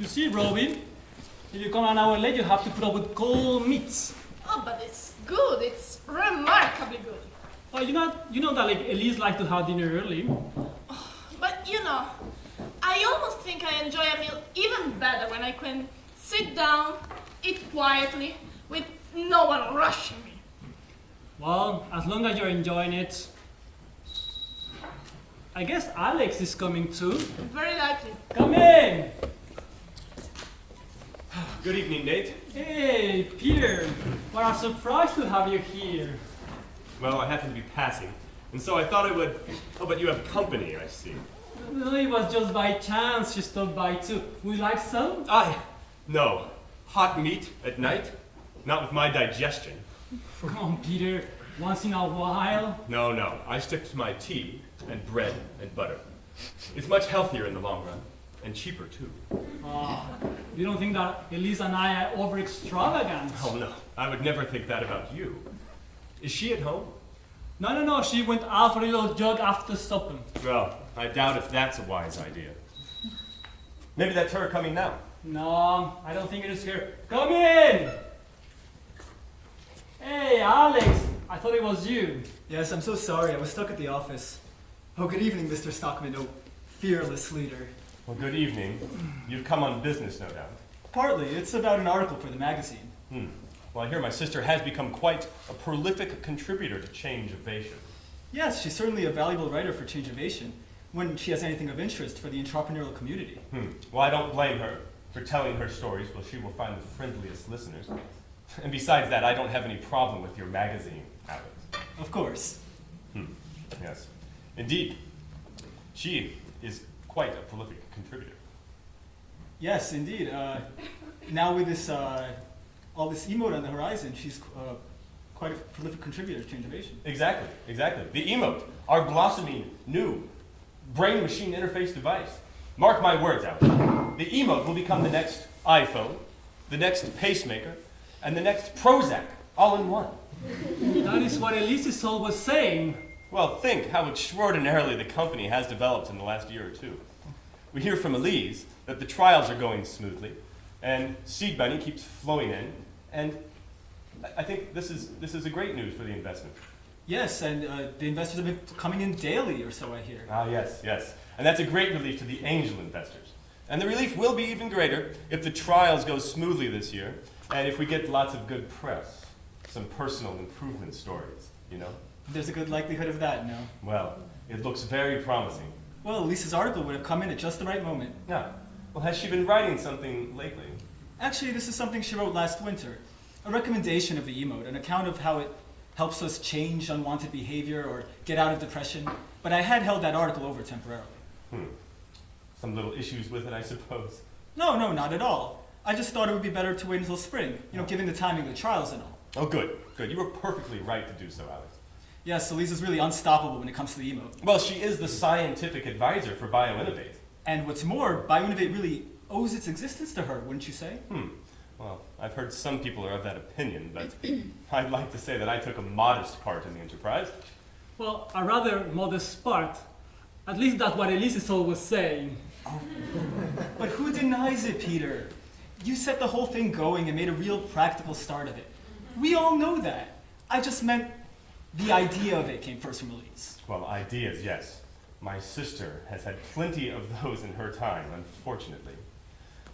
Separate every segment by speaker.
Speaker 1: You see, Robin, if you come an hour late, you have to put up with cold meats.
Speaker 2: Oh, but it's good. It's remarkably good.
Speaker 1: Well, you know that like Elise likes to have dinner early.
Speaker 2: But you know, I almost think I enjoy a meal even better when I can sit down, eat quietly, with no one rushing me.
Speaker 1: Well, as long as you're enjoying it. I guess Alex is coming too.
Speaker 2: Very likely.
Speaker 1: Come in!
Speaker 3: Good evening, Nate.
Speaker 1: Hey, Peter. What a surprise to have you here.
Speaker 3: Well, I happen to be passing, and so I thought I would... Oh, but you have company, I see.
Speaker 1: No, it was just by chance she stopped by too. Would you like some?
Speaker 3: No. Hot meat at night? Not with my digestion.
Speaker 1: Come on, Peter. Once in a while.
Speaker 3: No. I stick to my tea and bread and butter. It's much healthier in the long run, and cheaper too.
Speaker 1: You don't think that Elise and I are over extravagant?
Speaker 3: Oh no, I would never think that about you. Is she at home?
Speaker 1: No, she went out for a little jog after supper.
Speaker 3: Well, I doubt if that's a wise idea. Maybe that's her coming now.
Speaker 1: No, I don't think it is here. Come in! Hey, Alex, I thought it was you.
Speaker 4: Yes, I'm so sorry. I was stuck at the office. Oh, good evening, Mr. Stockmann. Oh, fearless leader.
Speaker 3: Well, good evening. You've come on business, no doubt.
Speaker 4: Partly. It's about an article for the magazine.
Speaker 3: Well, I hear my sister has become quite a prolific contributor to Changeovation.
Speaker 4: Yes, she's certainly a valuable writer for Changeovation, when she has anything of interest for the entrepreneurial community.
Speaker 3: Well, I don't blame her for telling her stories. Well, she will find the friendliest listeners. And besides that, I don't have any problem with your magazine, Alex.
Speaker 4: Of course.
Speaker 3: Yes. Indeed. She is quite a prolific contributor.
Speaker 4: Yes, indeed. Now with this, all this Emote on the horizon, she's quite a prolific contributor to Changeovation.
Speaker 3: Exactly. The Emote, our blossoming new brain-machine interface device. Mark my words, Alex. The Emote will become the next iPhone, the next pacemaker, and the next Prozac, all in one.
Speaker 1: That is what Elise is always saying.
Speaker 3: Well, think how extraordinarily the company has developed in the last year or two. We hear from Elise that the trials are going smoothly, and seed money keeps flowing in, and I think this is a great news for the investment.
Speaker 4: Yes, and the investors have been coming in daily or so, I hear.
Speaker 3: Yes. And that's a great relief to the angel investors. And the relief will be even greater if the trials go smoothly this year, and if we get lots of good press, some personal improvement stories, you know?
Speaker 4: There's a good likelihood of that, no?
Speaker 3: Well, it looks very promising.
Speaker 4: Well, Lisa's article would have come in at just the right moment.
Speaker 3: Yeah. Well, has she been writing something lately?
Speaker 4: Actually, this is something she wrote last winter. A recommendation of the Emote, an account of how it helps us change unwanted behavior or get out of depression. But I had held that article over temporarily.
Speaker 3: Some little issues with it, I suppose.
Speaker 4: No, not at all. I just thought it would be better to wait until spring, given the timing of the trials and all.
Speaker 3: Oh, good. You were perfectly right to do so, Alex.
Speaker 4: Yes, Elise's really unstoppable when it comes to the Emote.
Speaker 3: Well, she is the scientific advisor for BioInnovate.
Speaker 4: And what's more, BioInnovate really owes its existence to her, wouldn't you say?
Speaker 3: Well, I've heard some people are of that opinion, but I'd like to say that I took a modest part in the enterprise.
Speaker 1: Well, a rather modest part. At least that's what Elise is always saying.
Speaker 4: But who denies it, Peter? You set the whole thing going and made a real practical start of it. We all know that. I just meant the idea of it came first from Elise.
Speaker 3: Well, ideas, yes. My sister has had plenty of those in her time, unfortunately.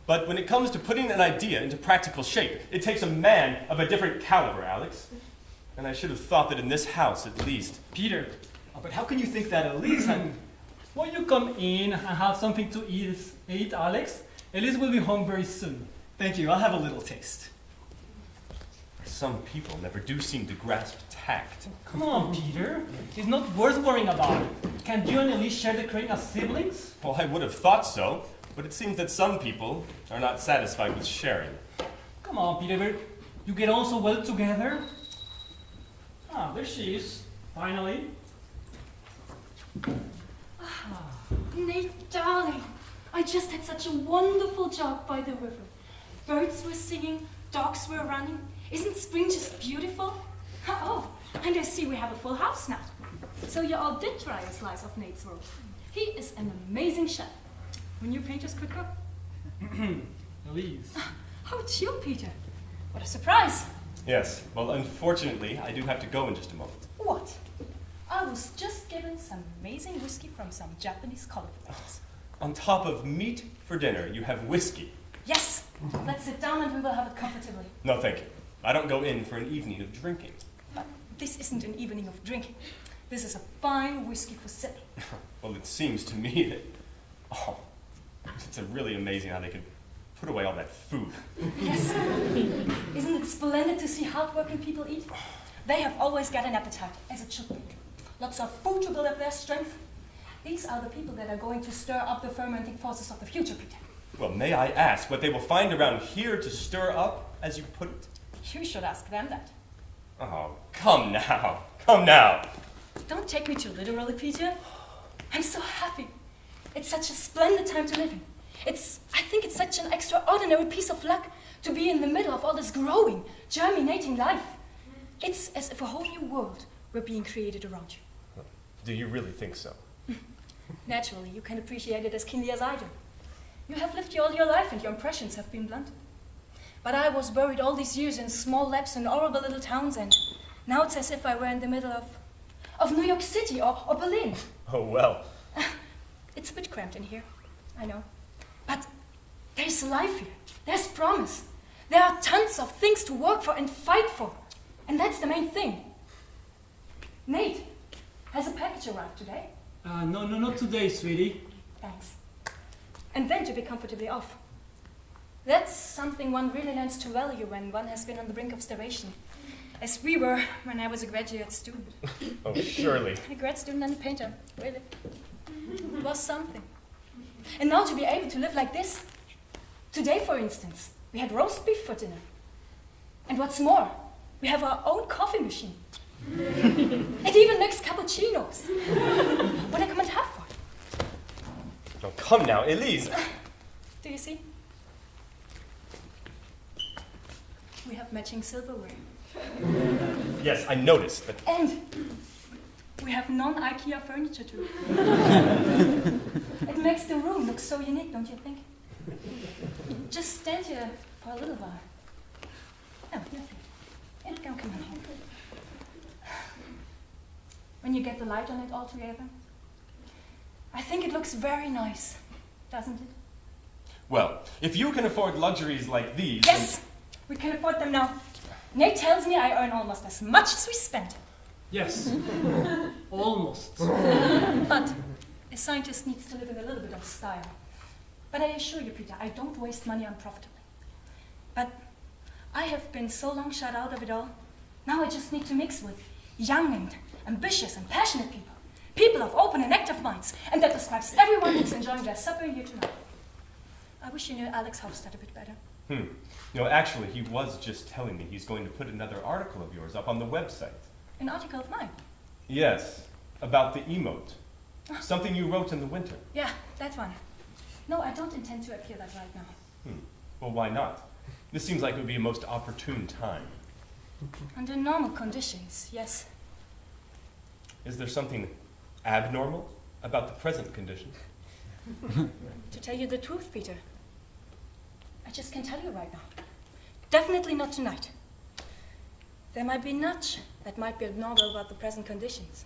Speaker 3: But when it comes to putting an idea into practical shape, it takes a man of a different caliber, Alex. And I should have thought that in this house, at least.
Speaker 1: Peter,
Speaker 4: But how can you think that Elise had...
Speaker 1: won't you come in and have something to eat, Alex? Elise will be home very soon.
Speaker 4: Thank you, I'll have a little taste.
Speaker 3: Some people never do seem to grasp tact.
Speaker 1: Come on, Peter. It's not worth worrying about it. Can't you and Elise share the credit as siblings?
Speaker 3: Well, I would have thought so, but it seems that some people are not satisfied with sharing.
Speaker 1: Come on, Peter. You get on so well together. Ah, there she is. Finally.
Speaker 5: Nate, darling, I just had such a wonderful jog by the river. Birds were singing, dogs were running. Isn't spring just beautiful? Oh, and I see we have a full house now. So you all did try a slice of Nate's roast. He is an amazing chef. When you painters could cook.
Speaker 1: Elise.
Speaker 5: Oh, it's you, Peter. What a surprise.
Speaker 3: Yes, well, unfortunately, I do have to go in just a moment.
Speaker 5: What? I was just given some amazing whiskey from some Japanese cultivators.
Speaker 3: On top of meat for dinner, you have whiskey.
Speaker 5: Yes. Let's sit down and we will have it comfortably.
Speaker 3: No, thank you. I don't go in for an evening of drinking.
Speaker 5: But this isn't an evening of drinking. This is a fine whiskey for sipping.
Speaker 3: Well, it seems to me that, it's really amazing how they could put away all that food.
Speaker 5: Yes. Isn't it splendid to see hardworking people eat? They have always got an appetite, as it should be. Lots of food to build up their strength. These are the people that are going to stir up the fermenting forces of the future, Peter.
Speaker 3: Well, may I ask what they will find around here to stir up, as you put it?
Speaker 5: You should ask them that.
Speaker 3: Oh, come now. Come now.
Speaker 5: Don't take me too literally, Peter. I'm so happy. It's such a splendid time to live in. I think it's such an extraordinary piece of luck to be in the middle of all this growing, germinating life. It's as if a whole new world were being created around you.
Speaker 3: Do you really think so?
Speaker 5: Naturally, you can appreciate it as keenly as I do. You have lived all your life and your impressions have been blunt. But I was buried all these years in small labs in horrible little towns, and now it's as if I were in the middle of New York City or Berlin.
Speaker 3: Oh, well.
Speaker 5: It's a bit cramped in here, I know. But there's life here. There's promise. There are tons of things to work for and fight for. And that's the main thing. Nate, has a package arrived today?
Speaker 1: No, not today, sweetie.
Speaker 5: Thanks. And then to be comfortably off. That's something one really learns to value when one has been on the brink of starvation. As we were when I was a graduate student.
Speaker 3: Oh, surely.
Speaker 5: A grad student and a painter, really. It was something. And now to be able to live like this. Today, for instance, we had roast beef for dinner. And what's more, we have our own coffee machine. It even makes cappuccinos. Would I come and have one?
Speaker 3: Oh, come now, Elise.
Speaker 5: Do you see? We have matching silverware.
Speaker 3: Yes, I noticed, but...
Speaker 5: And we have non-IKEA furniture too. It makes the room look so unique, don't you think? Just stand here for a little while. No, nothing. Come on here. When you get the light on it all together, I think it looks very nice, doesn't it?
Speaker 3: Well, if you can afford luxuries like these...
Speaker 5: Yes, we can afford them now. Nate tells me I earn almost as much as we spend.
Speaker 1: Yes. Almost.
Speaker 5: But a scientist needs to live in a little bit of style. But I assure you, Peter, I don't waste money unprofitably. But I have been so long shut out of it all. Now I just need to mix with young and ambitious and passionate people. People of open and active minds. And that describes everyone who's enjoying their supper here tonight. I wish you knew Alex Hofstad a bit better.
Speaker 3: No, actually, he was just telling me he's going to put another article of yours up on the website.
Speaker 5: An article of mine?
Speaker 3: Yes, about the Emote. Something you wrote in the winter.
Speaker 5: Yeah, that one. No, I don't intend to appear that right now.
Speaker 3: Well, why not? This seems like it would be a most opportune time.
Speaker 5: Under normal conditions, yes.
Speaker 3: Is there something abnormal about the present condition?
Speaker 5: To tell you the truth, Peter, I just can't tell you right now. Definitely not tonight. There might be much that might be abnormal about the present conditions.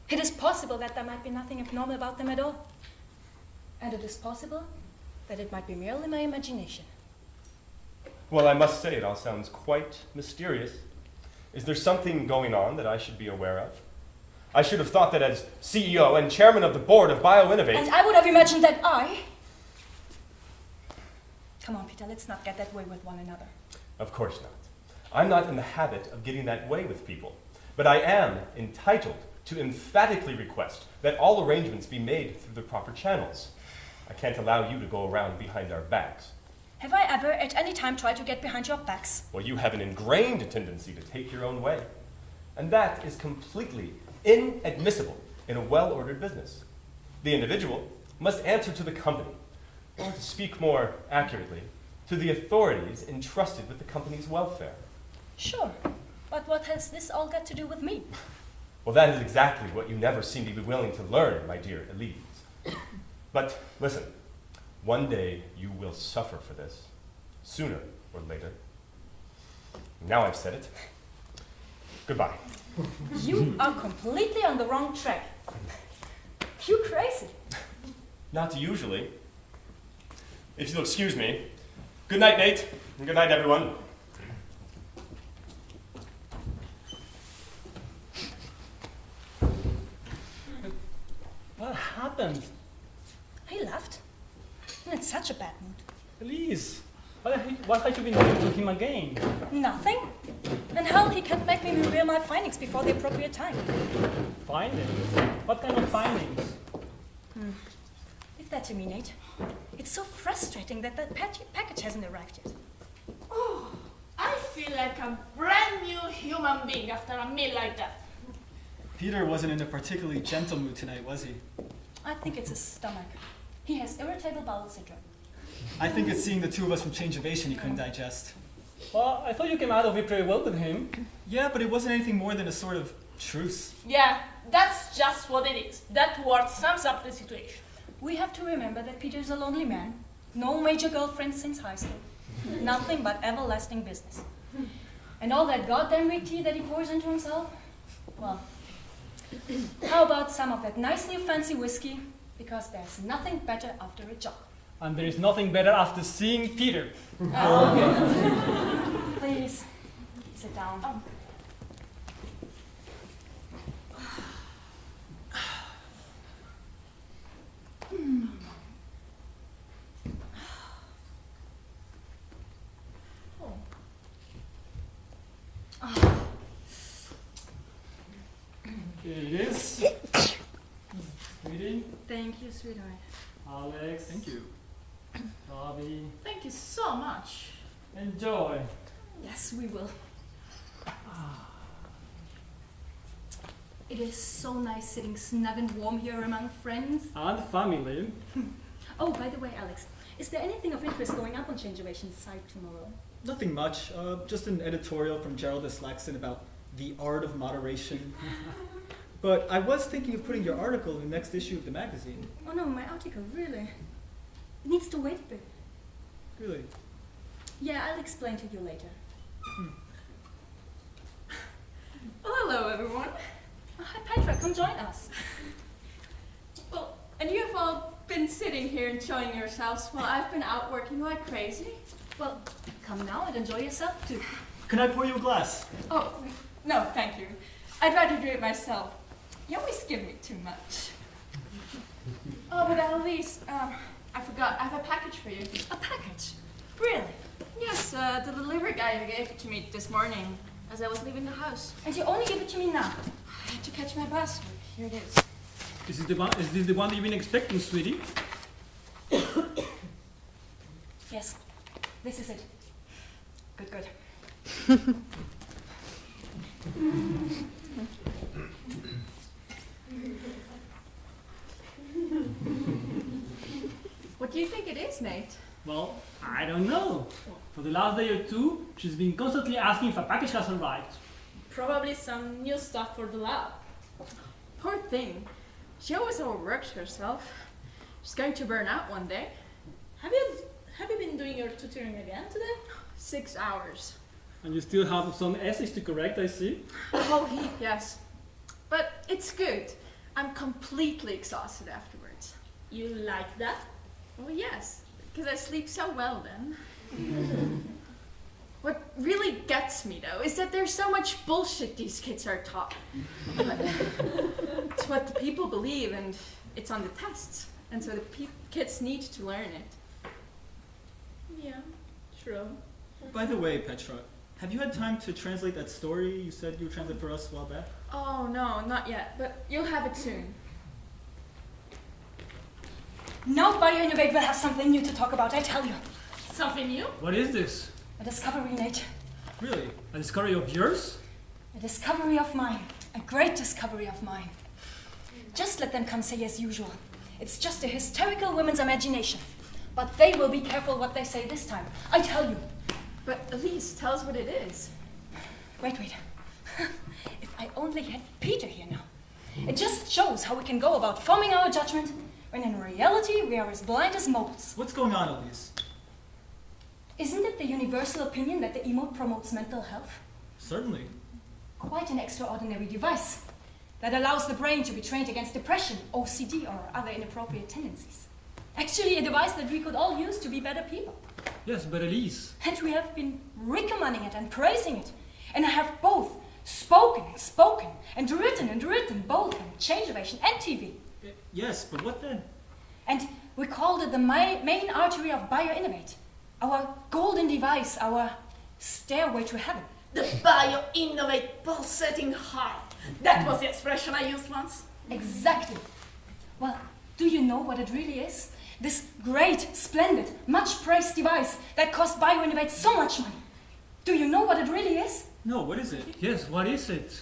Speaker 5: It is possible that there might be nothing abnormal about them at all. And it is possible that it might be merely my imagination.
Speaker 3: Well, I must say it all sounds quite mysterious. Is there something going on that I should be aware of? I should have thought that as CEO and chairman of the board of BioInnovate...
Speaker 5: And I would have imagined that I... Come on, Peter, let's not get that way with one another.
Speaker 3: Of course not. I'm not in the habit of getting that way with people. But I am entitled to emphatically request that all arrangements be made through the proper channels. I can't allow you to go around behind our backs.
Speaker 5: Have I ever at any time tried to get behind your backs?
Speaker 3: Well, you have an ingrained tendency to take your own way. And that is completely inadmissible in a well-ordered business. The individual must answer to the company, or to speak more accurately, to the authorities entrusted with the company's welfare.
Speaker 5: Sure, but what has this all got to do with me?
Speaker 3: Well, that is exactly what you never seem to be willing to learn, my dear Elise. But listen, One day you will suffer for this, sooner or later. Now I've said it. Goodbye.
Speaker 5: You are completely on the wrong track. You crazy.
Speaker 3: Not usually. If you'll excuse me. Good night, Nate. And good night, everyone.
Speaker 1: What happened?
Speaker 5: He left. In such a bad mood.
Speaker 1: Elise, what have you been doing to him again?
Speaker 5: Nothing. And hell, he can't make me reveal my findings before the appropriate time.
Speaker 1: Findings? What kind of findings?
Speaker 5: Leave that to me, Nate. It's so frustrating that that package hasn't arrived yet.
Speaker 2: Oh, I feel like a brand new human being after a meal like that.
Speaker 4: Peter wasn't in a particularly gentle mood tonight, was he?
Speaker 5: I think it's his stomach. He has irritable bowel syndrome.
Speaker 4: I think it's seeing the two of us from Changeovation he couldn't digest.
Speaker 1: Well, I thought you came out of it pretty well with him.
Speaker 4: Yeah, but it wasn't anything more than a sort of truce.
Speaker 2: Yeah, that's just what it is. That word sums up the situation.
Speaker 5: We have to remember that Peter's a lonely man. No major girlfriend since high school. Nothing but everlasting business. And all that goddamn weak tea that he pours into himself? Well, how about some of that nicely fancy whiskey? Because there's nothing better after a jog.
Speaker 1: And there is nothing better after seeing Peter.
Speaker 5: Please, sit down.
Speaker 1: Here it is. Sweetie,
Speaker 2: Thank you, sweetheart.
Speaker 1: Alex,
Speaker 4: Thank you.
Speaker 1: Robbie,
Speaker 2: Thank you so much.
Speaker 1: enjoy.
Speaker 5: Yes, we will. It is so nice sitting snug and warm here among friends.
Speaker 1: And family.
Speaker 5: Oh, by the way, Alex, is there anything of interest going up on Changeovation's site tomorrow?
Speaker 4: Nothing much, just an editorial from Gerald S. Laxton about the art of moderation. But I was thinking of putting your article in the next issue of the magazine.
Speaker 5: Oh no, my article, really? It needs to wait a bit.
Speaker 4: Really?
Speaker 5: Yeah, I'll explain to you later.
Speaker 2: Well, hello, everyone.
Speaker 5: Oh, hi, Petra, come join us.
Speaker 2: Well, and you've all been sitting here enjoying yourselves while I've been out working like crazy.
Speaker 5: Well, come now and enjoy yourself too.
Speaker 4: Can I pour you a glass?
Speaker 2: Oh, no, thank you. I'd rather do it myself. You always give me too much. Oh, but Elise, I forgot. I have a package for you.
Speaker 5: A package? Really?
Speaker 2: Yes, the delivery guy gave it to me this morning as I was leaving the house.
Speaker 5: And you only give it to me now?
Speaker 2: I had to catch my bus. Here it is.
Speaker 1: Is this the one that you've been expecting, sweetie?
Speaker 5: Yes, this is it. Good, good.
Speaker 2: What do you think it is, Nate?
Speaker 1: Well, I don't know. For the last day or two, she's been constantly asking if a package has arrived.
Speaker 2: Probably some new stuff for the lab. Poor thing. She always overworks herself. She's going to burn out one day. Have you been doing your tutoring again today? 6 hours.
Speaker 1: And you still have some essays to correct, I see.
Speaker 2: A whole heap, yes. But it's good. I'm completely exhausted afterwards. You like that? Well, yes, because I sleep so well then. What really gets me, though, is that there's so much bullshit these kids are taught. But it's what the people believe, and it's on the tests. And so the kids need to learn it. Yeah, true.
Speaker 4: By the way, Petra, have you had time to translate that story you said you would translate for us a while back?
Speaker 2: Oh, no, not yet, but you'll have it soon.
Speaker 5: Now BioInnovate will have something new to talk about, I tell you.
Speaker 2: Something new?
Speaker 1: What is this?
Speaker 5: A discovery, Nate.
Speaker 4: Really?
Speaker 1: A discovery of yours?
Speaker 5: A discovery of mine. A great discovery of mine. Just let them come say as usual. It's just a hysterical woman's imagination. But they will be careful what they say this time, I tell you.
Speaker 2: But Elise, tell us what it is.
Speaker 5: Wait. If I only had Peter here now. It just shows how we can go about forming our judgment when in reality we are as blind as moles.
Speaker 4: What's going on, Elise?
Speaker 5: Isn't it the universal opinion that the emote promotes mental health?
Speaker 4: Certainly.
Speaker 5: Quite an extraordinary device that allows the brain to be trained against depression, OCD, or other inappropriate tendencies. Actually, a device that we could all use to be better people.
Speaker 1: Yes, but Elise.
Speaker 5: And we have been recommending it and praising it. And I have both spoken, and written, both on Change Ovation and TV.
Speaker 4: Yes, but what then?
Speaker 5: And we called it the main artery of BioInnovate. Our golden device, our stairway to heaven.
Speaker 2: The BioInnovate pulsating heart. That was the expression I used once.
Speaker 5: Exactly. Well, do you know what it really is? This great, splendid, much praised device that cost BioInnovate so much money. Do you know what it really is?
Speaker 4: No, what is it?
Speaker 1: Yes, what is it?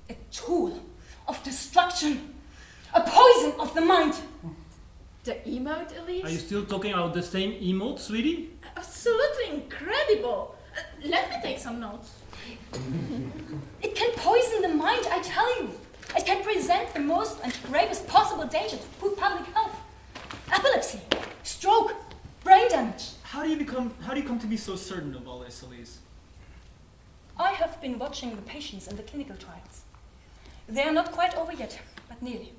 Speaker 5: A tool of destruction. A poison of the mind.
Speaker 2: The emote, Elise?
Speaker 1: Are you still talking about the same emote, sweetie?
Speaker 2: Absolutely incredible. Let me take some notes.
Speaker 5: It can poison the mind, I tell you. It can present the most and gravest possible danger to public health. Epilepsy, stroke, brain damage.
Speaker 4: How do you come to be so certain of all this, Elise?
Speaker 5: I have been watching the patients in the clinical trials. They are not quite over yet, but nearly.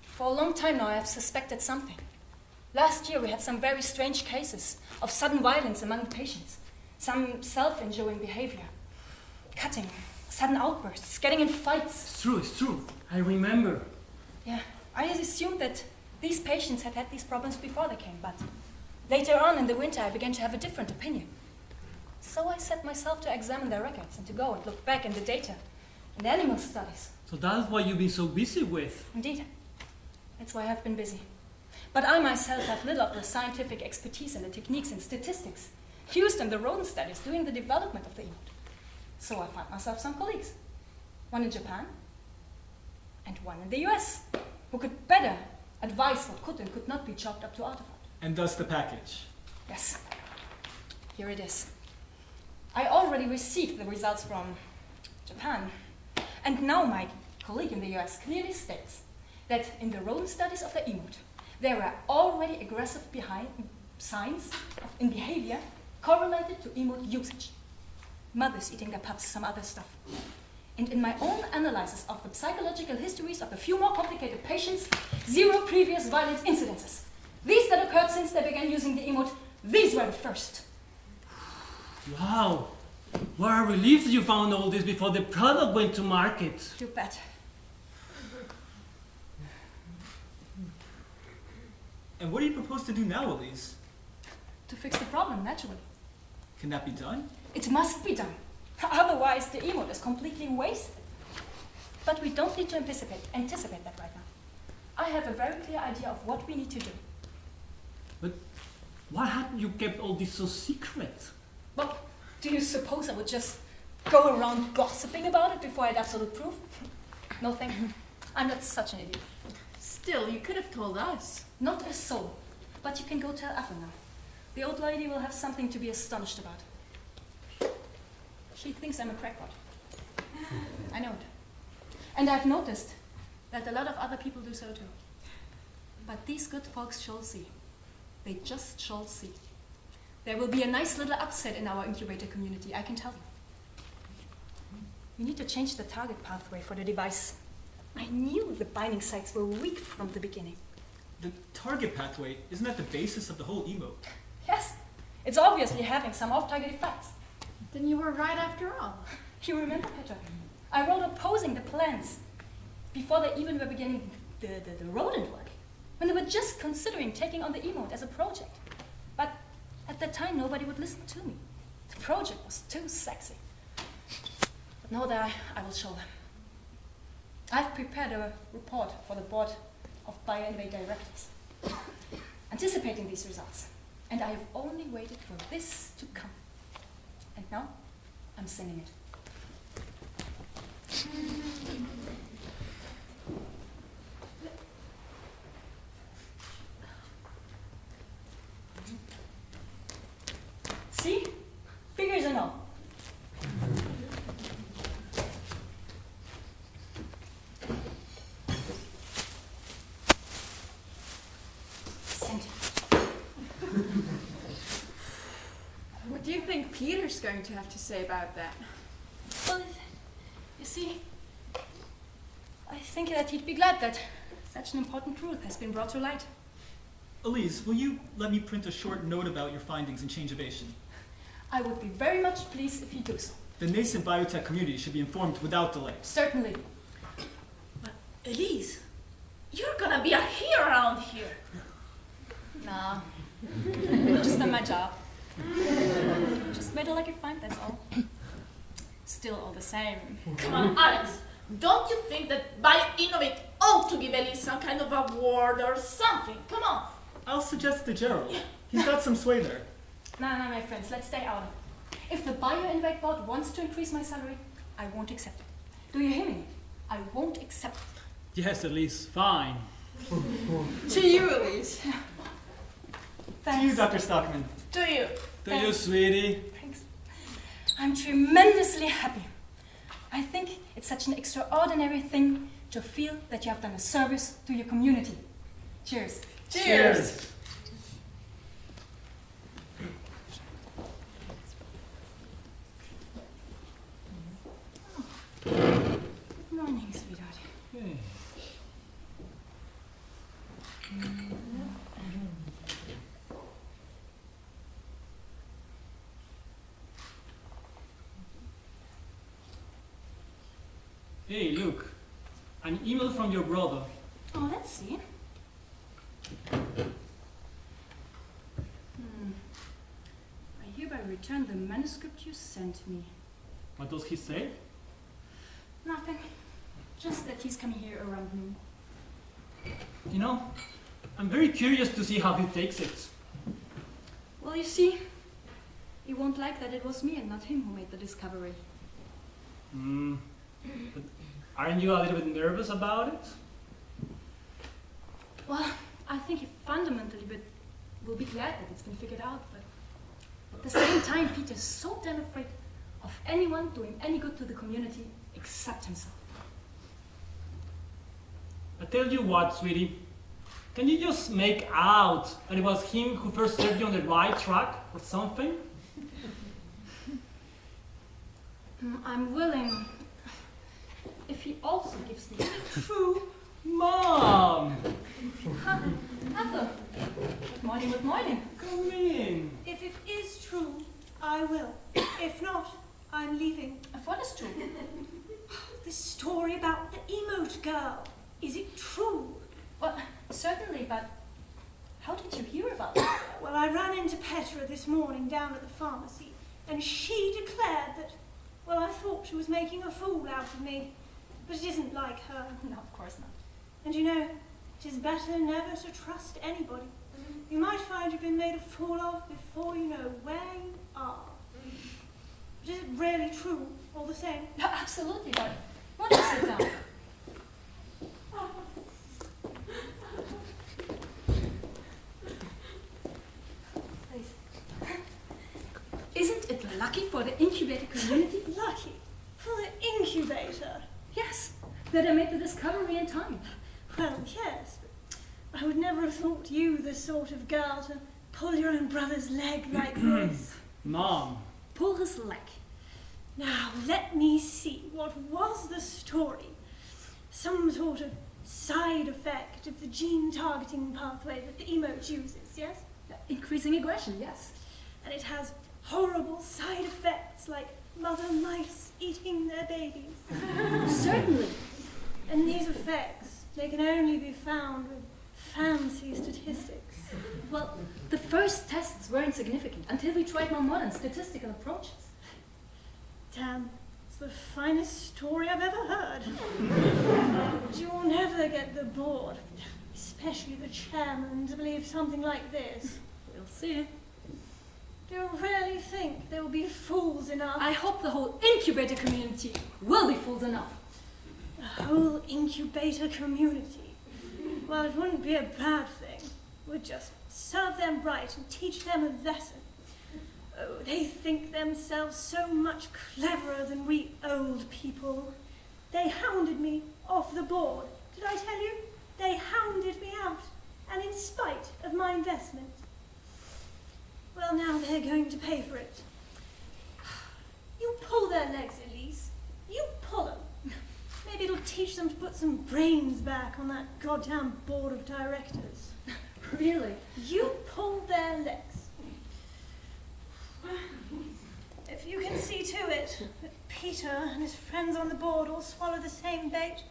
Speaker 5: For a long time now I have suspected something. Last year we had some very strange cases of sudden violence among the patients. Some self-injuring behavior. Cutting, sudden outbursts, getting in fights.
Speaker 1: It's true. I remember.
Speaker 5: Yeah, I assumed that these patients had had these problems before they came, but later on in the winter I began to have a different opinion. So I set myself to examine their records and to go and look back in the data, in the animal studies.
Speaker 1: So that's what you've been so busy with.
Speaker 5: Indeed. That's why I have been busy. But I myself have little of the scientific expertise and the techniques and statistics used in the rodent studies during the development of the emote. So I found myself some colleagues. One in Japan and one in the US, who could better advise what could and could not be chalked up to artifact.
Speaker 4: And thus the package.
Speaker 5: Yes. Here it is. I already received the results from Japan. And now my colleague in the US clearly states that in the rodent studies of the emote, there were already aggressive signs in behavior correlated to emote usage. Mothers eating their pups, some other stuff. And in my own analysis of the psychological histories of a few more complicated patients, 0 previous violent incidences. These that occurred since they began using the emote, these were the first.
Speaker 1: Wow. What a relief that you found all this before the product went to market.
Speaker 5: You bet.
Speaker 4: And what do you propose to do now, Elise?
Speaker 5: To fix the problem, naturally.
Speaker 4: Can that be done?
Speaker 5: It must be done. Otherwise, the emote is completely wasted. But we don't need to anticipate that right now. I have a very clear idea of what we need to do.
Speaker 1: But why hadn't you kept all this so secret?
Speaker 5: Well, do you suppose I would just go around gossiping about it before I had absolute proof? No, thank you. I'm not such an idiot.
Speaker 2: Still, you could have told us.
Speaker 5: Not a soul. But you can go tell Ethel now. The old lady will have something to be astonished about. She thinks I'm a crackpot. I know it. And I've noticed that a lot of other people do so too. But these good folks shall see. They just shall see. There will be a nice little upset in our incubator community, I can tell you. We need to change the target pathway for the device. I knew the binding sites were weak from the beginning.
Speaker 4: The target pathway, isn't that the basis of the whole emote?
Speaker 5: Yes, it's obviously having some off-target effects.
Speaker 2: Then you were right after all.
Speaker 5: You remember, Petra? I wrote opposing the plans before they even were beginning the rodent work, when they were just considering taking on the emote as a project. But at that time, nobody would listen to me. The project was too sexy. But now that I will show them. I've prepared a report for the board of BioInnovate directors, anticipating these results. And I have only waited for this to come. And now, I'm sending it. See? Figures and all. sent it.
Speaker 2: What do you think Peter's going to have to say about that?
Speaker 5: Well, you see, I think that he'd be glad that such an important truth has been brought to light.
Speaker 4: Elise, will you let me print a short note about your findings in Changeovation?
Speaker 5: I would be very much pleased if you do so.
Speaker 4: The nascent biotech community should be informed without delay.
Speaker 5: Certainly.
Speaker 6: But Elise, you're gonna be a hero around here.
Speaker 5: Nah, just done my job. Just made it like you're fine, that's all. Still all the same.
Speaker 6: Come on, Alex. Don't you think that BioInnovate ought to give Elise some kind of award or something? Come on.
Speaker 4: I'll suggest to Gerald. He's got some sway there.
Speaker 5: Nah, my friends, let's stay out of it. If the BioInnovate board wants to increase my salary, I won't accept it. Do you hear me? I won't accept it.
Speaker 4: Yes, Elise, fine.
Speaker 2: To you, Elise.
Speaker 5: Thanks.
Speaker 4: To you, Dr. Stockmann.
Speaker 6: To you.
Speaker 4: To you, sweetie.
Speaker 5: Thanks. I'm tremendously happy. I think it's such an extraordinary thing to feel that you have done a service to your community. Cheers.
Speaker 2: Cheers.
Speaker 5: Good morning, sweetheart.
Speaker 4: Hey. Hey, look. An email from your brother.
Speaker 5: Oh, let's see. I hereby return the manuscript you sent me.
Speaker 4: What does he say?
Speaker 5: Nothing. Just that he's coming here around noon.
Speaker 4: You know, I'm very curious to see how he takes it.
Speaker 5: Well, you see, he won't like that it was me and not him who made the discovery.
Speaker 4: But aren't you a little bit nervous about it?
Speaker 5: Well, I think he fundamentally will be glad that it's been figured out, but at the same time, Peter's so damn afraid of anyone doing any good to the community except himself.
Speaker 4: I tell you what, sweetie. Can you just make out that it was him who first set you on the right track or something?
Speaker 5: I'm willing, if he also gives me
Speaker 4: True, Mom!
Speaker 5: Ethel. Good morning, good morning.
Speaker 4: Come in.
Speaker 7: If it is true, I will. If not, I'm leaving.
Speaker 5: If what is true?
Speaker 7: This story about the Emote girl, is it true?
Speaker 5: Well, certainly, but how did you hear about it?
Speaker 7: Well, I ran into Petra this morning down at the pharmacy, and she declared that, well, I thought she was making a fool out of me, but it isn't like her.
Speaker 5: No, of course not.
Speaker 7: And you know, it is better never to trust anybody. You might find you've been made a fool of before you know where you are. But is it really true, all the same?
Speaker 5: No, absolutely, but why don't you sit down? Isn't it lucky for the incubator community?
Speaker 7: Lucky for the incubator.
Speaker 5: Yes, that I made the discovery in time.
Speaker 7: Well, yes, but I would never have thought you the sort of girl to pull your own brother's leg like this.
Speaker 4: Mom.
Speaker 5: Pull his leg.
Speaker 7: Now, let me see. What was the story? Some sort of side effect of the gene targeting pathway that the Emote uses, yes?
Speaker 5: Increasing aggression, yes.
Speaker 7: And it has horrible side effects like mother mice eating their babies.
Speaker 5: Certainly.
Speaker 7: And these effects, they can only be found with fancy statistics.
Speaker 5: Well, the first tests weren't significant until we tried more modern statistical approaches.
Speaker 7: Damn, it's the finest story I've ever heard. But you'll never get the board, especially the chairman, to believe something like this.
Speaker 5: We'll see.
Speaker 7: Do you really think there will be fools enough?
Speaker 5: I hope the whole incubator community will be fools enough.
Speaker 7: The whole incubator community? Well, it wouldn't be a bad thing. We'd just serve them right and teach them a lesson. Oh, they think themselves so much cleverer than we old people. They hounded me off the board. Did I tell you? They hounded me out. and in spite of my investment. Well, now they're going to pay for it. You pull their legs, Elise. You pull them. Maybe it'll teach them to put some brains back on that goddamn board of directors.
Speaker 2: Really?
Speaker 7: You pull their legs. If you can see to it that Peter and his friends on the board all swallow the same bait,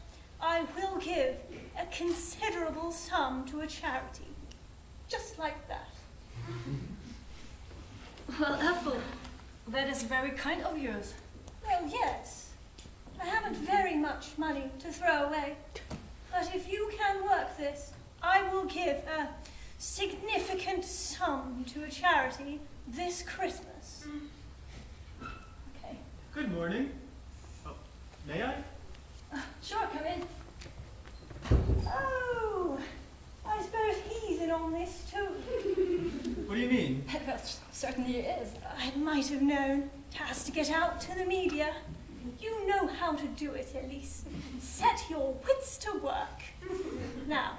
Speaker 7: I will give a considerable sum to a charity. Just like that.
Speaker 5: Well, Ethel, that is very kind of yours.
Speaker 7: Well, yes. I haven't very much money to throw away. But if you can work this, I will give a significant sum to a charity this Christmas. Okay.
Speaker 4: Good morning. Oh, may I?
Speaker 5: Sure, come in.
Speaker 7: Oh, I suppose he's in on this too.
Speaker 4: What do you mean?
Speaker 5: Well, certainly it is.
Speaker 7: I might have known. It has to get out to the media. You know how to do it, Elise. Set your wits to work. Now,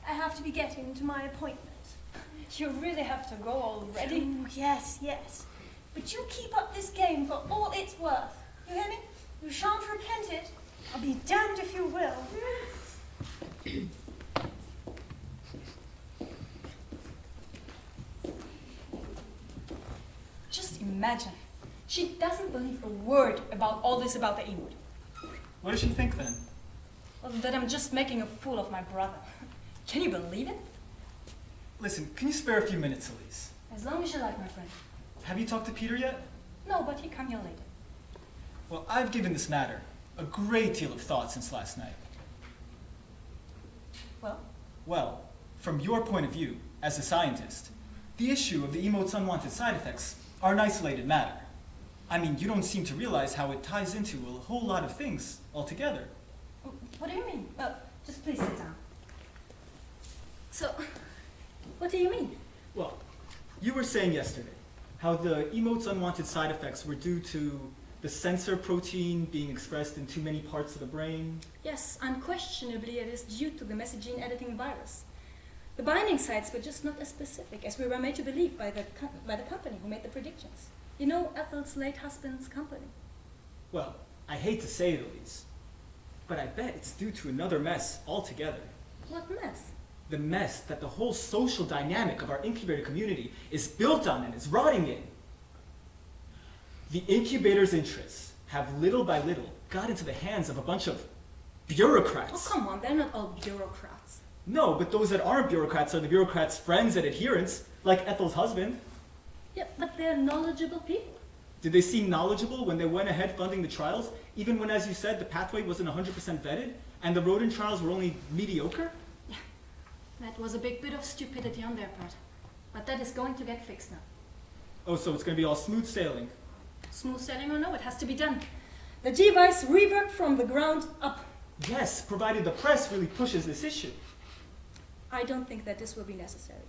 Speaker 7: I have to be getting to my appointment.
Speaker 5: You really have to go already?
Speaker 7: Oh, yes, yes. But you keep up this game for all it's worth. You hear me? You shan't repent it. I'll be damned if you will.
Speaker 5: Just imagine. She doesn't believe a word about all this about the Emote.
Speaker 4: What does she think then?
Speaker 5: Well, that I'm just making a fool of my brother. Can you believe it?
Speaker 4: Listen, can you spare a few minutes, Elise?
Speaker 5: As long as you like, my friend.
Speaker 4: Have you talked to Peter yet?
Speaker 5: No, but he come here later.
Speaker 4: Well, I've given this matter a great deal of thought since last night.
Speaker 5: Well?
Speaker 4: Well, from your point of view, as a scientist, the issue of the emote's unwanted side effects are an isolated matter. I mean, you don't seem to realize how it ties into a whole lot of things altogether.
Speaker 5: What do you mean? Well, just please sit down. So, what do you mean?
Speaker 4: Well, you were saying yesterday how the emote's unwanted side effects were due to the sensor protein being expressed in too many parts of the brain.
Speaker 5: Yes, unquestionably it is due to the messaging editing virus. The binding sites were just not as specific as we were made to believe by the company who made the predictions. You know Ethel's late husband's company.
Speaker 4: Well, I hate to say it, Elise, but I bet it's due to another mess altogether.
Speaker 5: What mess?
Speaker 4: The mess that the whole social dynamic of our incubator community is built on and is rotting in. The incubator's interests have little by little got into the hands of a bunch of bureaucrats.
Speaker 5: Oh, come on, they're not all bureaucrats.
Speaker 4: No, but those that aren't bureaucrats are the bureaucrats' friends and adherents, like Ethel's husband.
Speaker 5: Yeah, but they're knowledgeable people.
Speaker 4: Did they seem knowledgeable when they went ahead funding the trials, even when, as you said, the pathway wasn't 100% vetted, and the rodent trials were only mediocre?
Speaker 5: Yeah, that was a big bit of stupidity on their part. But that is going to get fixed now.
Speaker 4: Oh, so it's going to be all smooth sailing.
Speaker 5: Smooth sailing or no, it has to be done. The device reworked from the ground up.
Speaker 4: Yes, provided the press really pushes this issue.
Speaker 5: I don't think that this will be necessary.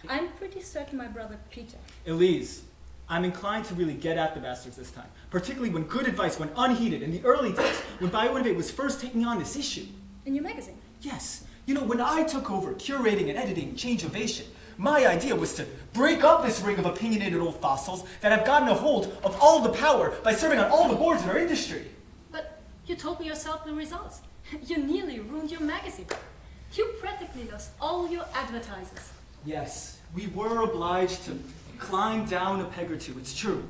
Speaker 5: I'm pretty certain my brother Peter.
Speaker 4: Elise, I'm inclined to really get at the bastards this time, particularly when good advice went unheeded in the early days when BioInnovate was first taking on this issue.
Speaker 5: In your magazine?
Speaker 4: Yes. You know, when I took over curating and editing Change Ovation, my idea was to break up this ring of opinionated old fossils that have gotten a hold of all the power by serving on all the boards in our industry.
Speaker 5: But you told me yourself the results. You nearly ruined your magazine. You practically lost all your advertisers.
Speaker 4: Yes, we were obliged to climb down a peg or two, it's true.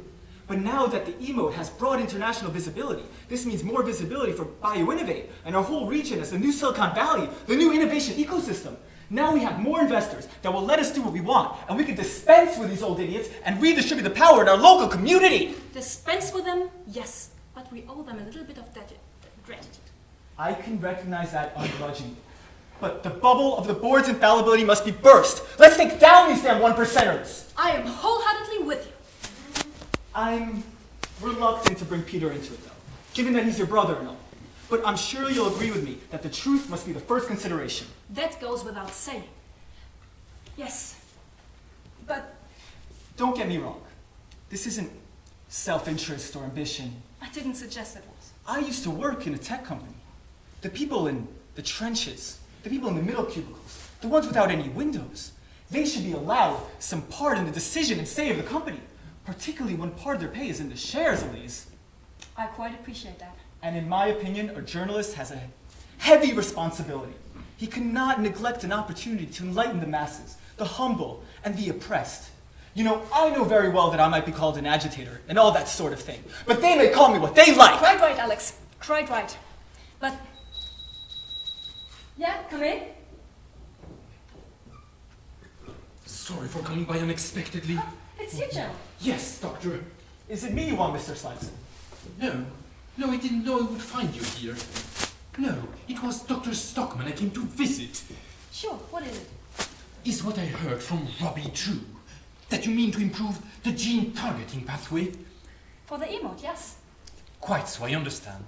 Speaker 4: But now that the Emote has broad international visibility, this means more visibility for BioInnovate and our whole region as the new Silicon Valley, the new innovation ecosystem. Now we have more investors that will let us do what we want, and we can dispense with these old idiots and redistribute the power in our local community.
Speaker 5: Dispense with them? Yes, but we owe them a little bit of gratitude.
Speaker 4: I can recognize that ungrudgingly. But the bubble of the board's infallibility must be burst. Let's take down these damn 1%ers.
Speaker 5: I am wholeheartedly with you.
Speaker 4: I'm reluctant to bring Peter into it, though, given that he's your brother and all. But I'm sure you'll agree with me that the truth must be the first consideration.
Speaker 5: That goes without saying. Yes, but...
Speaker 4: Don't get me wrong. This isn't self-interest or ambition.
Speaker 5: I didn't suggest it was.
Speaker 4: I used to work in a tech company. The people in the trenches, the people in the middle cubicles, The ones without any windows. They should be allowed some part in the decision and say of the company, particularly when part of their pay is in the shares, Elise.
Speaker 5: I quite appreciate that.
Speaker 4: And in my opinion, a journalist has a heavy responsibility. He cannot neglect an opportunity to enlighten the masses, the humble, and the oppressed. You know, I know very well that I might be called an agitator and all that sort of thing, but they may call me what they like.
Speaker 5: Quite right, Alex. Quite right. But... Yeah, come in.
Speaker 8: Sorry for coming by unexpectedly.
Speaker 5: It's you, Joe.
Speaker 8: Yes, Doctor.
Speaker 4: Is it me you want, Mr. Slideson?
Speaker 8: No, I didn't know I would find you here. No, it was Dr. Stockmann I came to visit.
Speaker 5: Sure, what is it?
Speaker 8: Is what I heard from Robbie true? That you mean to improve the gene targeting pathway?
Speaker 5: For the emote, yes.
Speaker 8: Quite so, I understand.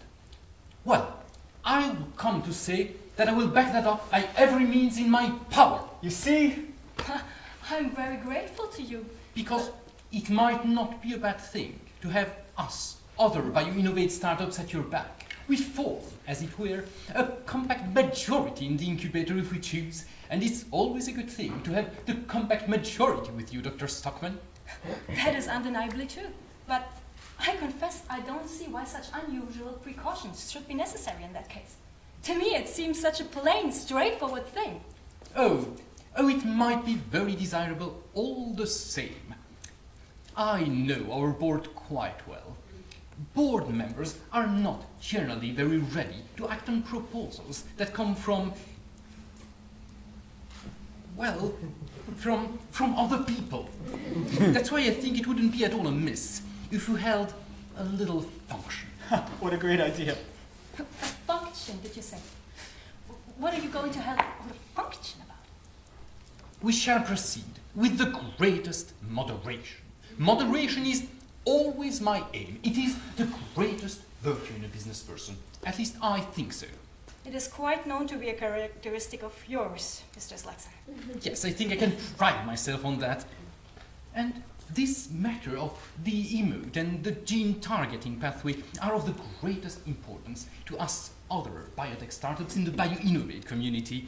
Speaker 8: Well, I will come to say that I will back that up by every means in my power.
Speaker 4: You see?
Speaker 5: I'm very grateful to you.
Speaker 8: Because it might not be a bad thing to have us, other BioInnovate startups at your back. We form, as it were, a compact majority in the incubator if we choose, and it's always a good thing to have the compact majority with you, Dr. Stockmann.
Speaker 5: That is undeniably true. But I confess I don't see why such unusual precautions should be necessary in that case. To me it seems such a plain, straightforward thing.
Speaker 8: Oh, it might be very desirable all the same. I know our board quite well. Board members are not generally very ready to act on proposals that come from, well, from other people. That's why I think it wouldn't be at all amiss if you held a little function.
Speaker 4: What a great idea.
Speaker 5: A function, did you say? What are you going to have a function about?
Speaker 8: We shall proceed with the greatest moderation. Moderation is always my aim. It is the greatest virtue in a business person. At least I think so.
Speaker 5: It is quite known to be a characteristic of yours, Mr. Slaxon.
Speaker 8: Yes, I think I can pride myself on that. And this matter of the emote and the gene targeting pathway are of the greatest importance to us other biotech startups in the BioInnovate community.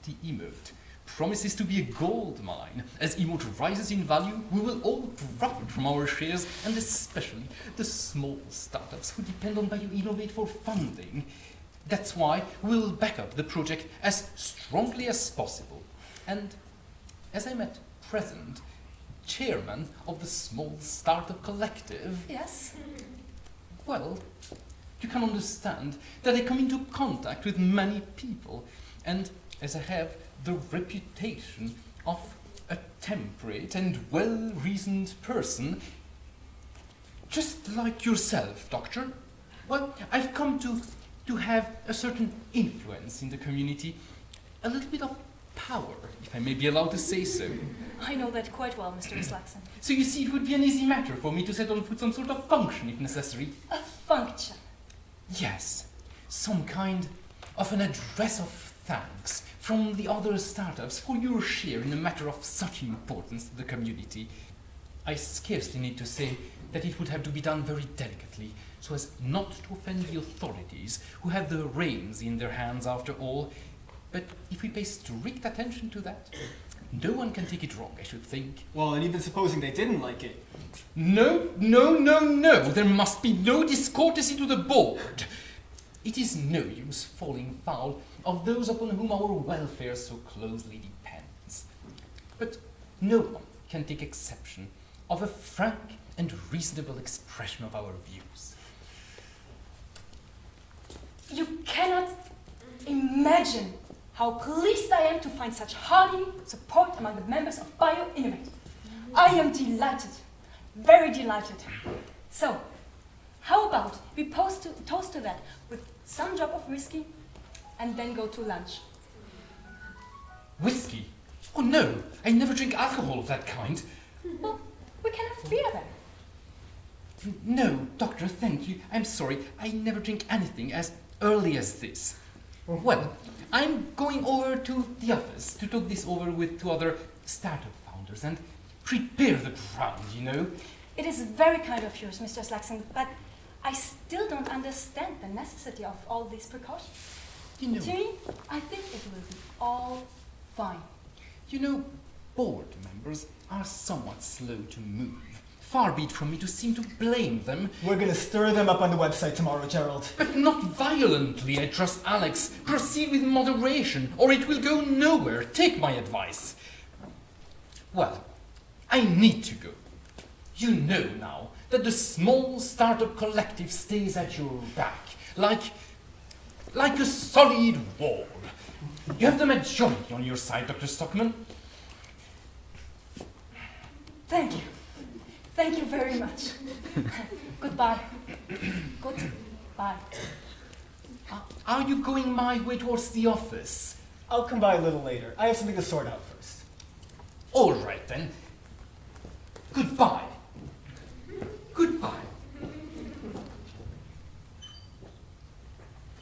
Speaker 8: The emote promises to be a gold mine. As Emote rises in value, we will all profit from our shares, and especially the small startups who depend on BioInnovate for funding. That's why we'll back up the project as strongly as possible. And as I'm at present chairman of the Small Startup Collective,
Speaker 5: Yes?
Speaker 8: well, you can understand that I come into contact with many people, and as I have the reputation of a temperate and well-reasoned person, just like yourself, Doctor, well, I've come to have a certain influence in the community, a little bit of power, if I may be allowed to say so.
Speaker 5: I know that quite well, Mr. Slaxon.
Speaker 8: So you see, it would be an easy matter for me to set on foot some sort of function, if necessary.
Speaker 5: A function.
Speaker 8: Yes, some kind of an address of thanks from the other startups for your share in a matter of such importance to the community. I scarcely need to say that it would have to be done very delicately, so as not to offend the authorities, who have the reins in their hands after all. But if we pay strict attention to that, no one can take it wrong, I should think.
Speaker 4: Well, and even supposing they didn't like it.
Speaker 8: No. There must be no discourtesy to the board. It is no use falling foul of those upon whom our welfare so closely depends. But no one can take exception of a frank and reasonable expression of our views.
Speaker 5: You cannot imagine how pleased I am to find such hearty support among the members of BioInnovate. I am delighted, very delighted. So, how about we toast to that with some drop of whiskey and then go to lunch?
Speaker 8: Whiskey? Oh no, I never drink alcohol of that kind.
Speaker 5: Well, we can have beer then.
Speaker 8: No, Doctor, thank you. I'm sorry, I never drink anything as early as this. Well, I'm going over to the office to talk this over with two other startup founders and prepare the ground, you know.
Speaker 5: It is very kind of yours, Mr. Slaxon, but I still don't understand the necessity of all these precautions.
Speaker 8: You know.
Speaker 5: To me, I think it will be all Fine.
Speaker 8: You know, board members are somewhat slow to move. Far be it from me to seem to blame them.
Speaker 4: We're gonna stir them up on the website tomorrow, Gerald.
Speaker 8: But not violently, I trust Alex. Proceed with moderation, or it will go nowhere. Take my advice. Well, I need to go. You know now that the small startup collective stays at your back, like a solid wall. You have the majority on your side, Dr. Stockmann.
Speaker 5: Thank you. Thank you very much. Goodbye. Goodbye.
Speaker 8: Are you going my way towards the office?
Speaker 4: I'll come by a little later. I have something to sort out first.
Speaker 8: All right, then. Goodbye. Goodbye.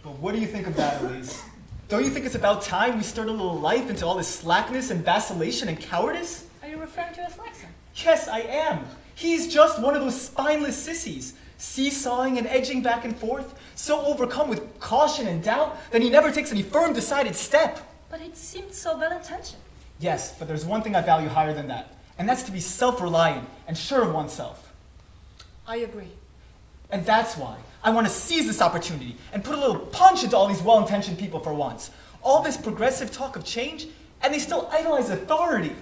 Speaker 4: But what do you think of that, Elise? Don't you think it's about time we stirred a little life into all this slackness and vacillation and cowardice?
Speaker 5: Are you referring to us, Lexa?
Speaker 4: Yes, I am. He's just one of those spineless sissies, seesawing and edging back and forth, so overcome with caution and doubt that he never takes any firm, decided step.
Speaker 5: But it seemed so well-intentioned.
Speaker 4: Yes, but there's one thing I value higher than that, and that's to be self-reliant and sure of oneself.
Speaker 5: I agree.
Speaker 4: And that's why I want to seize this opportunity and put a little punch into all these well-intentioned people for once. All this progressive talk of change, and they still idolize authority.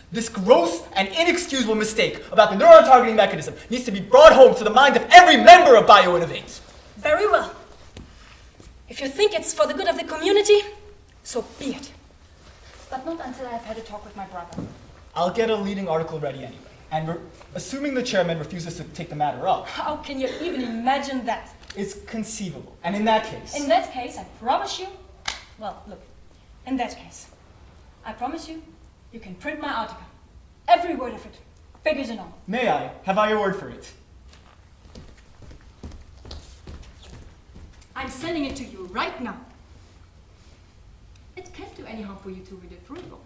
Speaker 4: This gross and inexcusable mistake about the neuron targeting mechanism needs to be brought home to the mind of every member of BioInnovate.
Speaker 5: Very well. If you think it's for the good of the community, so be it. But not until I have had a talk with my brother.
Speaker 4: I'll get a leading article ready anyway, and assuming the chairman refuses to take the matter up.
Speaker 5: How can you even imagine that?
Speaker 4: It's conceivable, and in that case...
Speaker 5: In that case, I promise you... Well, look, in that case, I promise you, you can print my article. Every word of it, figures and all.
Speaker 4: May I? Have I your word for it?
Speaker 5: I'm sending it to you right now. It can't do any harm for you to read it through, though.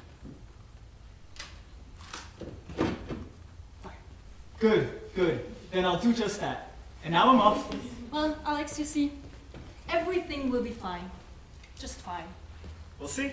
Speaker 4: Good, good. Then I'll do just that. And now I'm off.
Speaker 5: Well, Alex, you see, everything will be fine. Just fine.
Speaker 4: We'll see.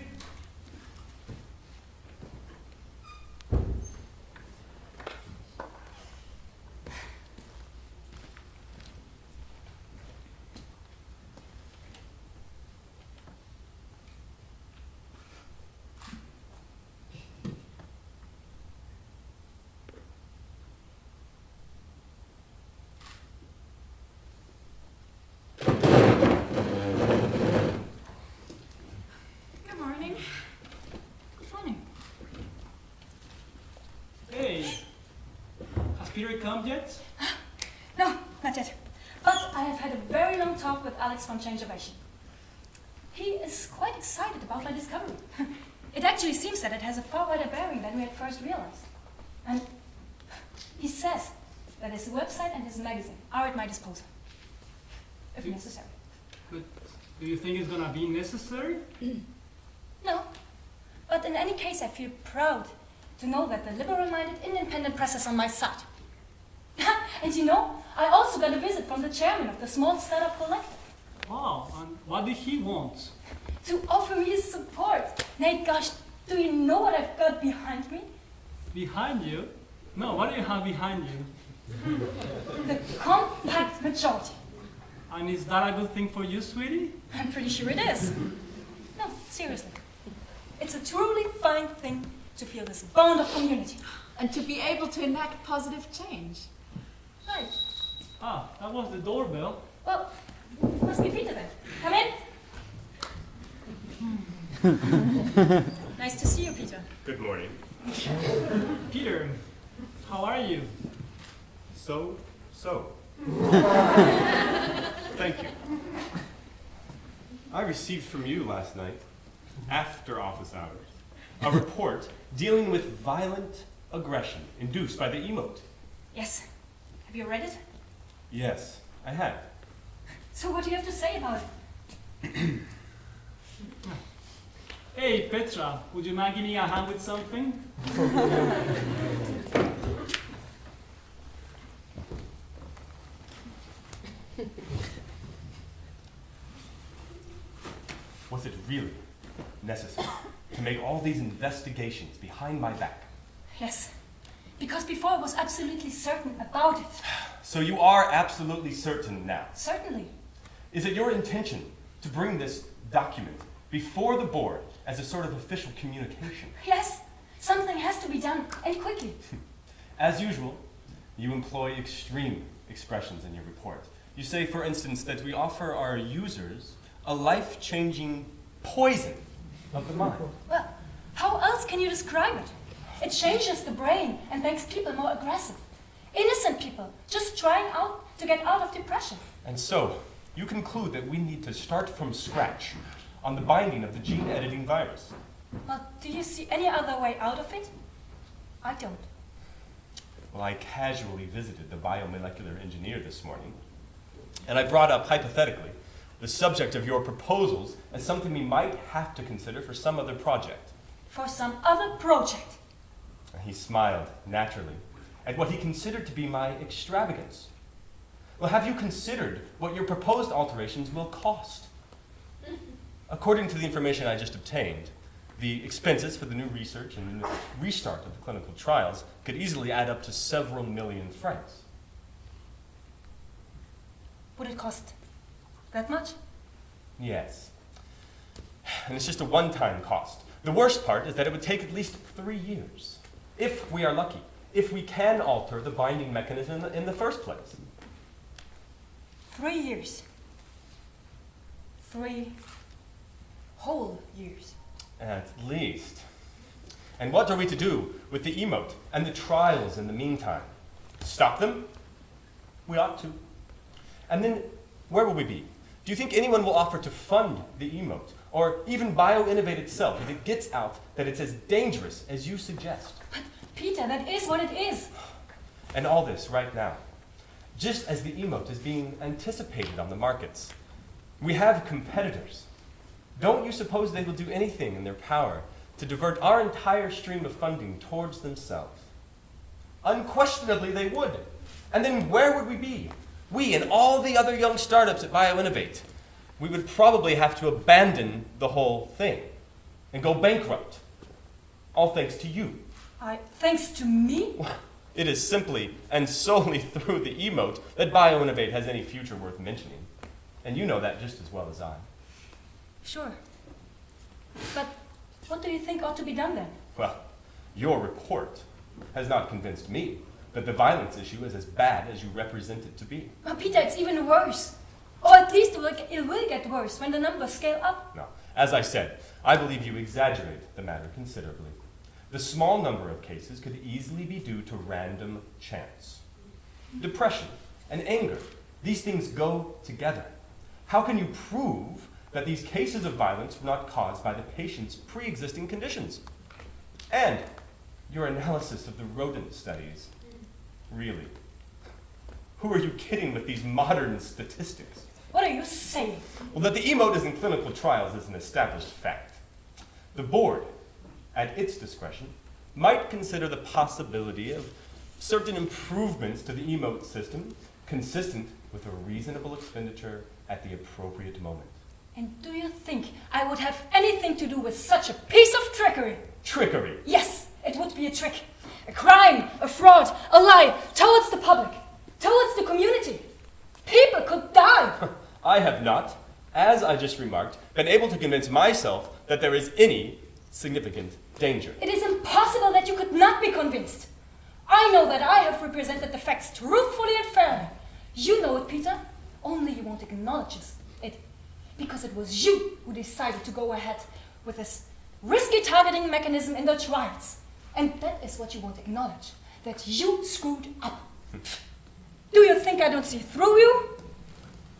Speaker 1: Peter come yet?
Speaker 5: No, not yet. But I have had a very long talk with Alex from Changeovation. He is quite excited about my discovery. It actually seems that it has a far wider bearing than we had first realized. And he says that his website and his magazine are at my disposal, if necessary.
Speaker 1: But do you think it's gonna be necessary?
Speaker 5: No. But in any case, I feel proud to know that the liberal-minded independent press is on my side. And you know, I also got a visit from the chairman of the Small Startup Collective.
Speaker 1: Wow, and what did he want?
Speaker 5: To offer me his support. Nate, gosh, do you know what I've got behind me?
Speaker 1: Behind you? No, what do you have behind you?
Speaker 5: The compact majority.
Speaker 1: And is that a good thing for you, sweetie?
Speaker 5: I'm pretty sure it is. No, seriously. It's a truly fine thing to feel this bond of community.
Speaker 6: And to be able to enact positive change.
Speaker 5: Right.
Speaker 1: Ah, that was the doorbell.
Speaker 5: Well, must be Peter then. Come in. Nice to see you, Peter.
Speaker 3: Good morning.
Speaker 1: Peter, how are you?
Speaker 3: So. Thank you. I received from you last night, after office hours, a report dealing with violent aggression induced by the Emote.
Speaker 5: Yes. Have you read it?
Speaker 3: Yes, I have.
Speaker 5: So what do you have to say about it?
Speaker 1: Hey, Petra, would you mind giving me a hand with something?
Speaker 3: Was it really necessary? to make all these investigations behind my back.
Speaker 5: Yes, because before I was absolutely certain about it.
Speaker 3: So you are absolutely certain now.
Speaker 5: Certainly.
Speaker 3: Is it your intention to bring this document before the board as a sort of official communication?
Speaker 5: Yes, something has to be done, and quickly.
Speaker 3: As usual, you employ extreme expressions in your report. You say, for instance, that we offer our users a life-changing poison of the mind.
Speaker 5: Well, how else can you describe it? It changes the brain and makes people more aggressive. Innocent people, just trying out to get out of depression.
Speaker 3: And so, you conclude that we need to start from scratch on the binding of the gene-editing virus.
Speaker 5: Well, do you see any other way out of it? I don't.
Speaker 3: Well, I casually visited the biomolecular engineer this morning, and I brought up, hypothetically, the subject of your proposals as something we might have to consider for some other project.
Speaker 5: For some other project.
Speaker 3: He smiled naturally at what he considered to be my extravagance. Well, have you considered what your proposed alterations will cost? According to the information I just obtained, the expenses for the new research and the restart of the clinical trials could easily add up to several million francs.
Speaker 5: Would it cost that much?
Speaker 3: Yes. And it's just a one-time cost. The worst part is that it would take at least 3 years, if we are lucky, if we can alter the binding mechanism in the first place.
Speaker 5: 3 years. 3 whole years.
Speaker 3: At least. And what are we to do with the Emote and the trials in the meantime? Stop them? We ought to. And then, where will we be? Do you think anyone will offer to fund the Emote, or even BioInnovate itself, if it gets out that it's as dangerous as you suggest?
Speaker 5: But Peter, that is what it is.
Speaker 3: And all this right now, just as the Emote is being anticipated on the markets. We have competitors. Don't you suppose they will do anything in their power to divert our entire stream of funding towards themselves? Unquestionably they would. And then where would we be? We and all the other young startups at BioInnovate. We would probably have to abandon the whole thing and go bankrupt. All thanks to you.
Speaker 5: Thanks to me?
Speaker 3: It is simply and solely through the Emote that BioInnovate has any future worth mentioning. And you know that just as well as I.
Speaker 5: Sure. But what do you think ought to be done then?
Speaker 3: Well, your report has not convinced me that the violence issue is as bad as you represent it to be.
Speaker 5: Well, Peter, it's even worse. Or at least it will get worse when the numbers scale up.
Speaker 3: No, as I said, I believe you exaggerate the matter considerably. The small number of cases could easily be due to random chance. Depression and anger, these things go together. How can you prove that these cases of violence were not caused by the patient's pre-existing conditions? And your analysis of the rodent studies, really? Who are you kidding with these modern statistics?
Speaker 5: What are you saying?
Speaker 3: Well, that the Emote is in clinical trials is an established fact. The board, at its discretion, might consider the possibility of certain improvements to the Emote system consistent with a reasonable expenditure at the appropriate moment.
Speaker 5: And do you think I would have anything to do with such a piece of trickery?
Speaker 3: Trickery?
Speaker 5: Yes, it would be a trick. A crime, a fraud, a lie towards the public, towards the community. People could die.
Speaker 3: I have not, as I just remarked, been able to convince myself that there is any significant danger.
Speaker 5: It is impossible that you could not be convinced. I know that I have represented the facts truthfully and fairly. You know it, Peter, only you won't acknowledge it. Because it was you who decided to go ahead with this risky targeting mechanism in the trials. And that is what you won't acknowledge, that you screwed up. Do you think I don't see through you?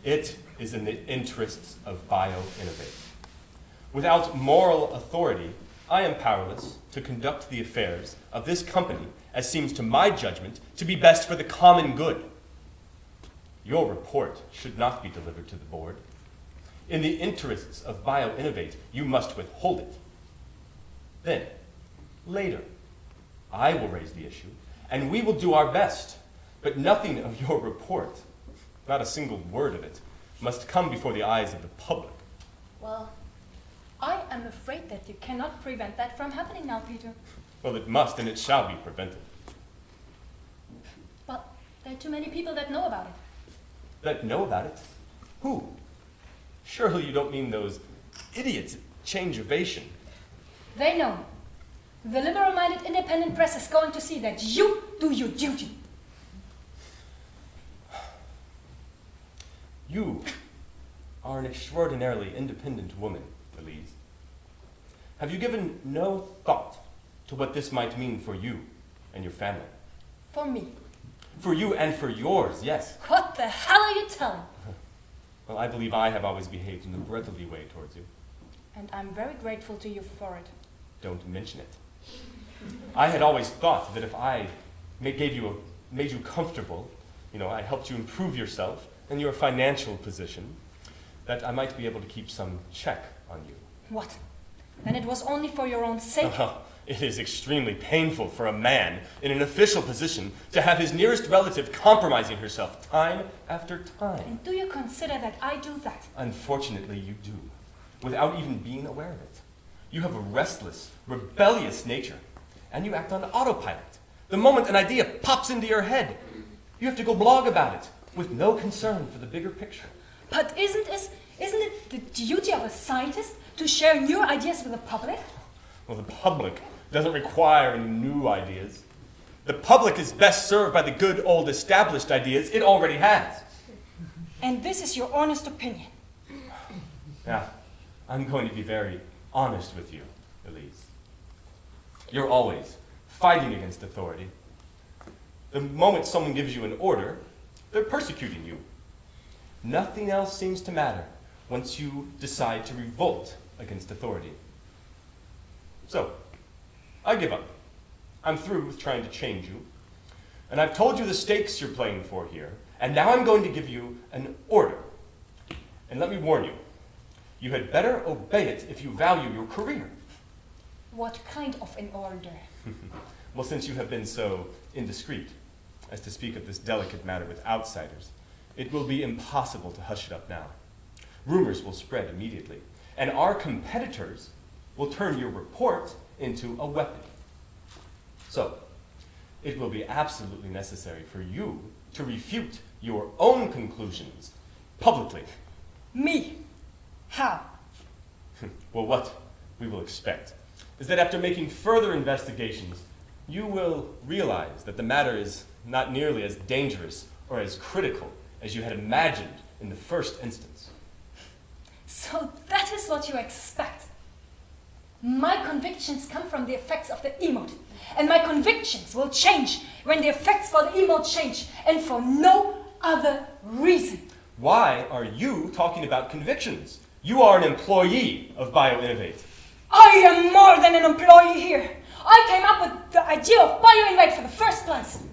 Speaker 3: It is in the interests of BioInnovate. Without moral authority, I am powerless to conduct the affairs of this company as seems to my judgment to be best for the common good. Your report should not be delivered to the board. In the interests of BioInnovate, you must withhold it. Then, later, I will raise the issue, and we will do our best. But nothing of your report, not a single word of it, must come before the eyes of the public.
Speaker 6: Well,
Speaker 5: I am afraid that you cannot prevent that from happening now, Peter.
Speaker 3: Well, it must and it shall be prevented.
Speaker 5: But there are too many people that know about it.
Speaker 3: That know about it? Who? Surely you don't mean those idiots at Change Ovation.
Speaker 5: They know. The liberal-minded independent press is going to see that you do your duty.
Speaker 3: You are an extraordinarily independent woman, Elise. Have you given no thought to what this might mean for you and your family?
Speaker 5: For me.
Speaker 3: For you and for yours, yes.
Speaker 5: What the hell are you telling?
Speaker 3: Well, I believe I have always behaved in a brotherly way towards you.
Speaker 5: And I'm very grateful to you for it.
Speaker 3: Don't mention it. I had always thought that if I made you comfortable, I helped you improve yourself and your financial position, that I might be able to keep some check on you.
Speaker 5: What? Then it was only for your own sake?
Speaker 3: It is extremely painful for a man in an official position to have his nearest relative compromising herself time after time.
Speaker 5: And do you consider that I do that?
Speaker 3: Unfortunately, you do, without even being aware of it. You have a restless, rebellious nature, and you act on autopilot. The moment an idea pops into your head, you have to go blog about it, with no concern for the bigger picture.
Speaker 5: But isn't it the duty of a scientist to share new ideas with the public?
Speaker 3: Well, the public doesn't require any new ideas. The public is best served by the good old established ideas it already has.
Speaker 5: And this is your honest opinion?
Speaker 3: Yeah, I'm going to be very honest with you, Elise. You're always fighting against authority. The moment someone gives you an order, they're persecuting you. Nothing else seems to matter once you decide to revolt against authority. So, I give up. I'm through with trying to change you. And I've told you the stakes you're playing for here, and now I'm going to give you an order. And let me warn you, you had better obey it if you value your career.
Speaker 5: What kind of an order?
Speaker 3: Well, since you have been so indiscreet as to speak of this delicate matter with outsiders, it will be impossible to hush it up now. Rumors will spread immediately, and our competitors will turn your report into a weapon. So, it will be absolutely necessary for you to refute your own conclusions publicly.
Speaker 5: Me? How?
Speaker 3: Well, what we will expect is that after making further investigations, you will realize that the matter is not nearly as dangerous or as critical as you had imagined in the first instance.
Speaker 5: So that is what you expect? My convictions come from the effects of the emote, and my convictions will change when the effects for the emote change, and for no other reason.
Speaker 3: Why are you talking about convictions? You are an employee of BioInnovate.
Speaker 5: I am more than an employee here. I came up with the idea of BioInnovate for the first place.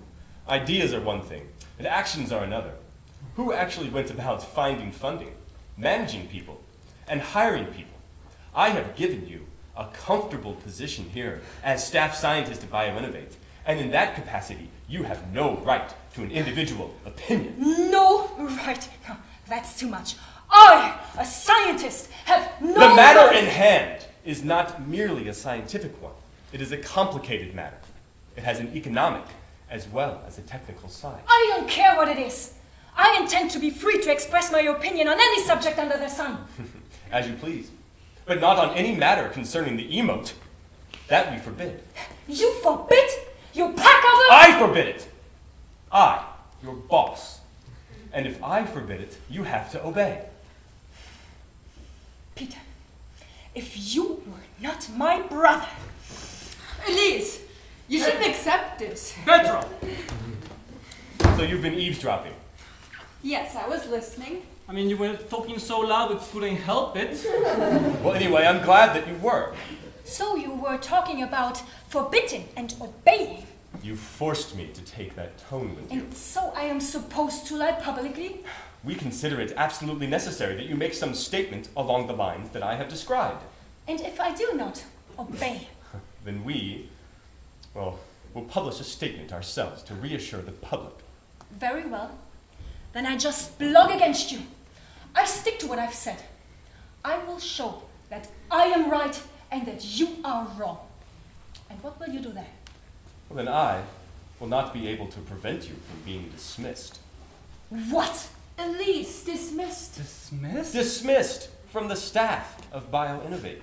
Speaker 3: Ideas are one thing, and actions are another. Who actually went about finding funding, managing people, and hiring people? I have given you a comfortable position here as staff scientist at BioInnovate, and in that capacity, you have no right to an individual opinion.
Speaker 5: No right. No, that's too much. I, a scientist, have no
Speaker 3: The matter
Speaker 5: right.
Speaker 3: in hand is not merely a scientific one. It is a complicated matter. It has an economic as well as a technical side.
Speaker 5: I don't care what it is. I intend to be free to express my opinion on any subject under the sun.
Speaker 3: As you please. But not on any matter concerning the emote. That we forbid.
Speaker 5: You forbid? You pack of them?
Speaker 3: I forbid it! I, your boss. And if I forbid it, you have to obey.
Speaker 5: Peter, if you were not my brother...
Speaker 2: Elise, you shouldn't accept this.
Speaker 1: Petra!
Speaker 3: So you've been eavesdropping.
Speaker 2: Yes, I was listening.
Speaker 1: I mean, you were talking so loud we couldn't help it.
Speaker 3: Well, anyway, I'm glad that you were.
Speaker 5: So you were talking about forbidding and obeying.
Speaker 3: You forced me to take that tone with you.
Speaker 5: And so I am supposed to lie publicly?
Speaker 3: We consider it absolutely necessary that you make some statement along the lines that I have described.
Speaker 5: And if I do not obey?
Speaker 3: Then we'll publish a statement ourselves to reassure the public.
Speaker 5: Very well. Then I just blog against you. I stick to what I've said. I will show that I am right and that you are wrong. And what will you do then?
Speaker 3: Well, then I will not be able to prevent you from being dismissed.
Speaker 5: What?
Speaker 2: Elise, dismissed.
Speaker 4: Dismissed?
Speaker 3: Dismissed from the staff of BioInnovate.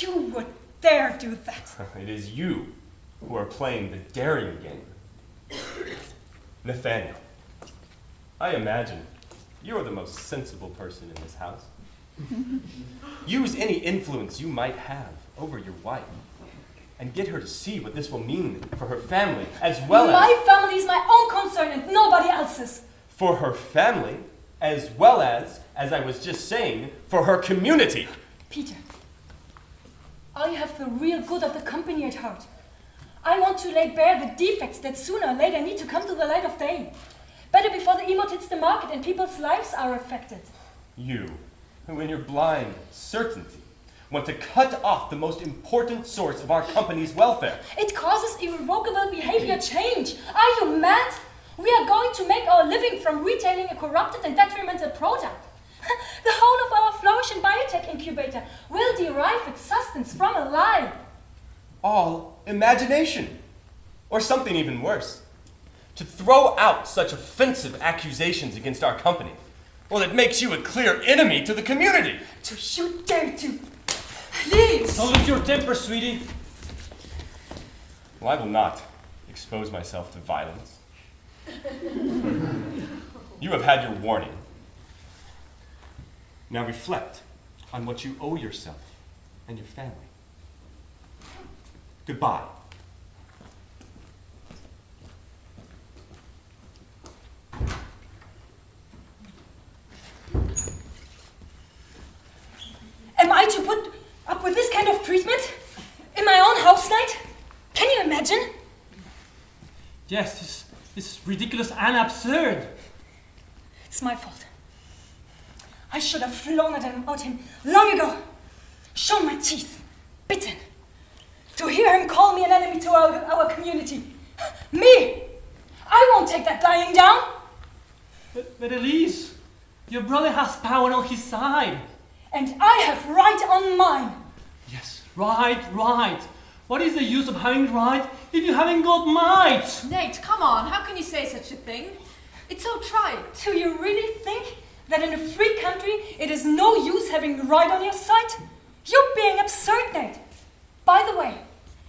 Speaker 5: You would dare do that?
Speaker 3: It is you who are playing the daring game. Nathaniel, I imagine you are the most sensible person in this house. Use any influence you might have over your wife and get her to see what this will mean for her family as well as...
Speaker 5: My family is my own concern and nobody else's.
Speaker 3: For her family as well as I was just saying, for her community.
Speaker 5: Peter, I have the real good of the company at heart. I want to lay bare the defects that sooner or later need to come to the light of day. Better before the Emote hits the market and people's lives are affected.
Speaker 3: You, who in your blind certainty want to cut off the most important source of our company's welfare.
Speaker 5: It causes irrevocable behavior change. Are you mad? We are going to make our living from retailing a corrupted and detrimental product. The whole of our flourishing biotech incubator will derive its sustenance from a lie.
Speaker 3: All imagination. Or something even worse. To throw out such offensive accusations against our company. Well, it makes you a clear enemy to the community.
Speaker 5: To you dare to. Please!
Speaker 1: Don't lose your temper, sweetie.
Speaker 3: Well, I will not expose myself to violence. You have had your warning. Now reflect on what you owe yourself and your family. Goodbye.
Speaker 5: Am I to put up with this kind of treatment? In my own house night? Can you imagine?
Speaker 1: Yes, it's ridiculous and absurd.
Speaker 5: It's my fault. I should have flown at him long ago. Shown my teeth. Bitten. To hear him call me an enemy to our community. Me! I won't take that lying down.
Speaker 1: But Elise, your brother has power on his side.
Speaker 5: And I have right on mine.
Speaker 1: Yes, right. What is the use of having right if you haven't got might?
Speaker 2: Nate, come on, how can you say such a thing? It's so trite.
Speaker 5: Do you really think that in a free country it is no use having right on your side? You're being absurd, Nate. By the way,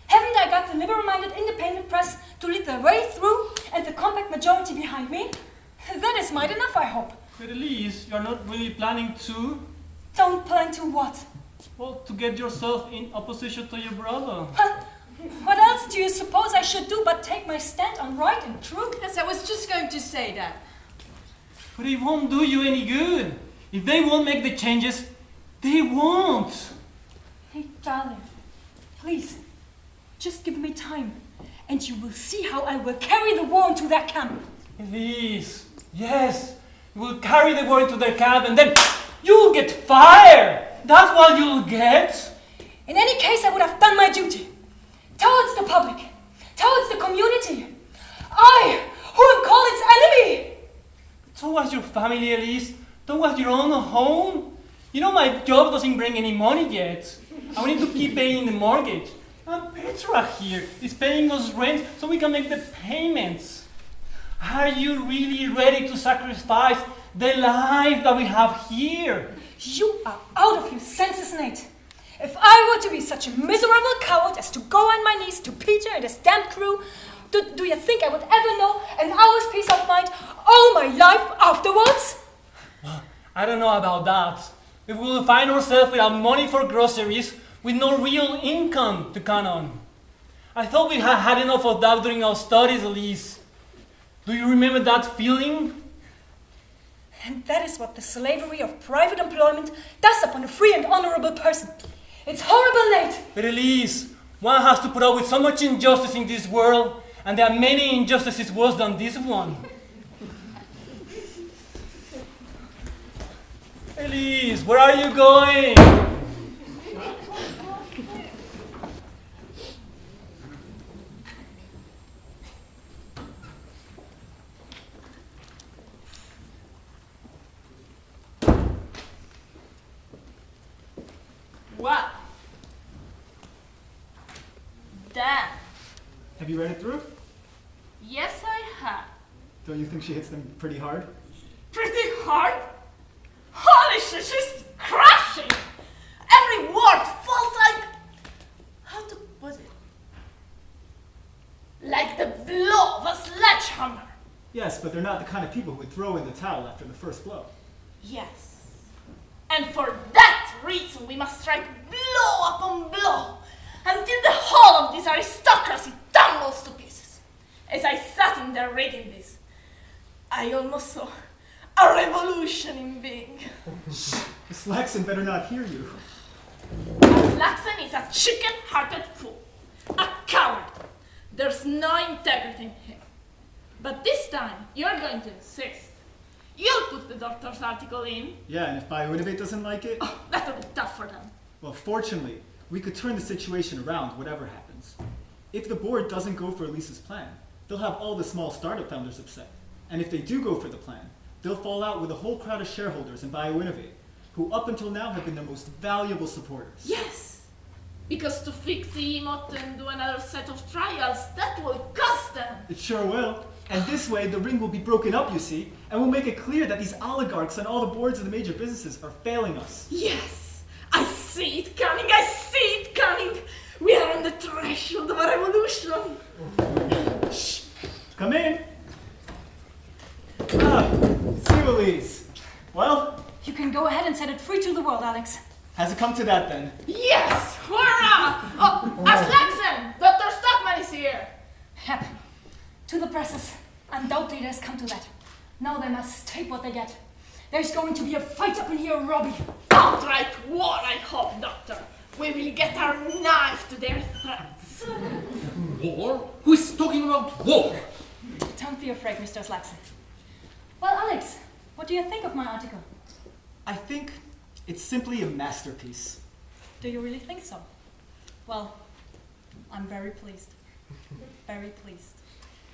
Speaker 5: haven't I got the liberal-minded independent press to lead the way through and the compact majority behind me? That is might enough, I hope.
Speaker 1: But Elise, you're not really planning to?
Speaker 5: Don't plan to what?
Speaker 1: Well, to get yourself in opposition to your brother.
Speaker 5: What else do you suppose I should do but take my stand on right and true?
Speaker 2: Yes, I was just going to say that.
Speaker 1: But it won't do you any good. If they won't make the changes, they won't.
Speaker 5: Hey, darling, please, just give me time, and you will see how I will carry the war into that camp.
Speaker 1: Elise, yes, you will carry the war into their camp and then you'll get fired. That's what you'll get.
Speaker 5: In any case, I would have done my duty. Towards the public, towards the community. I, who am called its enemy.
Speaker 1: Towards your family, Elise. Towards your own home. You know, my job doesn't bring any money yet. I need to keep paying the mortgage. And Petra here is paying us rent so we can make the payments. Are you really ready to sacrifice the life that we have here?
Speaker 5: You are out of your senses, Nate. If I were to be such a miserable coward as to go on my knees to Peter and his damn crew, do you think I would ever know an hour's peace of mind all my life afterwards?
Speaker 1: I don't know about that. If we will find ourselves without money for groceries, with no real income to count on. I thought we had had enough of that during our studies, Elise. Do you remember that feeling?
Speaker 5: And that is what the slavery of private employment does upon a free and honorable person. It's horrible, Nate.
Speaker 1: But Elise, one has to put up with so much injustice in this world, and there are many injustices worse than this one. Elise, where are you going?
Speaker 2: Well,
Speaker 4: Have you read it through?
Speaker 6: Yes, I have.
Speaker 4: Don't you think she hits them pretty hard?
Speaker 6: Pretty hard? Holy shit, she's crashing! Every word falls like... How to put it? Like the blow of a sledgehammer.
Speaker 4: Yes, but they're not the kind of people who would throw in the towel after the first blow.
Speaker 6: Yes. And for that reason we must strike blow upon blow until the whole of this aristocracy tumbles to pieces. As I sat in there reading this, I almost saw a revolution in being.
Speaker 4: Miss Laxon better not hear you.
Speaker 6: As Laxon is a chicken-hearted fool, a coward. There's no integrity in him. But this time, you're going to insist. You'll put the doctor's article in.
Speaker 4: Yeah, and if BioInnovate doesn't like it?
Speaker 6: Oh, that'll be tough for them.
Speaker 4: Well, fortunately, we could turn the situation around whatever happens. If the board doesn't go for Elise's plan, they'll have all the small startup founders upset. And if they do go for the plan, they'll fall out with a whole crowd of shareholders in BioInnovate, who up until now have been their most valuable supporters.
Speaker 6: Yes, because to fix the Emote and do another set of trials, that will cost them.
Speaker 4: It sure will. And this way, the ring will be broken up, you see, and we'll make it clear that these oligarchs on all the boards of the major businesses are failing us.
Speaker 6: Yes, I see it coming, I see it coming. We are on the threshold of a revolution.
Speaker 4: Shh! Come in. See you, Elise. Well?
Speaker 5: You can go ahead and set it free to the world, Alex.
Speaker 4: Has it come to that, then?
Speaker 6: Yes! Hurrah! Oh, Aslaxen! Dr. Stockmann is here!
Speaker 5: Yep. To the presses. Undoubtedly it has come to that. Now they must take what they get. There's going to be a fight up in here, Robbie.
Speaker 6: Outright war, I hope, Doctor. We will get our knife to their throats.
Speaker 8: War? Who is talking about war?
Speaker 5: Don't be afraid, Mr. Slaxon. Well, Alex, what do you think of my article?
Speaker 4: I think it's simply a masterpiece.
Speaker 5: Do you really think so? Well, I'm very pleased. Very pleased.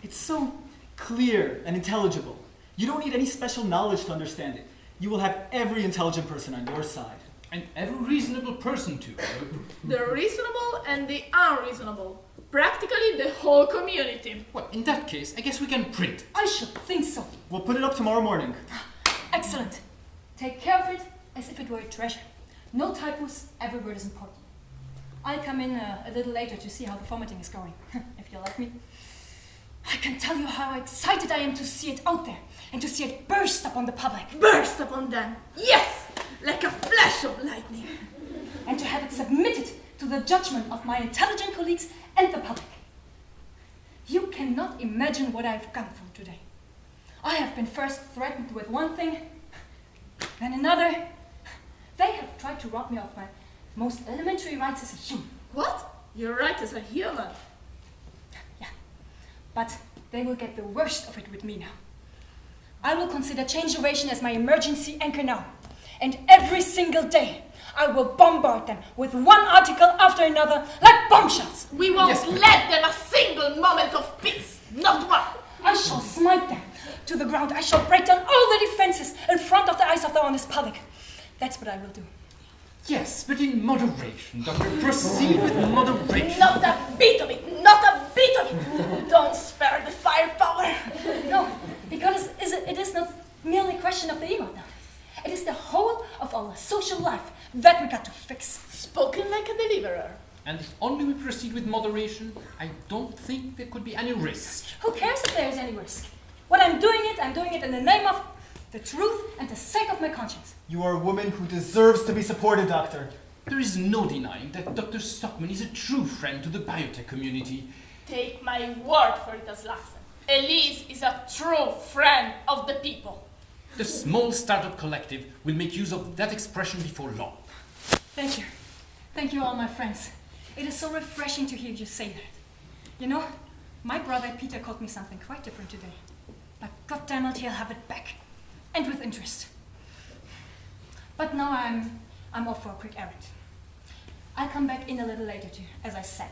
Speaker 4: It's so clear and intelligible. You don't need any special knowledge to understand it. You will have every intelligent person on your side.
Speaker 8: And every reasonable person too.
Speaker 6: The reasonable and the unreasonable. Practically the whole community.
Speaker 8: Well, in that case, I guess we can print.
Speaker 5: I should think so.
Speaker 4: We'll put it up tomorrow morning.
Speaker 5: Excellent. Take care of it as if it were a treasure. No typos, every word is important. I'll come in a little later to see how the formatting is going, if you let me. I can tell you how excited I am to see it out there and to see it burst upon the public.
Speaker 6: Burst upon them. Yes, like a flash of lightning.
Speaker 5: And to have it submitted to the judgment of my intelligent colleagues and the public. You cannot imagine what I've gone through today. I have been first threatened with one thing, then another. They have tried to rob me of my most elementary rights as a human.
Speaker 6: What? You're right as a human.
Speaker 5: Yeah, but they will get the worst of it with me now. I will consider Change Ovation as my emergency anchor now. And every single day, I will bombard them with one article after another, like bombshells.
Speaker 6: We won't let them a single moment of peace. Not one.
Speaker 5: I shall smite them to the ground. I shall break down all the defenses in front of the eyes of the honest public. That's what I will do.
Speaker 8: Yes, but in moderation, Doctor. Proceed with moderation.
Speaker 6: Not a bit of it. Not a bit of it. Don't spare the firepower.
Speaker 5: No, because it is not merely a question of the ego now. It is the whole of our social life that we got to fix.
Speaker 6: Spoken like a deliverer.
Speaker 8: And if only we proceed with moderation, I don't think there could be any risk.
Speaker 5: Who cares if there is any risk? When I'm doing it in the name of the truth and the sake of my conscience.
Speaker 4: You are a woman who deserves to be supported, Doctor.
Speaker 8: There is no denying that Dr. Stockmann is a true friend to the biotech community.
Speaker 6: Take my word for it, Aslaxen. Elise is a true friend of the people.
Speaker 8: The small startup collective will make use of that expression before long.
Speaker 5: Thank you. Thank you, all my friends. It is so refreshing to hear you say that. You know, my brother Peter called me something quite different today. But goddammit, he'll have it back. And with interest. But now I'm off for a quick errand. I'll come back in a little later too, as I said.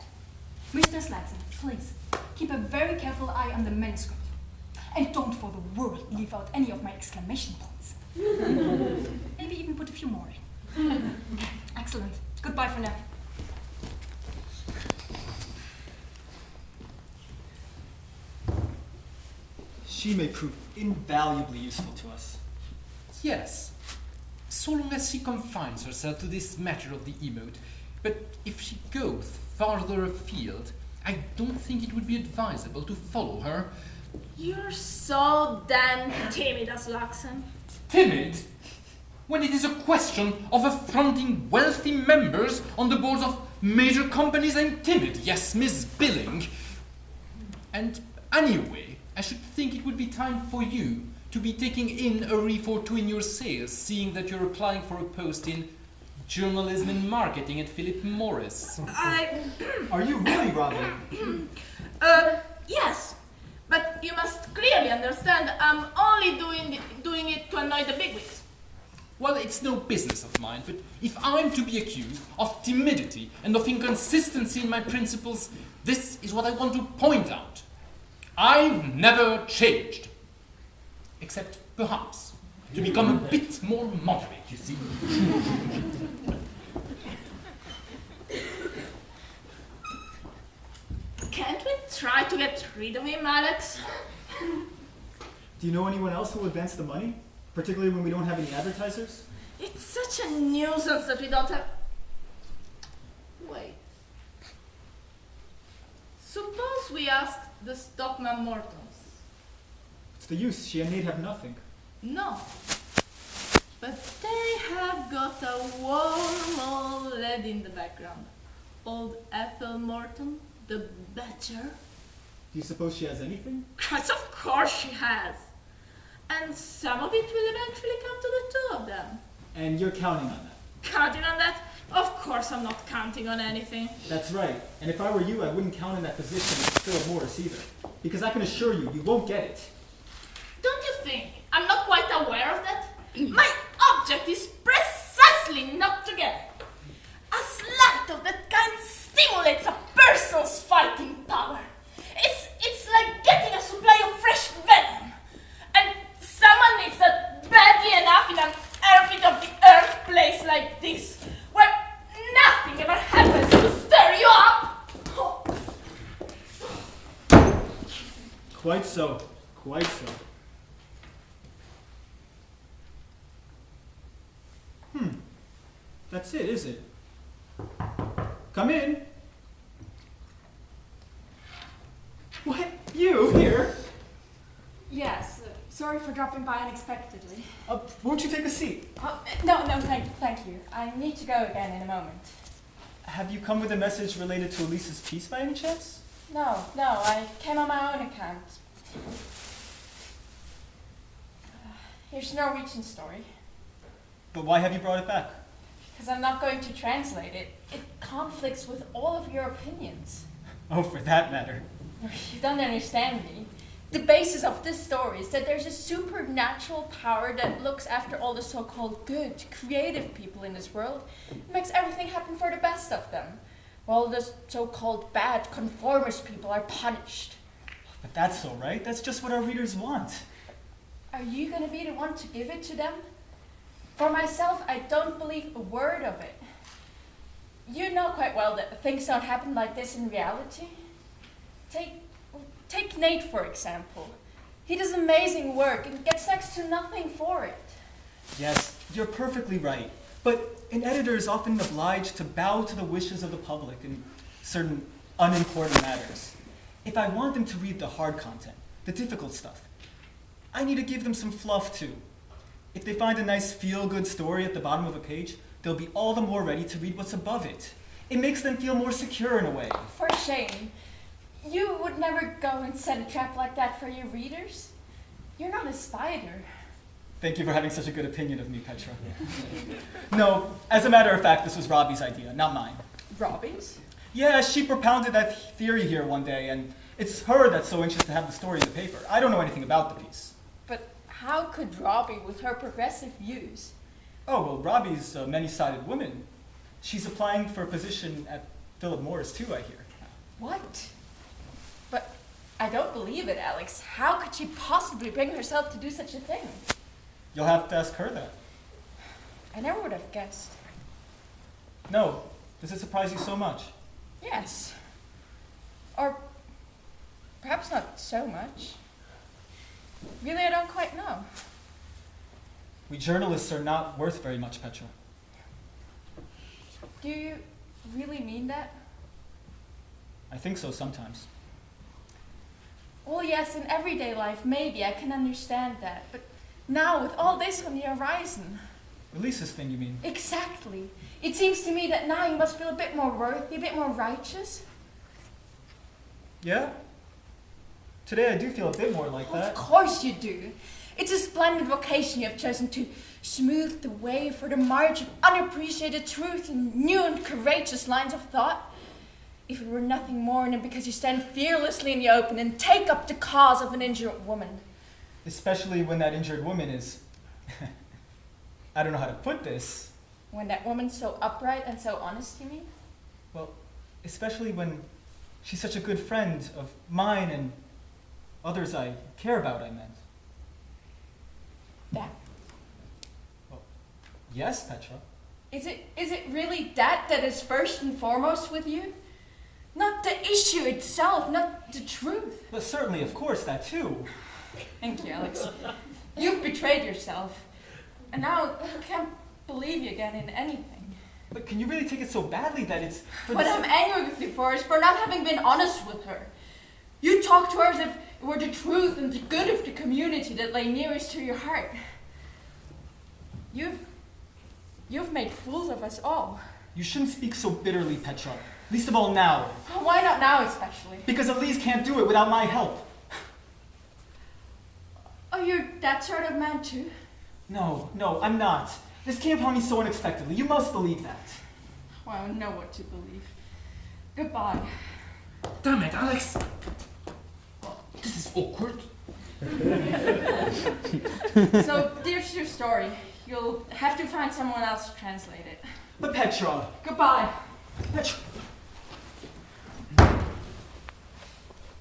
Speaker 5: Mr. Slaxon, please, keep a very careful eye on the manuscript. And don't for the world leave out any of my exclamation points. Maybe even put a few more in. Excellent. Goodbye for now.
Speaker 4: She may prove invaluably useful to us.
Speaker 8: Yes, so long as she confines herself to this matter of the emote. But if she goes farther afield, I don't think it would be advisable to follow her.
Speaker 6: You're so damn timid, Aslaksen.
Speaker 8: Timid? When it is a question of affronting wealthy members on the boards of major companies, I'm timid. Yes, Miss Billing. And anyway, I should think it would be time for you to be taking in a reef or two in your sales, seeing that you're applying for a post in journalism and marketing at Philip Morris.
Speaker 4: Are you really, Robbie?
Speaker 6: Yes. But you must clearly understand I'm only doing it to annoy the bigwigs.
Speaker 8: Well, it's no business of mine, but if I'm to be accused of timidity and of inconsistency in my principles, this is what I want to point out. I've never changed. Except, perhaps, to become a bit more moderate, you see.
Speaker 6: Can't we try to get rid of him, Alex?
Speaker 4: Do you know anyone else who will advance the money? Particularly when we don't have any advertisers?
Speaker 6: It's such a nuisance that we don't have... Wait. Suppose we ask the Stockmann Mortons.
Speaker 4: What's the use? She and Nate have nothing.
Speaker 6: No. But they have got a warm old lady in the background. Old Ethel Morton, the Betcher.
Speaker 4: Do you suppose she has anything?
Speaker 6: Because of course she has. And some of it will eventually come to the two of them.
Speaker 4: And you're counting on that?
Speaker 6: Counting on that? Of course I'm not counting on anything.
Speaker 4: That's right. And if I were you, I wouldn't count on that position with Philip Morris either. Because I can assure you, you won't get it.
Speaker 6: Don't you think I'm not quite aware of that? My object is precisely not to get it. A slight of that kind stimulates a person's fighting power. It's like getting a supply of fresh venom. And someone needs that badly enough in an airpit of the earth place like this, where nothing ever happens to stir you up. Oh.
Speaker 4: Quite so. Quite so. That's it, is it? Come in. What? You here?
Speaker 2: Yes, sorry for dropping by unexpectedly.
Speaker 4: Won't you take a seat?
Speaker 2: No, thank you. I need to go again in a moment.
Speaker 4: Have you come with a message related to Elise's piece by any chance?
Speaker 2: No, I came on my own account. Here's a Norwegian story.
Speaker 4: But why have you brought it back?
Speaker 2: Because I'm not going to translate it. It conflicts with all of your opinions.
Speaker 4: Oh, for that matter.
Speaker 2: You don't understand me. The basis of this story is that there's a supernatural power that looks after all the so-called good, creative people in this world and makes everything happen for the best of them, while the so-called bad, conformist people are punished.
Speaker 4: But that's all right. That's just what our readers want.
Speaker 2: Are you going to be the one to give it to them? For myself, I don't believe a word of it. You know quite well that things don't happen like this in reality. Take Nate, for example. He does amazing work and gets next to nothing for it.
Speaker 4: Yes, you're perfectly right. But an editor is often obliged to bow to the wishes of the public in certain unimportant matters. If I want them to read the hard content, the difficult stuff, I need to give them some fluff too. If they find a nice feel-good story at the bottom of a page, they'll be all the more ready to read what's above it. It makes them feel more secure in a way.
Speaker 2: For shame. You would never go and set a trap like that for your readers. You're not a spider.
Speaker 4: Thank you for having such a good opinion of me, Petra. No, as a matter of fact, this was Robbie's idea, not mine.
Speaker 2: Robbie's?
Speaker 4: Yeah, she propounded that theory here one day, and it's her that's so anxious to have the story in the paper. I don't know anything about the piece.
Speaker 2: But how could Robbie, with her progressive views?
Speaker 4: Oh, well, Robbie's a many-sided woman. She's applying for a position at Philip Morris, too, I hear.
Speaker 2: What? But I don't believe it, Alex. How could she possibly bring herself to do such a thing?
Speaker 4: You'll have to ask her that.
Speaker 2: I never would have guessed.
Speaker 4: No. Does it surprise you so much?
Speaker 2: Yes. Or perhaps not so much. Really, I don't quite know.
Speaker 4: We journalists are not worth very much, Petra.
Speaker 2: Do you really mean that?
Speaker 4: I think so sometimes.
Speaker 2: Well, yes, in everyday life, maybe I can understand that. But now, with all this on the horizon...
Speaker 4: Elise's thing, you mean?
Speaker 2: Exactly. It seems to me that now you must feel a bit more worthy, a bit more righteous.
Speaker 4: Yeah? Today I do feel a bit more like that.
Speaker 2: Of course you do. It's a splendid vocation you have chosen to smooth the way for the march of unappreciated truth in new and courageous lines of thought. If it were nothing more than because you stand fearlessly in the open and take up the cause of an injured woman.
Speaker 4: Especially when that injured woman is... I don't know how to put this.
Speaker 2: When that woman's so upright and so honest, you mean?
Speaker 4: Well, especially when she's such a good friend of mine and others I care about, I meant.
Speaker 2: That.
Speaker 4: Well, yes, Petra.
Speaker 2: Is it really that is first and foremost with you? Not the issue itself, not the truth.
Speaker 4: But certainly, of course, that too.
Speaker 2: Thank you, Alex. You've betrayed yourself. And now I can't believe you again in anything.
Speaker 4: But can you really take it so badly that it's...
Speaker 2: What I'm angry with you for is for not having been honest with her. You talk to her as if it were the truth and the good of the community that lay nearest to your heart. You've made fools of us all.
Speaker 4: You shouldn't speak so bitterly, Petra. Least of all now.
Speaker 2: Why not now especially?
Speaker 4: Because Elise can't do it without my help.
Speaker 2: Oh, you're that sort of man too?
Speaker 4: No, I'm not. This came upon me so unexpectedly. You must believe that.
Speaker 2: Well, I know what to believe. Goodbye.
Speaker 8: Damn it, Alex! This is awkward.
Speaker 2: So, there's your story. You'll have to find someone else to translate it.
Speaker 4: But Petra...
Speaker 2: Goodbye.
Speaker 4: Petra...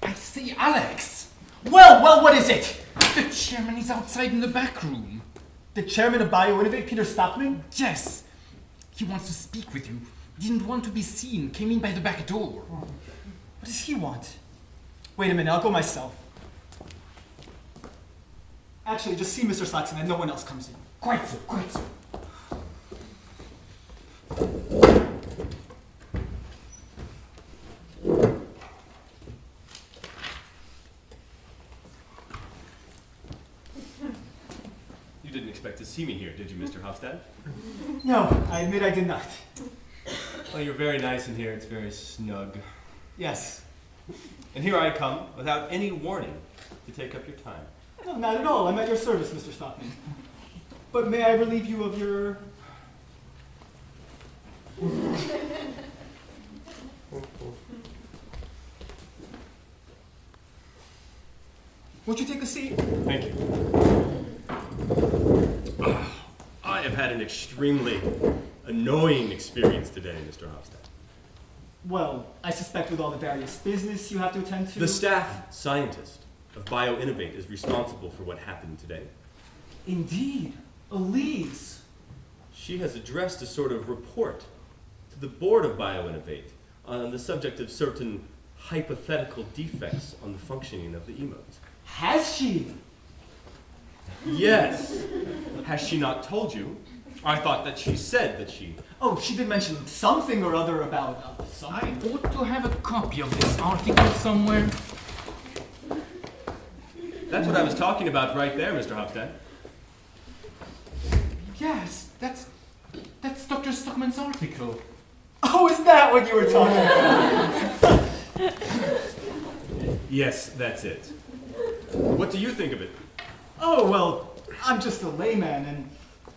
Speaker 8: I say, Alex!
Speaker 4: Well, what is it?
Speaker 8: The chairman is outside in the back room.
Speaker 4: The chairman of BioInnovate, Peter Stockmann?
Speaker 8: Yes. He wants to speak with you. Didn't want to be seen. Came in by the back door.
Speaker 4: What does he want? Wait a minute, I'll go myself. Actually, just see Mr. Stockmann and no one else comes in.
Speaker 8: Quite so, quite so.
Speaker 3: You didn't expect to see me here, did you, Mr. Hofstad?
Speaker 4: No, I admit I did not.
Speaker 3: Well, you're very nice in here. It's very snug.
Speaker 4: Yes.
Speaker 3: And here I come, without any warning, to take up your time.
Speaker 4: No, not at all. I'm at your service, Mr. Stockmann. But may I relieve you of your... Won't you take a seat?
Speaker 3: Thank you. I have had an extremely annoying experience today, Mr. Hofstad.
Speaker 4: Well, I suspect with all the various business you have to attend to...
Speaker 3: The staff scientist of BioInnovate is responsible for what happened today.
Speaker 4: Indeed. Elise.
Speaker 3: She has addressed a sort of report to the board of BioInnovate on the subject of certain hypothetical defects on the functioning of the Emote.
Speaker 4: Has she?
Speaker 3: Yes. Has she not told you? I thought that she said that she...
Speaker 4: Oh, she did mention something or other about something.
Speaker 8: I ought to have a copy of this article somewhere.
Speaker 3: That's what I was talking about right there, Mr. Hofstad.
Speaker 8: Yes, that's Dr. Stockmann's article.
Speaker 4: Oh, is that what you were talking about?
Speaker 3: Yes, that's it. What do you think of it?
Speaker 4: Oh, well, I'm just a layman, and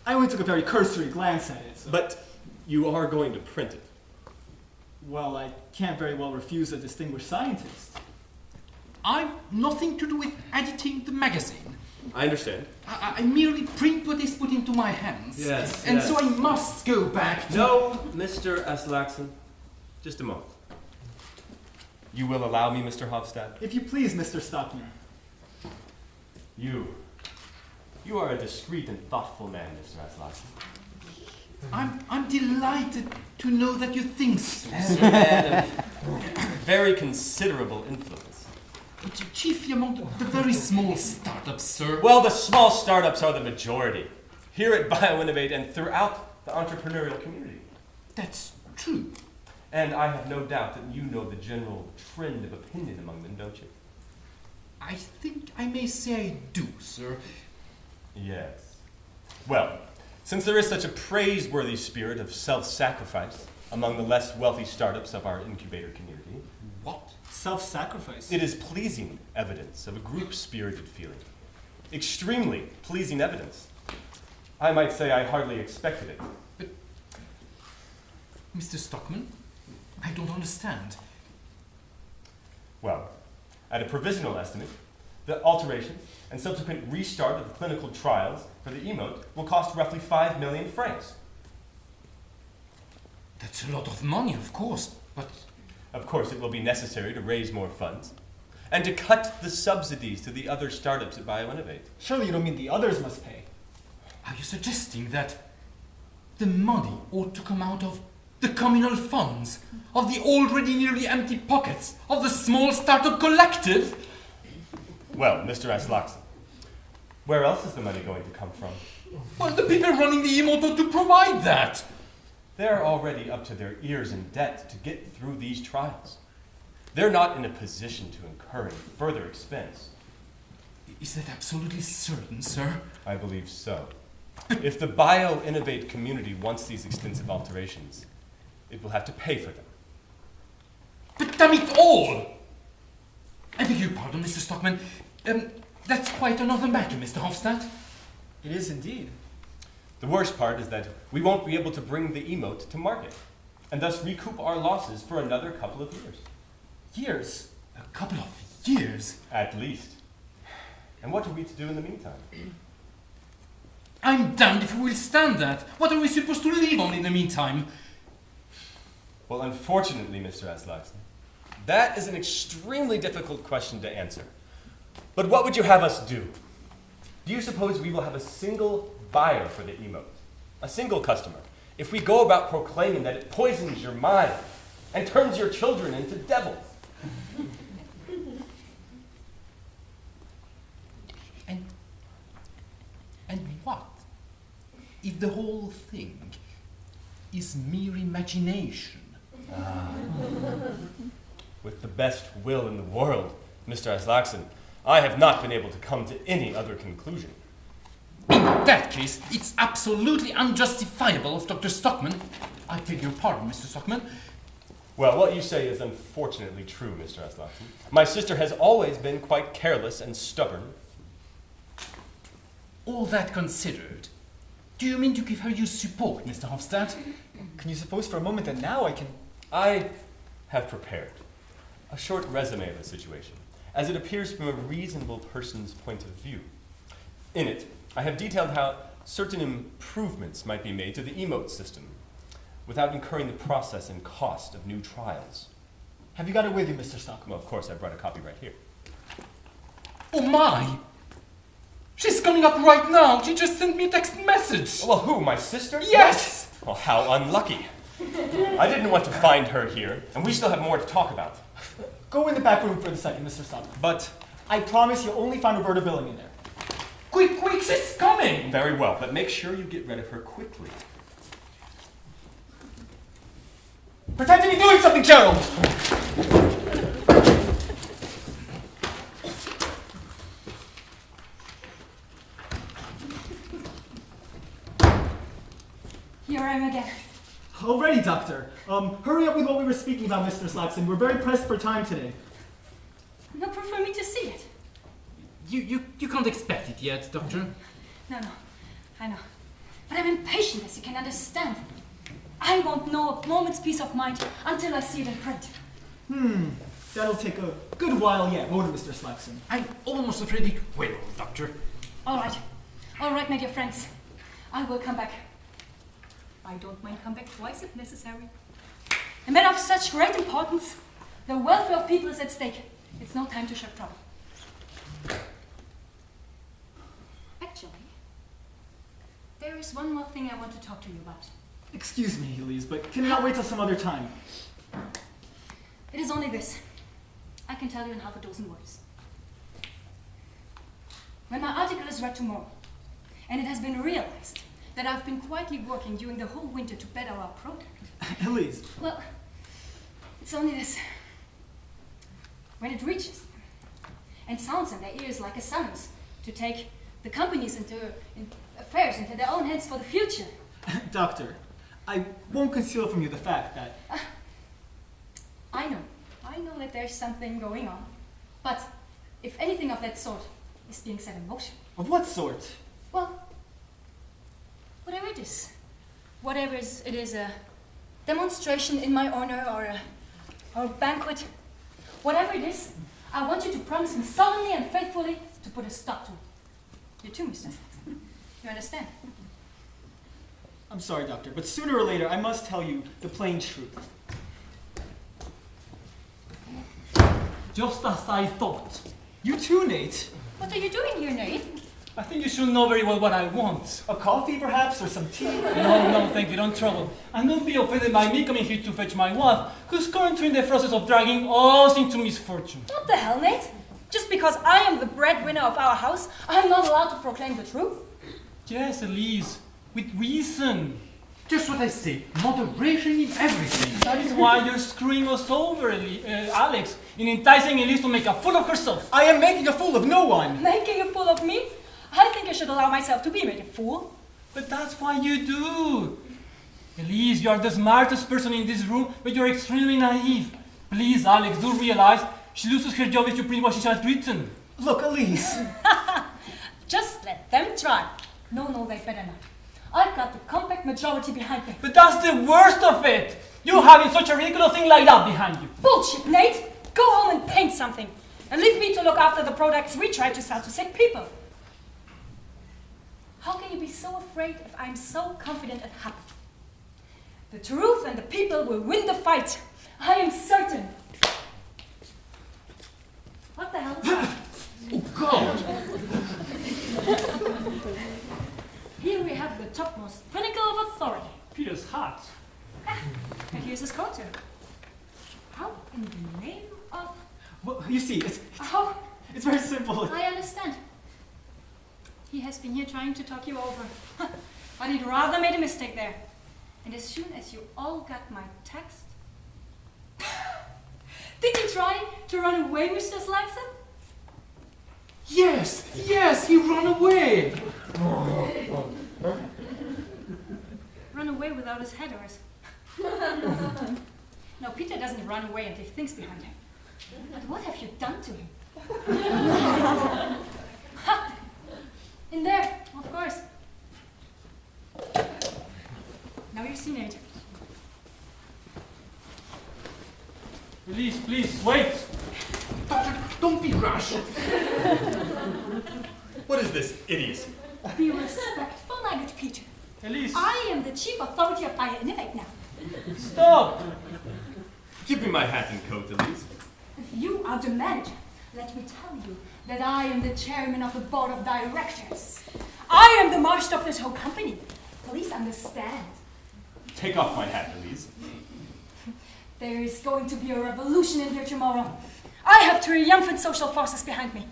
Speaker 4: I only took a very cursory glance at it. So.
Speaker 3: But you are going to print it.
Speaker 4: Well, I can't very well refuse a distinguished scientist.
Speaker 8: I've nothing to do with editing the magazine.
Speaker 3: I understand.
Speaker 8: I merely print what is put into my hands.
Speaker 3: Yes,
Speaker 8: And
Speaker 3: yes.
Speaker 8: so I must go back to...
Speaker 3: No, Mr. Aslaxon. Just a moment. You will allow me, Mr. Hofstad?
Speaker 4: If you please, Mr. Stockmann.
Speaker 3: You are a discreet and thoughtful man, Mr. Aslaxon.
Speaker 8: I'm delighted to know that you think so.
Speaker 3: As a man of very considerable influence.
Speaker 8: chiefly among the very small startups, sir.
Speaker 3: Well, the small startups are the majority. Here at BioInnovate and throughout the entrepreneurial community.
Speaker 8: That's true.
Speaker 3: And I have no doubt that you know the general trend of opinion among them, don't you?
Speaker 8: I think I may say I do, sir.
Speaker 3: Yes. Well, since there is such a praiseworthy spirit of self-sacrifice among the less wealthy startups of our incubator community.
Speaker 8: What?
Speaker 4: Self-sacrifice?
Speaker 3: It is pleasing evidence of a group-spirited feeling. Extremely pleasing evidence. I might say I hardly expected it.
Speaker 8: But, Mr. Stockmann, I don't understand.
Speaker 3: Well, at a provisional estimate, the alteration and subsequent restart of the clinical trials for the Emote will cost roughly 5 million francs.
Speaker 8: That's a lot of money, of course, but...
Speaker 3: Of course, it will be necessary to raise more funds and to cut the subsidies to the other startups at BioInnovate.
Speaker 4: Surely you don't mean the others must pay.
Speaker 8: Are you suggesting that the money ought to come out of the communal funds, of the already nearly empty pockets of the small startup collective?
Speaker 3: Well, Mr. Aslaksen, where else is the money going to come from?
Speaker 8: Well, the people running the Emote ought to provide that.
Speaker 3: They're already up to their ears in debt to get through these trials. They're not in a position to incur any further expense.
Speaker 8: Is that absolutely certain, sir?
Speaker 3: I believe so. If the BioInnovate community wants these extensive alterations, it will have to pay for them.
Speaker 8: But damn it all! I beg your pardon, Mr. Stockmann. That's quite another matter, Mr. Hofstadt.
Speaker 4: It is indeed.
Speaker 3: The worst part is that we won't be able to bring the Emote to market, and thus recoup our losses for another couple of years.
Speaker 4: Years?
Speaker 8: A couple of years?
Speaker 3: At least. And what are we to do in the meantime?
Speaker 8: I'm damned if we will stand that. What are we supposed to live on in the meantime?
Speaker 3: Well, unfortunately, Mr. Aslaksen, that is an extremely difficult question to answer. But what would you have us do? Do you suppose we will have a single buyer for the Emote? A single customer? If we go about proclaiming that it poisons your mind and turns your children into devils?
Speaker 8: And what if the whole thing is mere imagination?
Speaker 3: With the best will in the world, Mr. Aslaksen, I have not been able to come to any other conclusion.
Speaker 8: In that case, it's absolutely unjustifiable of Dr. Stockmann. I beg your pardon, Mr. Stockmann.
Speaker 3: Well, what you say is unfortunately true, Mr. Aslaksen. My sister has always been quite careless and stubborn.
Speaker 8: All that considered, do you mean to give her your support, Mr. Hofstadt?
Speaker 4: Can you suppose for a moment that now
Speaker 3: I have prepared a short resume of the situation, as it appears from a reasonable person's point of view. In it, I have detailed how certain improvements might be made to the Emote system without incurring the process and cost of new trials.
Speaker 4: Have you got it with you, Mr. Stockmann?
Speaker 3: Well, of course, I brought a copy right here.
Speaker 8: Oh my! She's coming up right now! She just sent me a text message!
Speaker 3: Well, who, my sister?
Speaker 8: Yes!
Speaker 3: Well, how unlucky. I didn't want to find her here, and we still have more to talk about.
Speaker 4: Go in the back room for a second, Mr. Stockmann.
Speaker 3: But
Speaker 4: I promise you'll only find Roberta Billing in there.
Speaker 8: Quick, quick, she's coming!
Speaker 3: very well, but make sure you get rid of her quickly.
Speaker 4: Pretend to be doing something, Gerald!
Speaker 5: Here I am again.
Speaker 4: Already, Doctor. Hurry up with what we were speaking about, Mr. Slaxon. We're very pressed for time today.
Speaker 5: No proof for me to see it.
Speaker 8: You can't expect it yet, Doctor.
Speaker 5: No, I know. But I'm impatient, as you can understand. I won't know a moment's peace of mind until I see it in print.
Speaker 4: That'll take a good while yet, won't it, Mr. Slaxon?
Speaker 8: I'm almost afraid it will, Doctor.
Speaker 5: All right, my dear friends. I will come back. I don't mind come back twice if necessary. A matter of such great importance. The welfare of people is at stake. It's no time to show trouble. Actually, there is one more thing I want to talk to you about.
Speaker 4: Excuse me, Elise, but can you not wait till some other time?
Speaker 5: It is only this. I can tell you in half a dozen words. when my article is read tomorrow, and it has been realized that I've been quietly working during the whole winter to better our product.
Speaker 4: Elise.
Speaker 5: Well, it's only this. When it reaches them and sounds in their ears like a summons to take the companies affairs into their own hands for the future.
Speaker 4: Doctor, I won't conceal from you the fact that...
Speaker 5: I know that there's something going on, but if anything of that sort is being set in motion.
Speaker 4: Of what sort?
Speaker 5: Well, whatever it is. Whatever it is, a demonstration in my honor or a banquet. Whatever it is, I want you to promise me solemnly and faithfully to put a stop to it. You too, Mr. Saxon. You understand?
Speaker 4: I'm sorry, Doctor, but sooner or later I must tell you the plain truth.
Speaker 1: Just as I thought.
Speaker 4: You too, Nate.
Speaker 5: What are you doing here, Nate?
Speaker 1: I think you should know very well what I want.
Speaker 4: A coffee, perhaps, or some tea?
Speaker 1: No, thank you, don't trouble. And don't be offended by me coming here to fetch my wife, who's currently in the process of dragging us into misfortune.
Speaker 5: What the hell, Nate? Just because I am the breadwinner of our house, I'm not allowed to proclaim the truth?
Speaker 1: Yes, Elise, with reason.
Speaker 8: Just what I say, moderation in everything.
Speaker 1: That is why you're screwing us over, Alex, in enticing Elise to make a fool of herself.
Speaker 4: I am making a fool of no one.
Speaker 5: Making a fool of me? I think I should allow myself to be made a fool.
Speaker 1: But that's what you do. Elise, you are the smartest person in this room, but you're extremely naive. Please, Alex, do realize she loses her job if you print what she has written.
Speaker 4: Look, Elise.
Speaker 5: Just let them try. No, they better not. I've got the compact majority behind me.
Speaker 1: But that's the worst of it. You having such a ridiculous thing like that behind you.
Speaker 5: Bullshit, Nate. Go home and paint something. And leave me to look after the products we try to sell to sick people. How can you be so afraid if I'm so confident and happy? The truth and the people will win the fight. I am certain. What the hell is that?
Speaker 8: Oh, God!
Speaker 5: Here we have the topmost pinnacle of authority.
Speaker 1: Peter's hat.
Speaker 5: And here's his coat. How in the name of...
Speaker 4: Well, you see,
Speaker 5: Oh,
Speaker 4: it's very simple.
Speaker 5: I understand. He has been here trying to talk you over. But he'd rather made a mistake there. And as soon as you all got my text... Did you try to run away, Mr. Slaxon?
Speaker 8: Yes, he ran away.
Speaker 5: Run away without his head or his... No, Peter doesn't run away and leave things behind him. But what have you done to him? Ha! In there, of course. Now you've seen it.
Speaker 1: Elise, please, wait.
Speaker 8: Doctor, don't be rash.
Speaker 3: What is this idiocy?
Speaker 5: Be respectful, my good Peter.
Speaker 1: Elise,
Speaker 5: I am the chief authority of BioInnovate now.
Speaker 1: stop.
Speaker 3: Give me my hat and coat, Elise.
Speaker 5: If you are the manager, let me tell you that I am the chairman of the board of directors. I am the master of this whole company. Please understand.
Speaker 3: Take off my hat, Elise.
Speaker 5: There is going to be a revolution in here tomorrow. I have triumphant social forces behind me.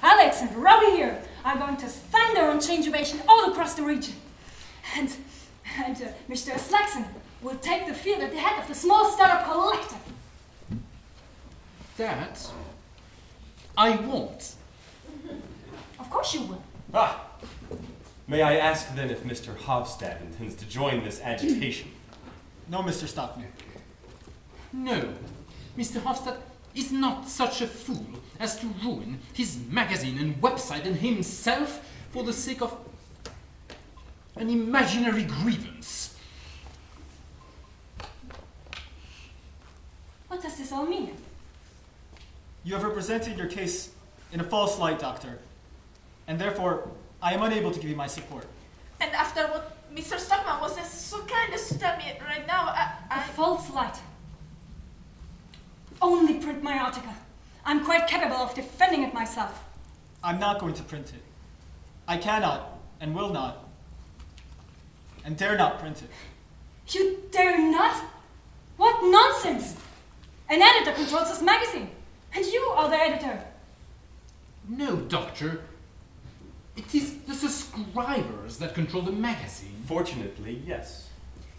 Speaker 5: Alex and Robbie here are going to thunder on change innovation all across the region. And Mr. Slaxon will take the field at the head of the small startup collective.
Speaker 8: That I won't.
Speaker 5: Of course you will.
Speaker 3: Ah! May I ask then if Mr. Hofstad intends to join this agitation?
Speaker 4: No, Mr. Stockmann.
Speaker 8: No, Mr. Hofstad is not such a fool as to ruin his magazine and website and himself for the sake of an imaginary grievance.
Speaker 5: What does this all mean?
Speaker 4: You have represented your case in a false light, Doctor, and therefore I am unable to give you my support.
Speaker 6: And after what Mr. Stockmann was so kind as to tell me right now,
Speaker 5: A false light. Only print my article. I'm quite capable of defending it myself.
Speaker 4: I'm not going to print it. I cannot and will not and dare not print it.
Speaker 5: You dare not? What nonsense! An editor controls this magazine, and you are the editor.
Speaker 8: No, Doctor. It is the subscribers that control the magazine.
Speaker 3: Fortunately, yes.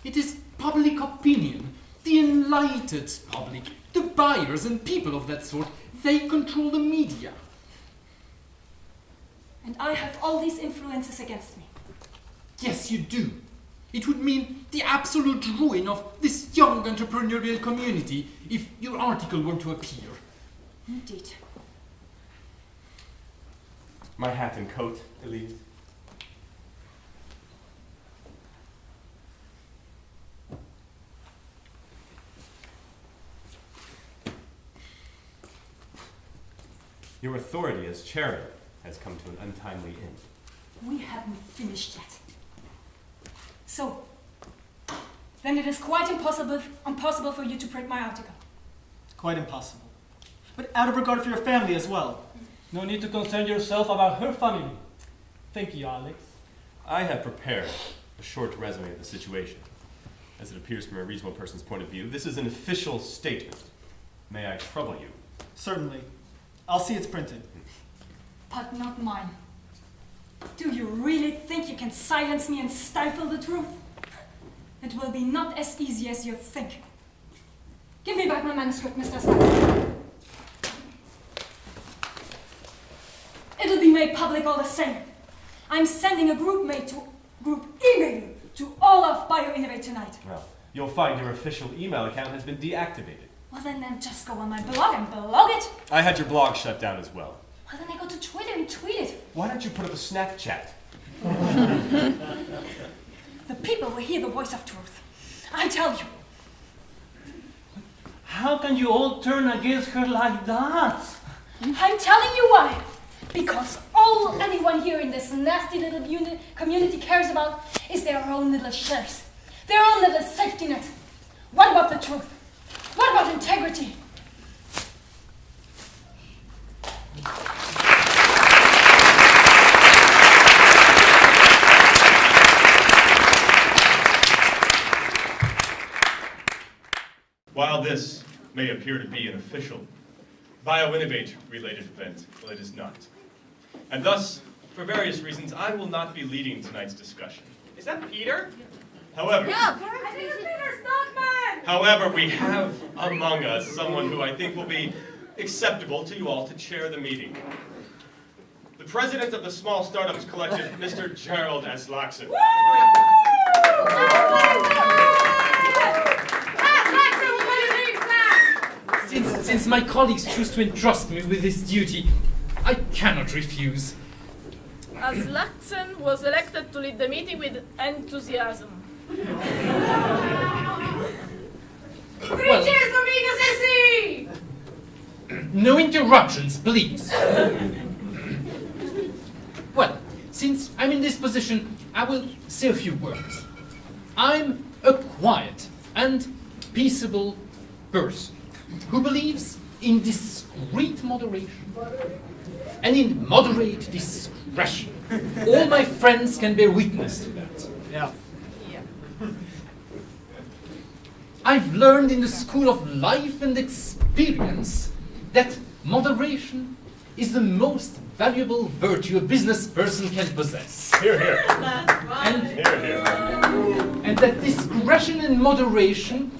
Speaker 8: It is public opinion, the enlightened public, the buyers and people of that sort. They control the media.
Speaker 5: And I have all these influences against me.
Speaker 8: Yes, you do. It would mean the absolute ruin of this young entrepreneurial community if your article were to appear.
Speaker 5: Indeed.
Speaker 3: My hat and coat, Elise. Your authority as chairman has come to an untimely end.
Speaker 5: We haven't finished yet. So, then it is quite impossible for you to print my article.
Speaker 4: Quite impossible. But out of regard for your family as well.
Speaker 1: No need to concern yourself about her family. Thank you, Alex.
Speaker 3: I have prepared a short resume of the situation. As it appears from a reasonable person's point of view, this is an official statement. May I trouble you?
Speaker 4: Certainly. I'll see it's printed.
Speaker 5: But not mine. Do you really think you can silence me and stifle the truth? It will be not as easy as you think. Give me back my manuscript, Mr. Stockmann. It'll be made public all the same. I'm sending a group email to all of BioInnovate tonight.
Speaker 3: Well, you'll find your official email account has been deactivated.
Speaker 5: Well, then just go on my blog and blog it.
Speaker 3: I had your blog shut down as well.
Speaker 5: Well, then I go to Twitter and tweet it.
Speaker 3: Why don't you put up a Snapchat?
Speaker 5: The people will hear the voice of truth. I tell you.
Speaker 1: How can you all turn against her like that?
Speaker 5: I'm telling you why. Because all anyone here in this nasty little community cares about is their own little shares. Their own little safety net. What about the truth? What about integrity?
Speaker 3: While this may appear to be an official BioInnovate related event, well, it is not. And thus, for various reasons, I will not be leading tonight's discussion. Is that Peter? However,
Speaker 6: I think it's Peter Stockmann!
Speaker 3: however, we have among us someone who I think will be acceptable to you all to chair the meeting. The president of the Small Startups Collective, Mr. Gerald S. Laxon.
Speaker 8: Since my colleagues choose to entrust me with this duty, I cannot refuse.
Speaker 6: As Laxon was elected to lead the meeting with enthusiasm.
Speaker 8: Well,
Speaker 6: Cheers for being a sissy!
Speaker 8: no interruptions, please. Well, since I'm in this position, I will say a few words. I'm a quiet and peaceable person who believes in discreet moderation and in moderate discretion. All my friends can bear witness to that.
Speaker 4: Yeah.
Speaker 8: I've learned in the school of life and experience that moderation is the most valuable virtue a business person can possess.
Speaker 3: Hear, hear.
Speaker 8: And,
Speaker 3: Hear, hear.
Speaker 8: and that discretion and moderation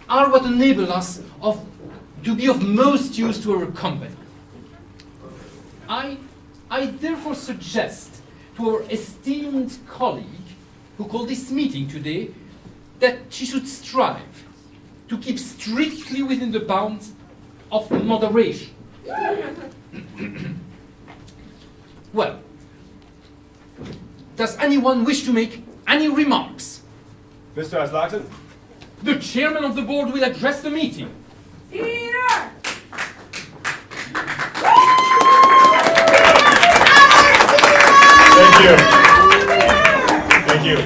Speaker 8: are what enable us to be of most use to our company. I therefore suggest to our esteemed colleague who called this meeting today that she should strive to keep strictly within the bounds of moderation. Well, does anyone wish to make any remarks?
Speaker 3: Mr. Aslaxon?
Speaker 8: The chairman of the board will address the meeting.
Speaker 6: Peter!
Speaker 3: Thank you. Thank you.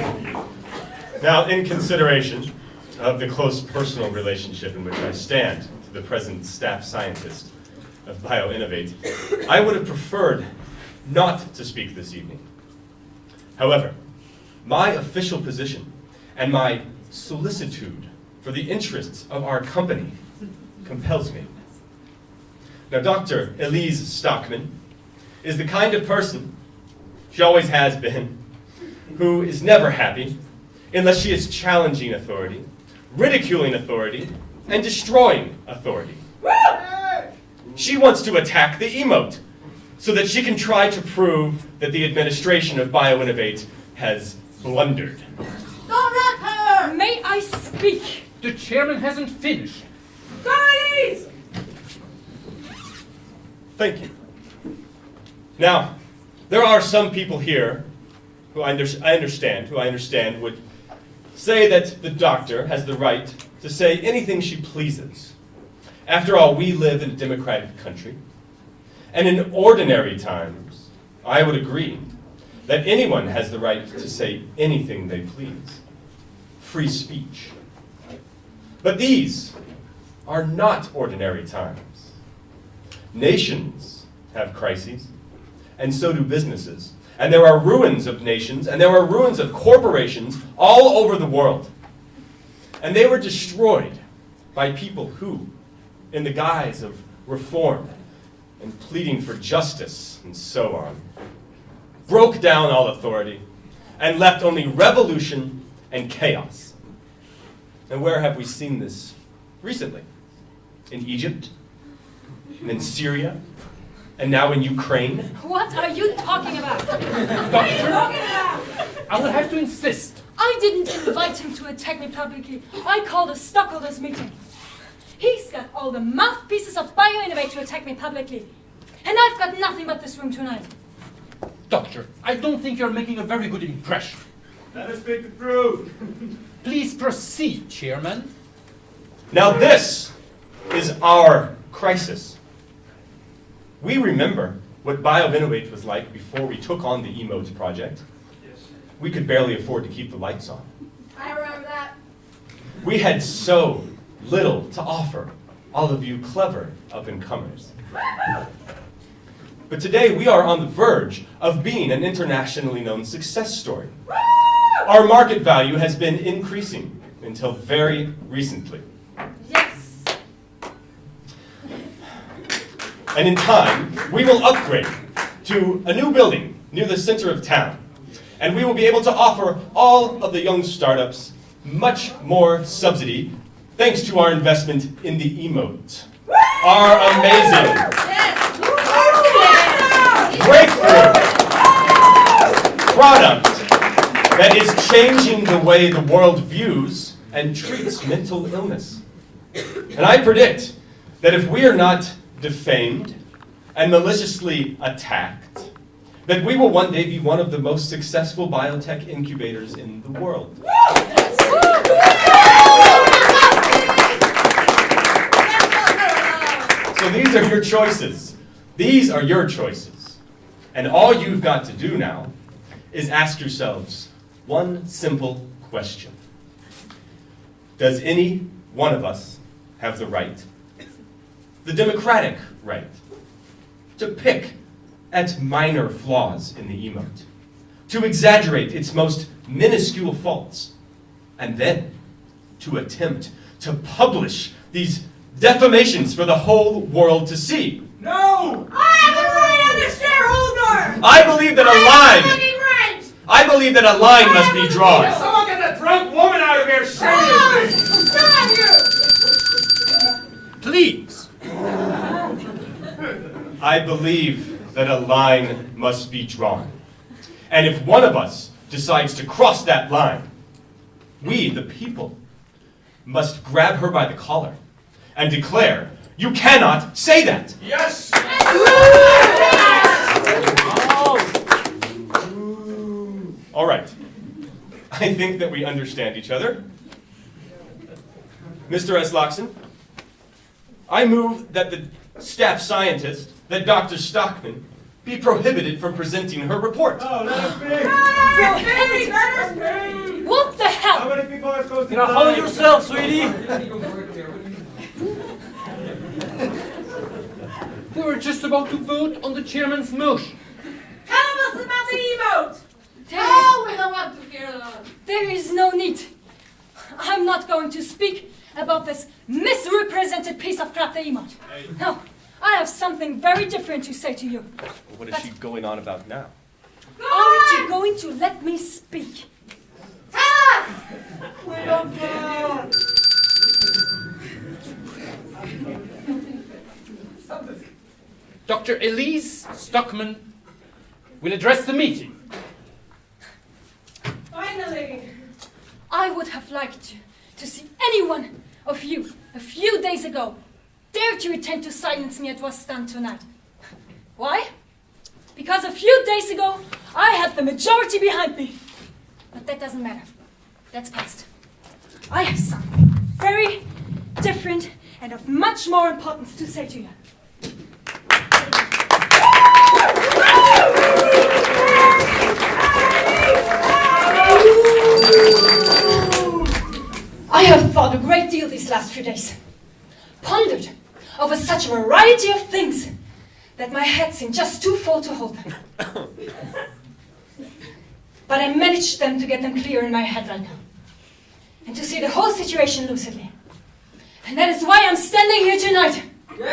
Speaker 3: Now, in consideration of the close personal relationship in which I stand to the present staff scientist of BioInnovate, I would have preferred not to speak this evening. However, my official position and my solicitude for the interests of our company compels me. Now, Dr. Elise Stockmann is the kind of person She always has been. Who is never happy unless she is challenging authority, ridiculing authority, and destroying authority. She wants to attack the Emote so that she can try to prove that the administration of BioInnovate has blundered.
Speaker 6: Don't wreck her!
Speaker 2: May I speak?
Speaker 8: The chairman hasn't finished.
Speaker 6: Elise!
Speaker 3: Thank you. Now, there are some people here who I understand would say that the doctor has the right to say anything she pleases. After all, we live in a democratic country. And in ordinary times, I would agree that anyone has the right to say anything they please. Free speech. But these are not ordinary times. Nations have crises, and so do businesses. And there are ruins of nations, and there are ruins of corporations all over the world. And they were destroyed by people who, in the guise of reform and pleading for justice and so on, broke down all authority and left only revolution and chaos. And where have we seen this recently? In Egypt, and in Syria, and now in Ukraine?
Speaker 5: What are you talking about?
Speaker 8: Doctor, I will have to insist.
Speaker 5: I didn't invite him to attack me publicly. I called a stockholders meeting. He's got all the mouthpieces of BioInnovate to attack me publicly. And I've got nothing but this room tonight.
Speaker 8: Doctor, I don't think you're making a very good impression.
Speaker 3: Let us speak the truth.
Speaker 8: Please proceed, Chairman.
Speaker 3: Now this is our crisis. We remember what BioInnovate was like before we took on the Emote project. We could barely afford to keep the lights on.
Speaker 6: I remember that.
Speaker 3: We had so little to offer all of you clever up-and-comers. But today we are on the verge of being an internationally known success story. Our market value has been increasing until very recently.
Speaker 6: Yes.
Speaker 3: And in time, we will upgrade to a new building near the center of town. And we will be able to offer all of the young startups much more subsidy thanks to our investment in the Emote. Our amazing breakthrough product that is changing the way the world views and treats mental illness. And I predict that if we are not defamed and maliciously attacked, that we will one day be one of the most successful biotech incubators in the world. So these are your choices. These are your choices. And all you've got to do now is ask yourselves one simple question. Does any one of us have the right, the democratic right, to pick at minor flaws in the Emote, to exaggerate its most minuscule faults, and then to attempt to publish these defamations for the whole world to see?
Speaker 6: No! I am the shareholder!
Speaker 3: I believe that I believe that a line must be drawn.
Speaker 9: Someone get the drunk woman out of here, seriously!
Speaker 6: Stop you!
Speaker 8: Please.
Speaker 3: I believe that a line must be drawn. And if one of us decides to cross that line, we, the people, must grab her by the collar and declare, "You cannot say that!"
Speaker 9: Yes!
Speaker 3: All right. I think that we understand each other. Mr. S. Loxon, I move that the staff scientist, that Dr. Stockmann, be prohibited from presenting her report.
Speaker 9: Oh, let us be!
Speaker 5: What the hell?
Speaker 9: How many people are supposed to
Speaker 1: Now
Speaker 9: die?
Speaker 1: hold yourself, sweetie.
Speaker 8: We were just about to vote on the chairman's motion.
Speaker 6: Tell us about the Emote!
Speaker 2: Oh,
Speaker 6: we don't want to hear that.
Speaker 5: There is no need. I'm not going to speak about this misrepresented piece of crap, the Emote. No, I have something very different to say to you.
Speaker 3: What is she going on about now?
Speaker 6: Go
Speaker 5: Aren't you going to let me speak?
Speaker 9: We don't care.
Speaker 8: Dr. Elise Stockmann will address the meeting.
Speaker 5: Finally! I would have liked to see any one of you a few days ago dare to attempt to silence me at what's done tonight. Why? Because a few days ago I had the majority behind me. But that doesn't matter. That's past. I have something very different and of much more importance to say to you. I have thought a great deal these last few days. Pondered over such a variety of things that my head seemed just too full to hold them. But I managed to get them clear in my head right now. And to see the whole situation lucidly. And that is why I'm standing here tonight.
Speaker 9: Yay!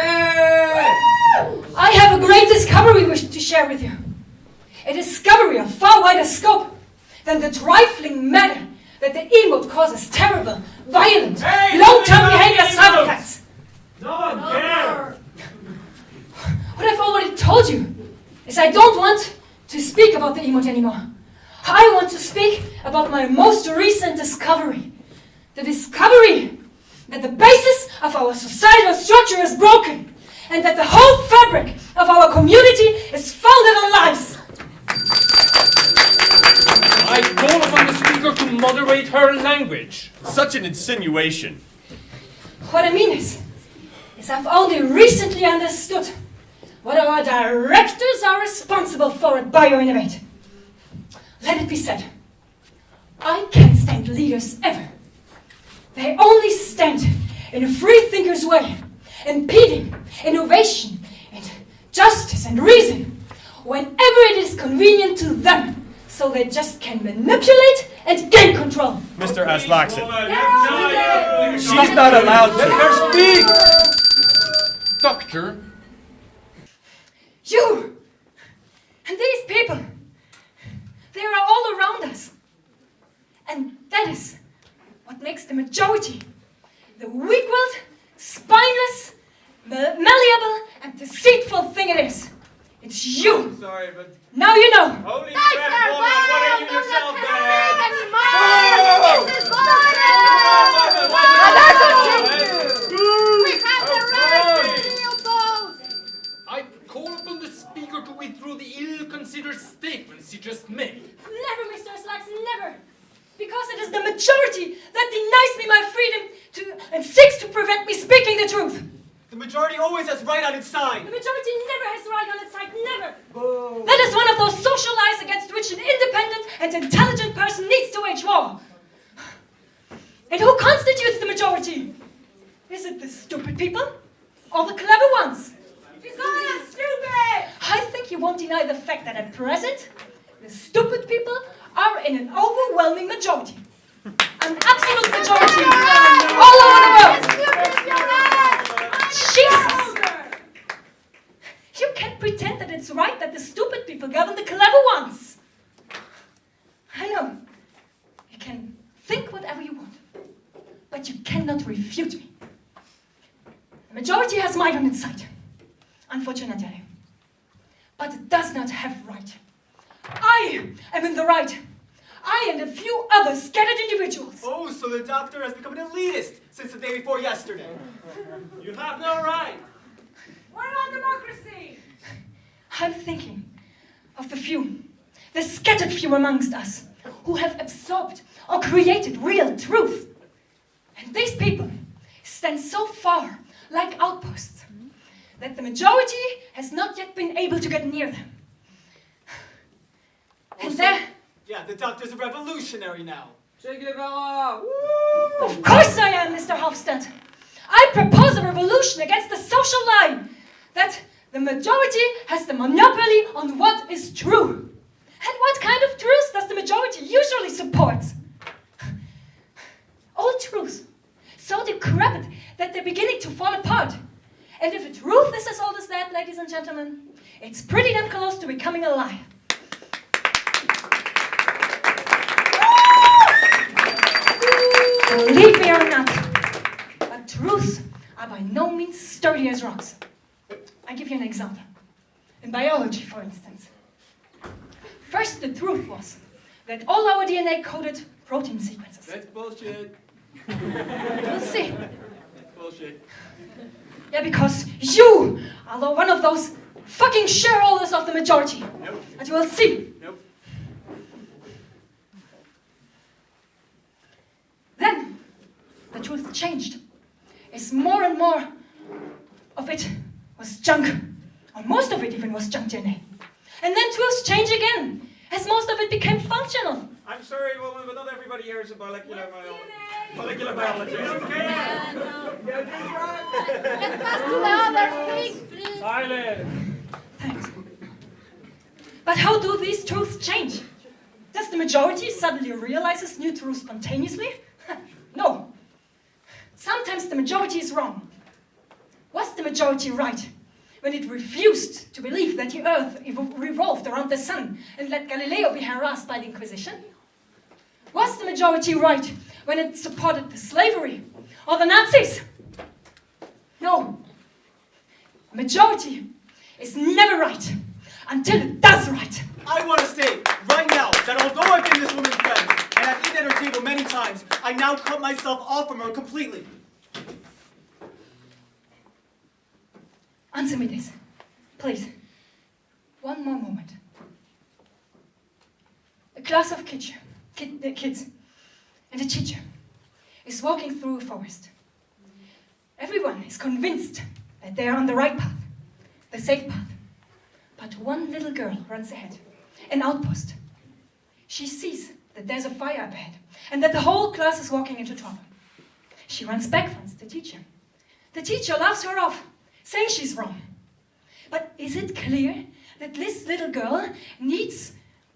Speaker 5: I have a great discovery wish to share with you. A discovery of far wider scope than the trifling matter that the emote causes terrible, violent, long-term behavior side effects.
Speaker 9: No one cares.
Speaker 5: What I've already told you is I don't want to speak about the emote anymore. I want to speak about my most recent discovery. The discovery that the basis of our societal structure is broken and that the whole fabric of our community is founded on lies.
Speaker 8: I call upon the speaker to moderate her language.
Speaker 3: Such an insinuation.
Speaker 5: What I mean is I've only recently understood what our directors are responsible for at BioInnovate. Let it be said, I can't stand leaders ever. They only stand in a free thinker's way, impeding innovation and justice and reason whenever it is convenient to them, so they just can manipulate and gain control.
Speaker 3: Mr. Aslaksen.
Speaker 9: Yeah.
Speaker 3: She's not allowed. Let her speak.
Speaker 8: Doctor,
Speaker 5: You and these people, they are all around us. And that is what makes the majority the weak-willed, spineless, malleable, and deceitful thing it is. It's you.
Speaker 9: I'm sorry, but
Speaker 5: Now you know.
Speaker 9: holy crap, woman, what are you yourself
Speaker 8: I call upon the speaker to withdraw the ill-considered statements he just made.
Speaker 5: Never, Mr. Slacks, never. Because it is the majority that denies me my freedom and seeks to prevent me speaking the truth.
Speaker 4: The majority always has right on its side.
Speaker 5: The majority never has right on its side, never. Boo. That is one of those social lies against which an independent and intelligent person needs to wage war. And who constitutes the majority? Is it the stupid people or the clever ones? She's not stupid! I think you won't deny the fact that at present, the stupid people are in an overwhelming majority. An absolute majority. All over the world. Jesus! You can't pretend that it's right that the stupid people govern the clever ones. I know. You can think whatever you want, but you cannot refute me. The majority has might on its side, unfortunately. But it does not have right. I am in the right. I and a few other scattered individuals.
Speaker 4: Oh, so the doctor has become an elitist since the day before yesterday.
Speaker 9: you have no right.
Speaker 6: What about democracy?
Speaker 5: I'm thinking of the few, the scattered few amongst us, who have absorbed or created real truth. And these people stand so far like outposts that the majority has not yet been able to get near them. And there...
Speaker 4: Yeah, the doctor's a revolutionary now.
Speaker 9: Che Guevara.
Speaker 5: Of course I am, Mr. Hofstadt. I propose a revolution against the social lie that the majority has the monopoly on what is true. And what kind of truth does the majority usually support? Old truths, so decrepit that they're beginning to fall apart. And if a truth is as old as that, ladies and gentlemen, it's pretty damn close to becoming a lie. Believe me or not, but truths are by no means sturdy as rocks. I give you an example. In biology, for instance. First, the truth was that all our DNA coded protein sequences.
Speaker 10: That's bullshit.
Speaker 5: We'll see.
Speaker 10: That's bullshit.
Speaker 5: Yeah, because you are one of those fucking shareholders of the majority.
Speaker 10: Nope.
Speaker 5: And you will see.
Speaker 10: Nope.
Speaker 5: Then, the truth changed. As more and more of it was junk, or most of it even was junk DNA. And then truths change again, as most of it became functional.
Speaker 10: I'm sorry, woman, but not everybody here is a molecular biologist. Molecular biologist. Okay.
Speaker 6: Let's pass to the other thing, please.
Speaker 1: Silence.
Speaker 5: Thanks. But how do these truths change? Does the majority suddenly realize this new truth spontaneously? No. Sometimes the majority is wrong. Was the majority right when it refused to believe that the Earth revolved around the sun and let Galileo be harassed by the Inquisition? Was the majority right when it supported the slavery or the Nazis? No. A majority is never right until it does right.
Speaker 4: I want to state right now that although I've been this woman's friend and I've eaten at her table many times, I now cut myself off from her completely.
Speaker 5: Answer me this, please. One more moment. A class of kids and a teacher is walking through a forest. Everyone is convinced that they are on the right path, the safe path. But one little girl runs ahead, an outpost. She sees that there's a fire up ahead and that the whole class is walking into trouble. She runs back towards the teacher. The teacher laughs her off, saying she's wrong. But is it clear that this little girl needs,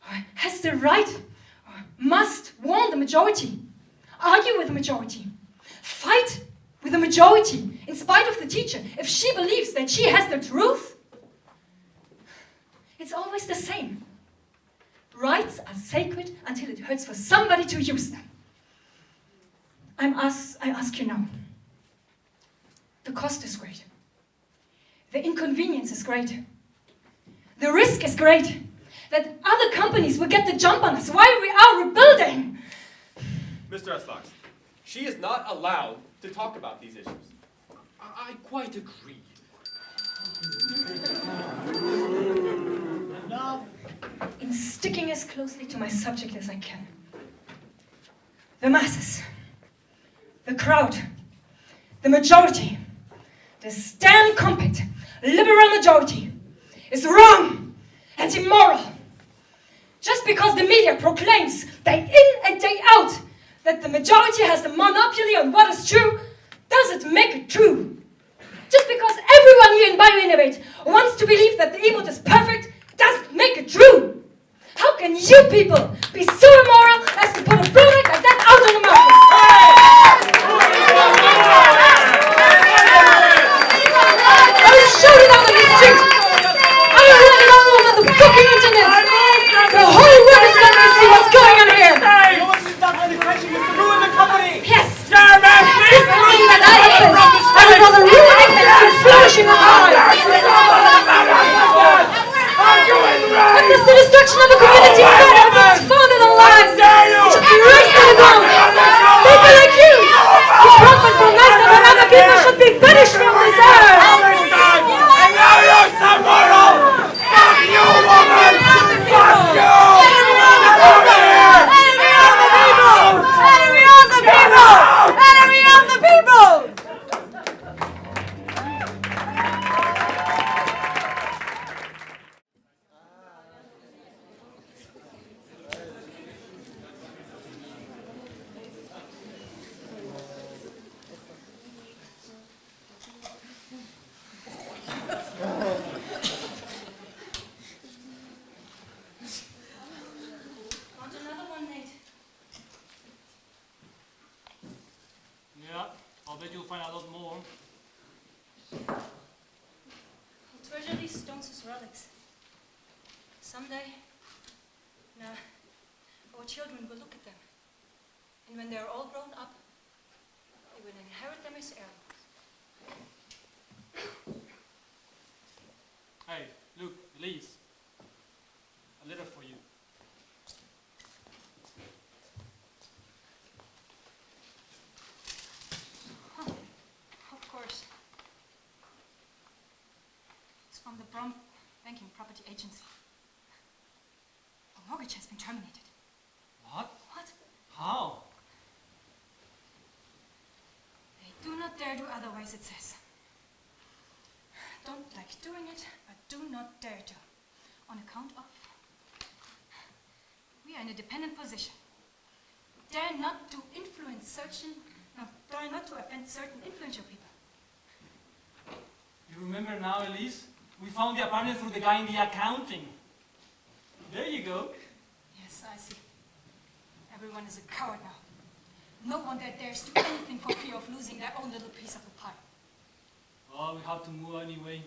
Speaker 5: or has the right, or must warn the majority, argue with the majority, fight with the majority in spite of the teacher if she believes that she has the truth? It's always the same. Rights are sacred until it hurts for somebody to use them. I ask you now. The cost is great. The inconvenience is great. The risk is great. That other companies will get the jump on us while we are rebuilding.
Speaker 10: Mr. Eslaks, she is not allowed to talk about these issues.
Speaker 8: I quite agree.
Speaker 5: In sticking as closely to my subject as I can. The masses, the crowd, the majority, the stand compact, liberal majority is wrong and immoral. Just because the media proclaims day in and day out that the majority has the monopoly on what is true, doesn't make it true. Just because everyone here in BioInnovate wants to believe that the Emote is perfect, doesn't make it true. How can you people be so immoral as to put a product like that out on the market? I will shout it out on the street. I will let it all over the fucking internet. The whole world is going to see what's going on here.
Speaker 4: You want to stop on the question, you have to ruin the company.
Speaker 5: Yes.
Speaker 9: Chairman,
Speaker 5: This company that I have built, I would rather ruin it than see flourishing on high. But this the destruction of a community fed up its founded on lies. It should be razed to the ground. People like you, who profit from lies that other people should be punished from this earth.
Speaker 9: and now you're immoral! Fuck you, woman! Fuck you!
Speaker 6: Enemy of the people! Enemy of the people! Enemy of the people!
Speaker 5: Want another one, Nate?
Speaker 1: Yeah, I'll bet you'll find a lot more.
Speaker 5: I'll treasure these stones as relics. Someday, our children will look at them. And when they're all grown up, He will inherit them as heirs.
Speaker 1: Hey, look, Elise. A letter for you.
Speaker 5: Of course. It's from the Brom Banking Property Agency. The mortgage has been terminated.
Speaker 1: What?
Speaker 5: What?
Speaker 1: How?
Speaker 5: They do not dare do otherwise, it says. Don't like doing it, but do not dare to. On account of... We are in a dependent position. Dare not to influence dare not to offend certain influential people.
Speaker 1: You remember now, Elise? We found the apartment through the guy in the accounting. There you go.
Speaker 5: Yes, I see. Everyone is a coward now. No one there dares do anything for fear of losing their own little piece of the pie.
Speaker 1: Well, we have to move anyway.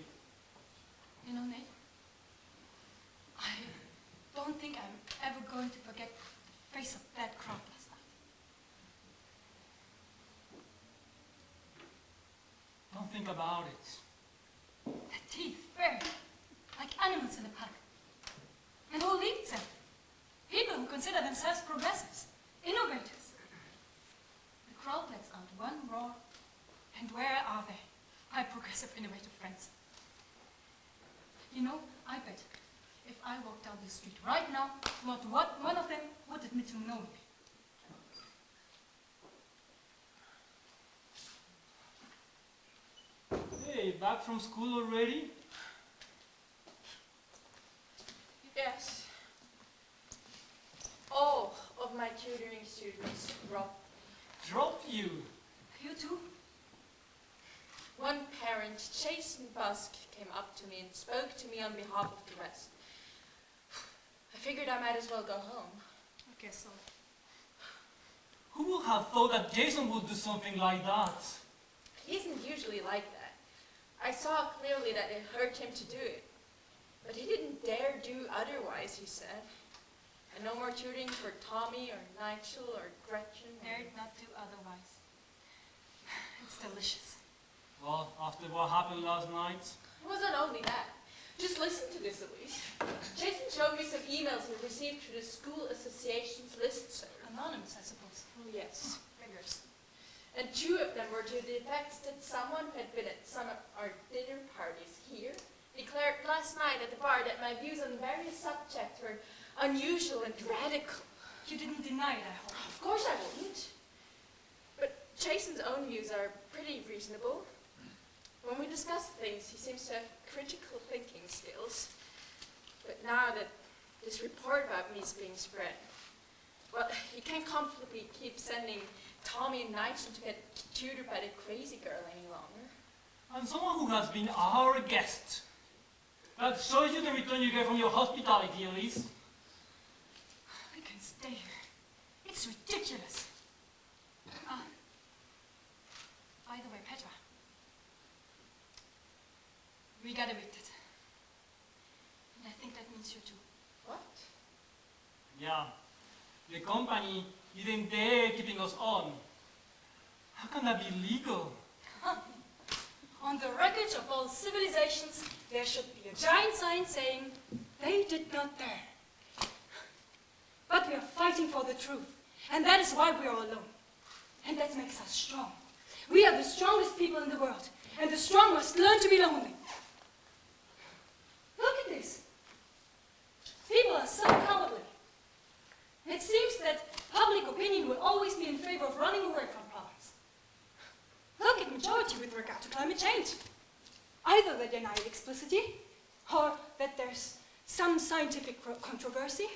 Speaker 5: You know, Nate, I don't think I'm ever going to forget the face of that crowd last night.
Speaker 1: Don't think about it.
Speaker 5: The teeth bared, like animals in a park. And who leads them? People who consider themselves progressives, innovators. The crowd lets out one roar, and where are they, my progressive, innovative friends? You know, I bet if I walked down the street right now, not one of them would admit to knowing me.
Speaker 1: Hey, back from school already?
Speaker 2: Yes. All of my tutoring students dropped.
Speaker 1: Drop you?
Speaker 5: You too?
Speaker 2: One parent, Jason Busk, came up to me and spoke to me on behalf of the rest. I figured I might as well go home.
Speaker 5: I guess so.
Speaker 1: Who would have thought that Jason would do something like that?
Speaker 2: He isn't usually like that. I saw clearly that it hurt him to do it. But he didn't dare do otherwise, he said. And no more tutoring for Tommy or Nigel or Gretchen.
Speaker 5: Dared not do otherwise. It's delicious.
Speaker 1: Well, after what happened last night?
Speaker 2: It wasn't only that. Just listen to this, Elise. Jason showed me some emails he received through the school association's listserv.
Speaker 5: Anonymous, I suppose.
Speaker 2: Oh, yes.
Speaker 5: Figures.
Speaker 2: And 2 of them were to the effect that someone who had been at some of our dinner parties here declared last night at the bar that my views on various subjects were unusual and radical.
Speaker 5: You didn't deny it, I hope.
Speaker 2: Of course I wouldn't. But Jason's own views are pretty reasonable. When we discuss things, he seems to have critical thinking skills. But now that this report about me is being spread, well, he can't comfortably keep sending Tommy and Nigel to get tutored by the crazy girl any longer.
Speaker 1: And someone who has been our guest. That shows you the return you get from your hospitality, Elise.
Speaker 5: We can stay here. It's ridiculous. By the way, Petra. We got evicted. And I think that means you too.
Speaker 2: What?
Speaker 1: Yeah. The company didn't dare keeping us on. How can that be legal?
Speaker 5: On the wreckage of all civilizations, there should be a giant sign saying, they did not dare. But we are fighting for the truth, and that is why we are alone. And that makes us strong. We are the strongest people in the world, and the strong must learn to be lonely. Look at this. People are so cowardly. It seems that public opinion will always be in favor of running away from problems. Look at majority with regard to climate change. Either they deny it explicitly, or that there's some scientific controversy.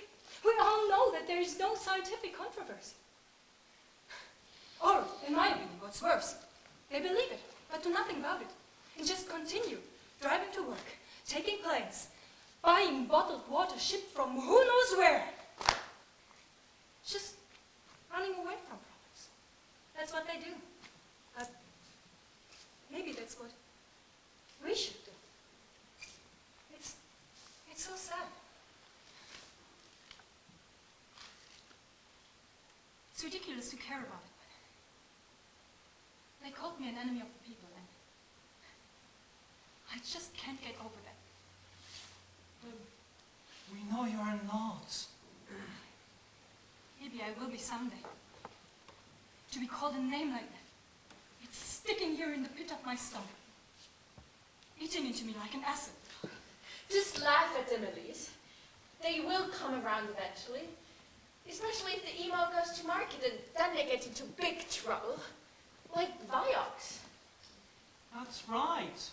Speaker 5: We all know that there is no scientific controversy. Or, in my opinion, what's worse, they believe it, but do nothing about it, and just continue driving to work, taking planes, buying bottled water shipped from who knows where. Just running away from problems. That's what they do. Maybe that's what we should do. It's so sad. It's ridiculous to care about it. They called me an enemy of the people, and I just can't get over that.
Speaker 1: We know you are not.
Speaker 5: Maybe I will be someday. To be called a name like that, it's sticking here in the pit of my stomach, eating into me like an acid.
Speaker 2: Just laugh at them, Elise. They will come around eventually. Especially if the email goes to market, and then they get into big trouble. Like Vioxx.
Speaker 1: That's right.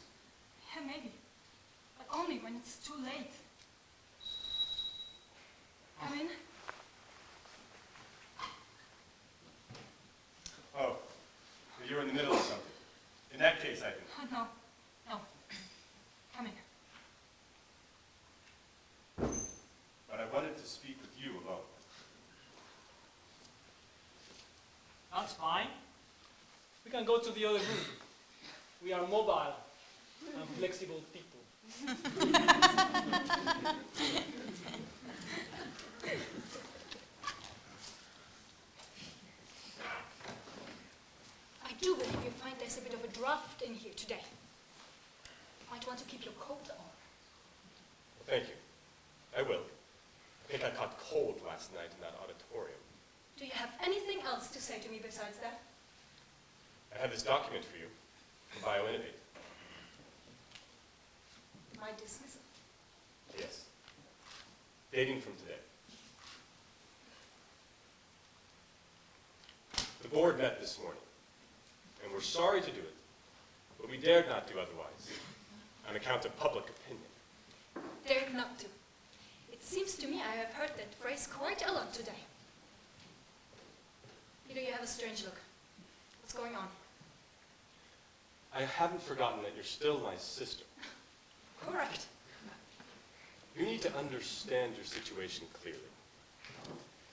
Speaker 5: Yeah, maybe. But only when it's too late. Come in.
Speaker 3: Oh, you're in the middle of something. In that case, I can.
Speaker 5: Oh, no. Come in.
Speaker 3: But I wanted to speak with you alone.
Speaker 1: That's fine. We can go to the other room. We are mobile and flexible people.
Speaker 5: I do believe you find there's a bit of a draft in here today. Might want to keep your coat on.
Speaker 3: Thank you. I will. I think I caught cold last night in that auditorium.
Speaker 5: Do you have anything else to say to me besides that?
Speaker 3: I have this document for you from BioInnovate.
Speaker 5: My dismissal.
Speaker 3: Yes. Dating from today. The board met this morning, and we're sorry to do it, but we dared not do otherwise, on account of public opinion.
Speaker 5: Dared not to. It seems to me I have heard that phrase quite a lot today. Peter, you have a strange look. What's going on?
Speaker 3: I haven't forgotten that you're still my sister.
Speaker 5: Correct.
Speaker 3: You need to understand your situation clearly.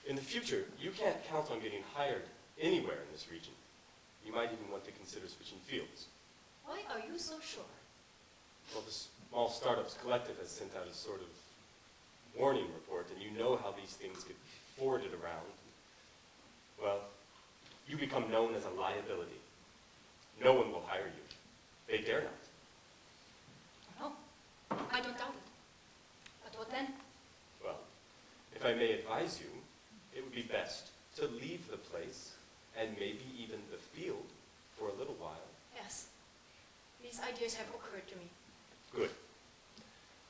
Speaker 3: In the future, you can't count on getting hired anywhere in this region. You might even want to consider switching fields.
Speaker 5: Why are you so sure?
Speaker 3: Well, the Small Startups Collective has sent out a sort of warning report, and you know how these things get forwarded around. Well, you become known as a liability. No one will hire you. They dare not.
Speaker 5: No, I don't doubt it. But what then?
Speaker 3: Well, if I may advise you, it would be best to leave the place, and maybe even the field, for a little while.
Speaker 5: Yes. These ideas have occurred to me.
Speaker 3: Good.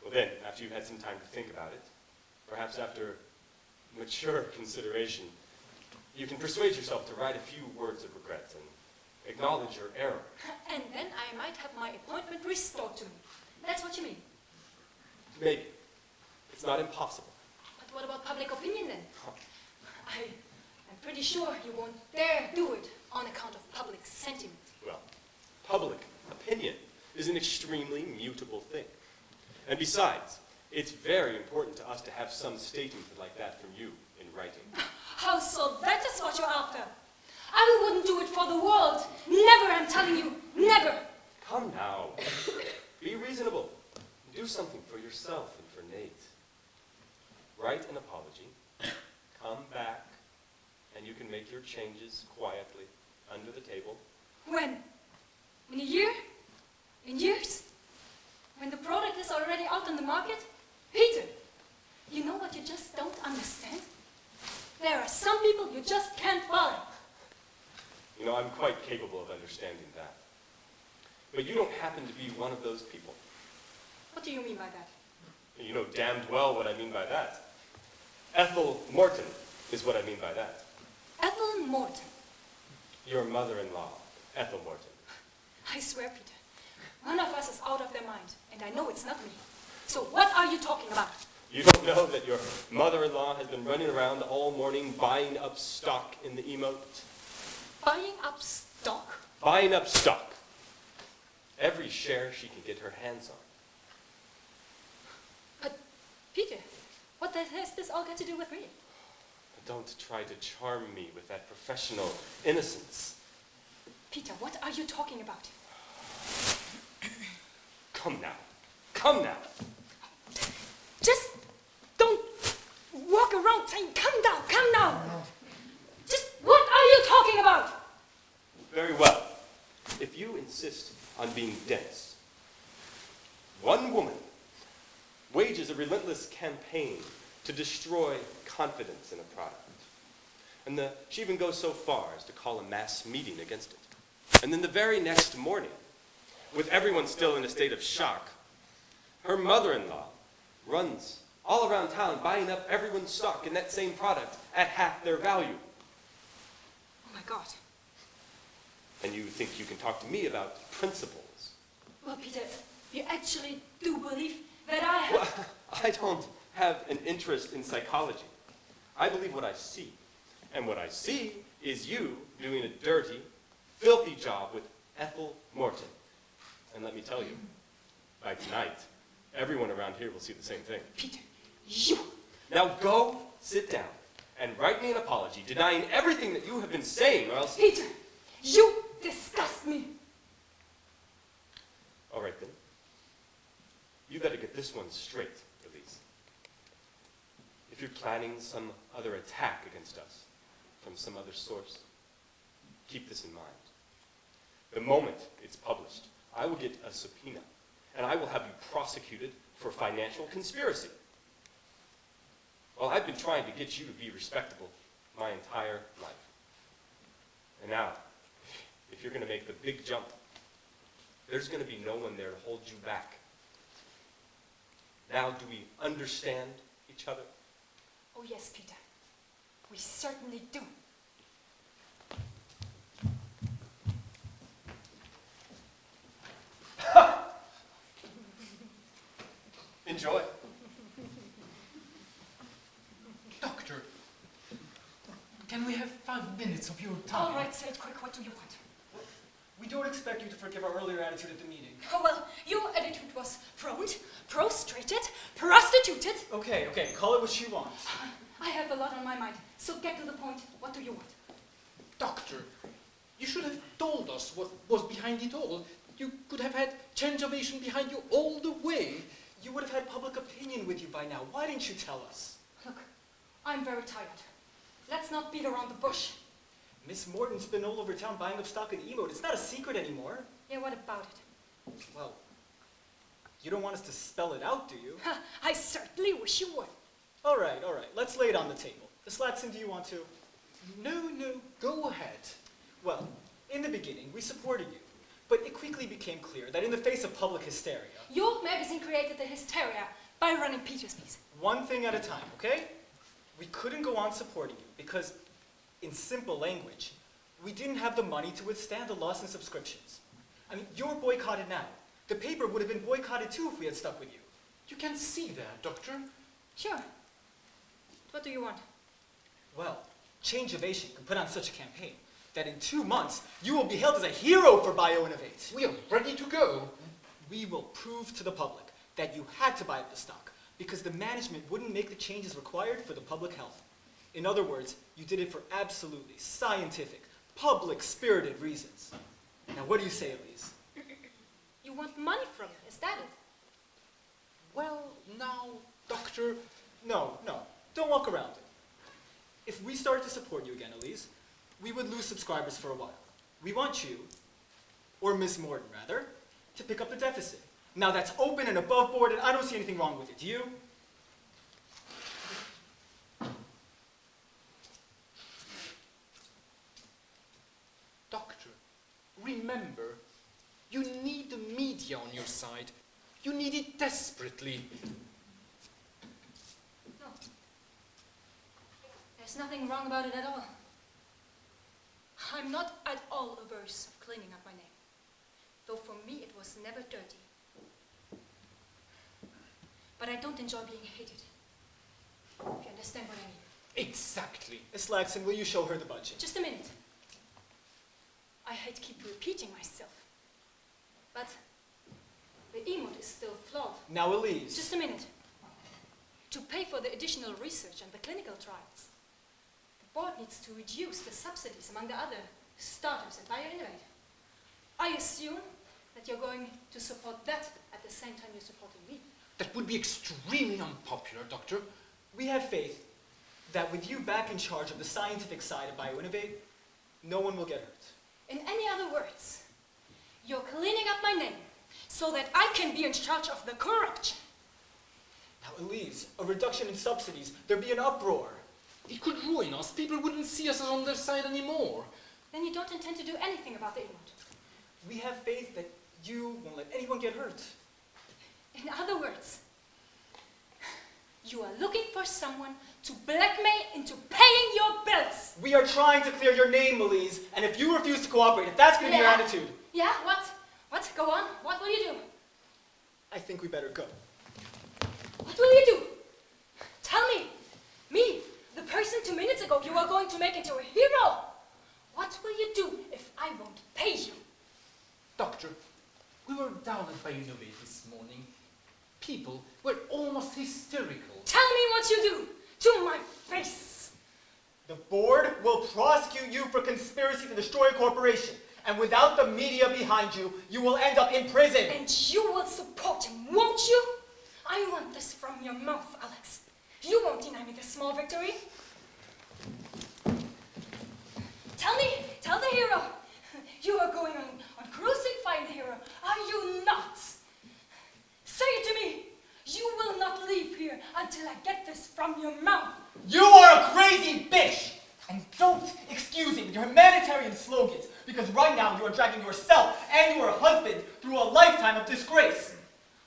Speaker 3: Well then, after you've had some time to think about it, perhaps after mature consideration, you can persuade yourself to write a few words of regret and acknowledge your error.
Speaker 5: And then I might have my appointment restored to me. That's what you mean.
Speaker 3: Maybe. It's not impossible.
Speaker 5: But what about public opinion then? I'm pretty sure you won't dare do it on account of public sentiment.
Speaker 3: Well, public opinion is an extremely mutable thing. And besides, it's very important to us to have some statement like that from you in writing.
Speaker 5: How so? That is what you're after. I wouldn't do it for the world. Never, I'm telling you. Never.
Speaker 3: Come now. Be reasonable. Do something for yourself and for Nate. Write an apology. Come back. And you can make your changes quietly under the table.
Speaker 5: When? In a year? In years? When the product is already out on the market? Peter, you know what you just don't understand? There are some people you just can't buy.
Speaker 3: You know, I'm quite capable of understanding that. But you don't happen to be one of those people.
Speaker 5: What do you mean by that?
Speaker 3: You know damned well what I mean by that. Ethel Morton is what I mean by that.
Speaker 5: Ethel Morton.
Speaker 3: Your mother-in-law, Ethel Morton.
Speaker 5: I swear, Peter, one of us is out of their mind, and I know it's not me. So what are you talking about?
Speaker 3: You don't know that your mother-in-law has been running around all morning buying up stock in the Emote?
Speaker 5: Buying up stock?
Speaker 3: Buying up stock. Every share she can get her hands on.
Speaker 5: But, Peter, what has this all got to do with me?
Speaker 3: Don't try to charm me with that professional innocence.
Speaker 5: Peter, what are you talking about?
Speaker 3: Come now. Come now.
Speaker 5: Just don't walk around saying, come down, come down. Just what are you talking about?
Speaker 3: Very well. if you insist on being dense, one woman wages a relentless campaign to destroy confidence in a product. And she even goes so far as to call a mass meeting against it. And then the very next morning, with everyone still in a state of shock, her mother-in-law runs all around town buying up everyone's stock in that same product at half their value.
Speaker 5: Oh my God.
Speaker 3: And you think you can talk to me about principles?
Speaker 5: Well, Peter, you actually do believe that I have...
Speaker 3: Well, I don't have an interest in psychology. I believe what I see. And what I see is you doing a dirty, filthy job with Ethel Morton. And let me tell you, by tonight, everyone around here will see the same thing.
Speaker 5: Peter, you...
Speaker 3: Now go sit down and write me an apology denying everything that you have been saying, or else...
Speaker 5: Peter, you disgust me.
Speaker 3: All right, then. You better get this one straight, Elise. If you're planning some other attack against us from some other source, keep this in mind. The moment it's published, I will get a subpoena, and I will have you prosecuted for financial conspiracy. Well, I've been trying to get you to be respectable my entire life. And now, if you're going to make the big jump, there's going to be no one there to hold you back. Now, do we understand each other?
Speaker 5: Oh yes, Peter. We certainly do.
Speaker 3: Enjoy.
Speaker 8: Doctor, can we have 5 minutes of your time?
Speaker 5: All right, say it quick. What do you want?
Speaker 4: We don't expect you to forgive our earlier attitude at the meeting.
Speaker 5: Oh, well, your attitude was prone, prostrated, prostituted.
Speaker 4: Okay, call it what you want.
Speaker 5: I have a lot on my mind, so get to the point. What do you want?
Speaker 8: Doctor, you should have told us what was behind it all. You could have had Change Ovation behind you all the way.
Speaker 4: You would have had public opinion with you by now. Why didn't you tell us?
Speaker 5: Look, I'm very tired. Let's not beat around the bush.
Speaker 4: Miss Morton's been all over town buying up stock in Emote. It's not a secret anymore.
Speaker 5: Yeah, what about it?
Speaker 4: Well, you don't want us to spell it out, do you?
Speaker 5: I certainly wish you would.
Speaker 4: All right. Let's lay it on the table. Slaxon, do you want to?
Speaker 8: No, go ahead.
Speaker 4: Well, in the beginning, we supported you. But it quickly became clear that in the face of public hysteria...
Speaker 5: Your magazine created the hysteria by running Peter's piece.
Speaker 4: One thing at a time, okay? We couldn't go on supporting you because, in simple language, we didn't have the money to withstand the loss in subscriptions. I mean, you're boycotted now. The paper would have been boycotted too if we had stuck with you.
Speaker 8: You can see that, Doctor.
Speaker 5: Sure. What do you want?
Speaker 4: Well, Change Ovation can put on such a campaign that in 2 months, you will be hailed as a hero for BioInnovate.
Speaker 8: We are ready to go.
Speaker 4: We will prove to the public that you had to buy up the stock because the management wouldn't make the changes required for the public health. In other words, you did it for absolutely scientific, public-spirited reasons. Now, what do you say, Elise?
Speaker 5: You want money from it, is that it?
Speaker 8: Well, now, Doctor...
Speaker 4: No, don't walk around it. If we start to support you again, Elise, we would lose subscribers for a while. We want you, or Miss Morton rather, to pick up the deficit. Now that's open and above board, and I don't see anything wrong with it. Do you?
Speaker 8: Doctor, remember, you need the media on your side. You need it desperately.
Speaker 5: No. There's nothing wrong about it at all. I'm not at all averse of cleaning up my name. Though for me it was never dirty. But I don't enjoy being hated. If you understand what I mean.
Speaker 8: Exactly.
Speaker 4: Slaxon, will you show her the budget?
Speaker 5: Just a minute. I hate to keep repeating myself. But the Emote is still flawed.
Speaker 4: Now, Elise.
Speaker 5: Just a minute. To pay for the additional research and the clinical trials, the board needs to reduce the subsidies among the other startups at BioInnovate. I assume that you're going to support that at the same time you're supporting me.
Speaker 8: That would be extremely unpopular, Doctor.
Speaker 4: We have faith that with you back in charge of the scientific side of BioInnovate, no one will get hurt.
Speaker 5: In any other words, You're cleaning up my name so that I can be in charge of the corruption.
Speaker 4: Now, Elise, a reduction in subsidies, there'd be an uproar.
Speaker 8: It could ruin us. People wouldn't see us as on their side anymore.
Speaker 5: Then you don't intend to do anything about the Emote.
Speaker 4: We have faith that you won't let anyone get hurt.
Speaker 5: In other words, you are looking for someone to blackmail into paying your bills.
Speaker 4: We are trying to clear your name, Elise, and if you refuse to cooperate, if that's going to be your attitude...
Speaker 5: Yeah, what? What? Go on. What will you do?
Speaker 4: I think we better go.
Speaker 5: What will you do? Tell me. Me, the person 2 minutes ago you were going to make into a hero. What will you do if I won't pay you?
Speaker 8: Doctor, we were down at BioInnovate this morning. People were almost hysterical.
Speaker 5: Tell me what you do. To my face.
Speaker 4: The board will prosecute you for conspiracy to destroy a corporation. And without the media behind you, you will end up in prison.
Speaker 5: And you will support him, won't you? I want this from your mouth, Alex. You won't deny me this small victory. Tell the hero. You are going on crucifying the hero, are you not? Say it to me. You will not leave here until I get this from your mouth.
Speaker 4: You are a crazy bitch! And don't excuse it with your humanitarian slogans, because right now you are dragging yourself and your husband through a lifetime of disgrace.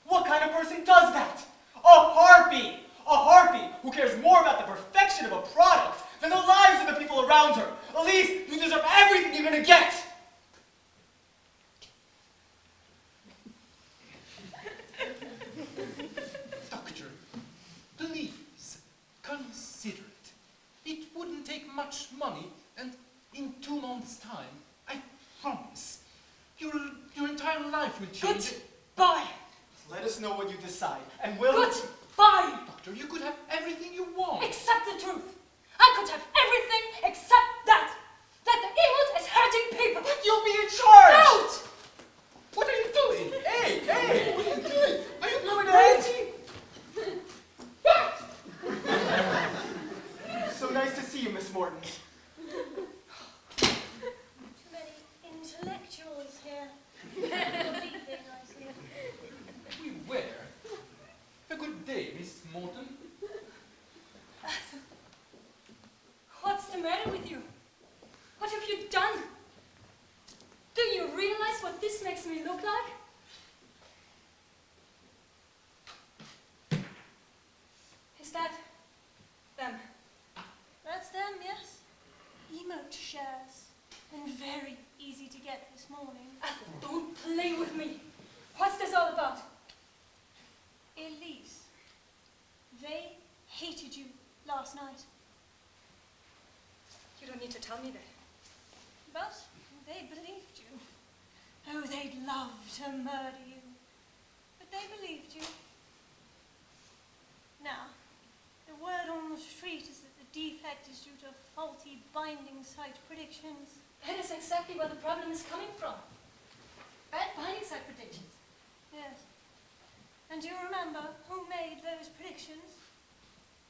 Speaker 4: What kind of person does that? A harpy! A harpy who cares more about the perfection of a product than the lives of the people around her. Elise, you deserve everything you're gonna get!
Speaker 8: Doctor, please consider it. It wouldn't take much money, and in 2 months' time, I promise, your entire life will change.
Speaker 5: Goodbye.
Speaker 4: Let us know what you decide, and we'll...
Speaker 5: Goodbye.
Speaker 8: Doctor, you could have everything you want.
Speaker 5: Except the truth. I could have everything except that. That the Emote is hurting people.
Speaker 4: But you'll be in charge!
Speaker 5: Out!
Speaker 8: What are you doing? Hey, what are you doing? Are you
Speaker 4: Doing crazy? So nice to see you, Miss Morton.
Speaker 7: Too many intellectuals here. Leaving, I see.
Speaker 8: We were. A good day, Miss Morton.
Speaker 5: What's the matter with you? What have you done? Do you realize what this makes me look like? Is that them?
Speaker 7: That's them, yes. Emote shares. And very easy to get this morning.
Speaker 5: Don't play with me. What's this all about?
Speaker 7: Elise, they hated you last night.
Speaker 5: You don't need to tell me that.
Speaker 7: But they believed you. Oh, they'd love to murder you. But they believed you. Now, the word on the street is that the defect is due to faulty binding site predictions.
Speaker 5: That is exactly where the problem is coming from. Bad binding site predictions.
Speaker 7: Yes. And do you remember who made those predictions?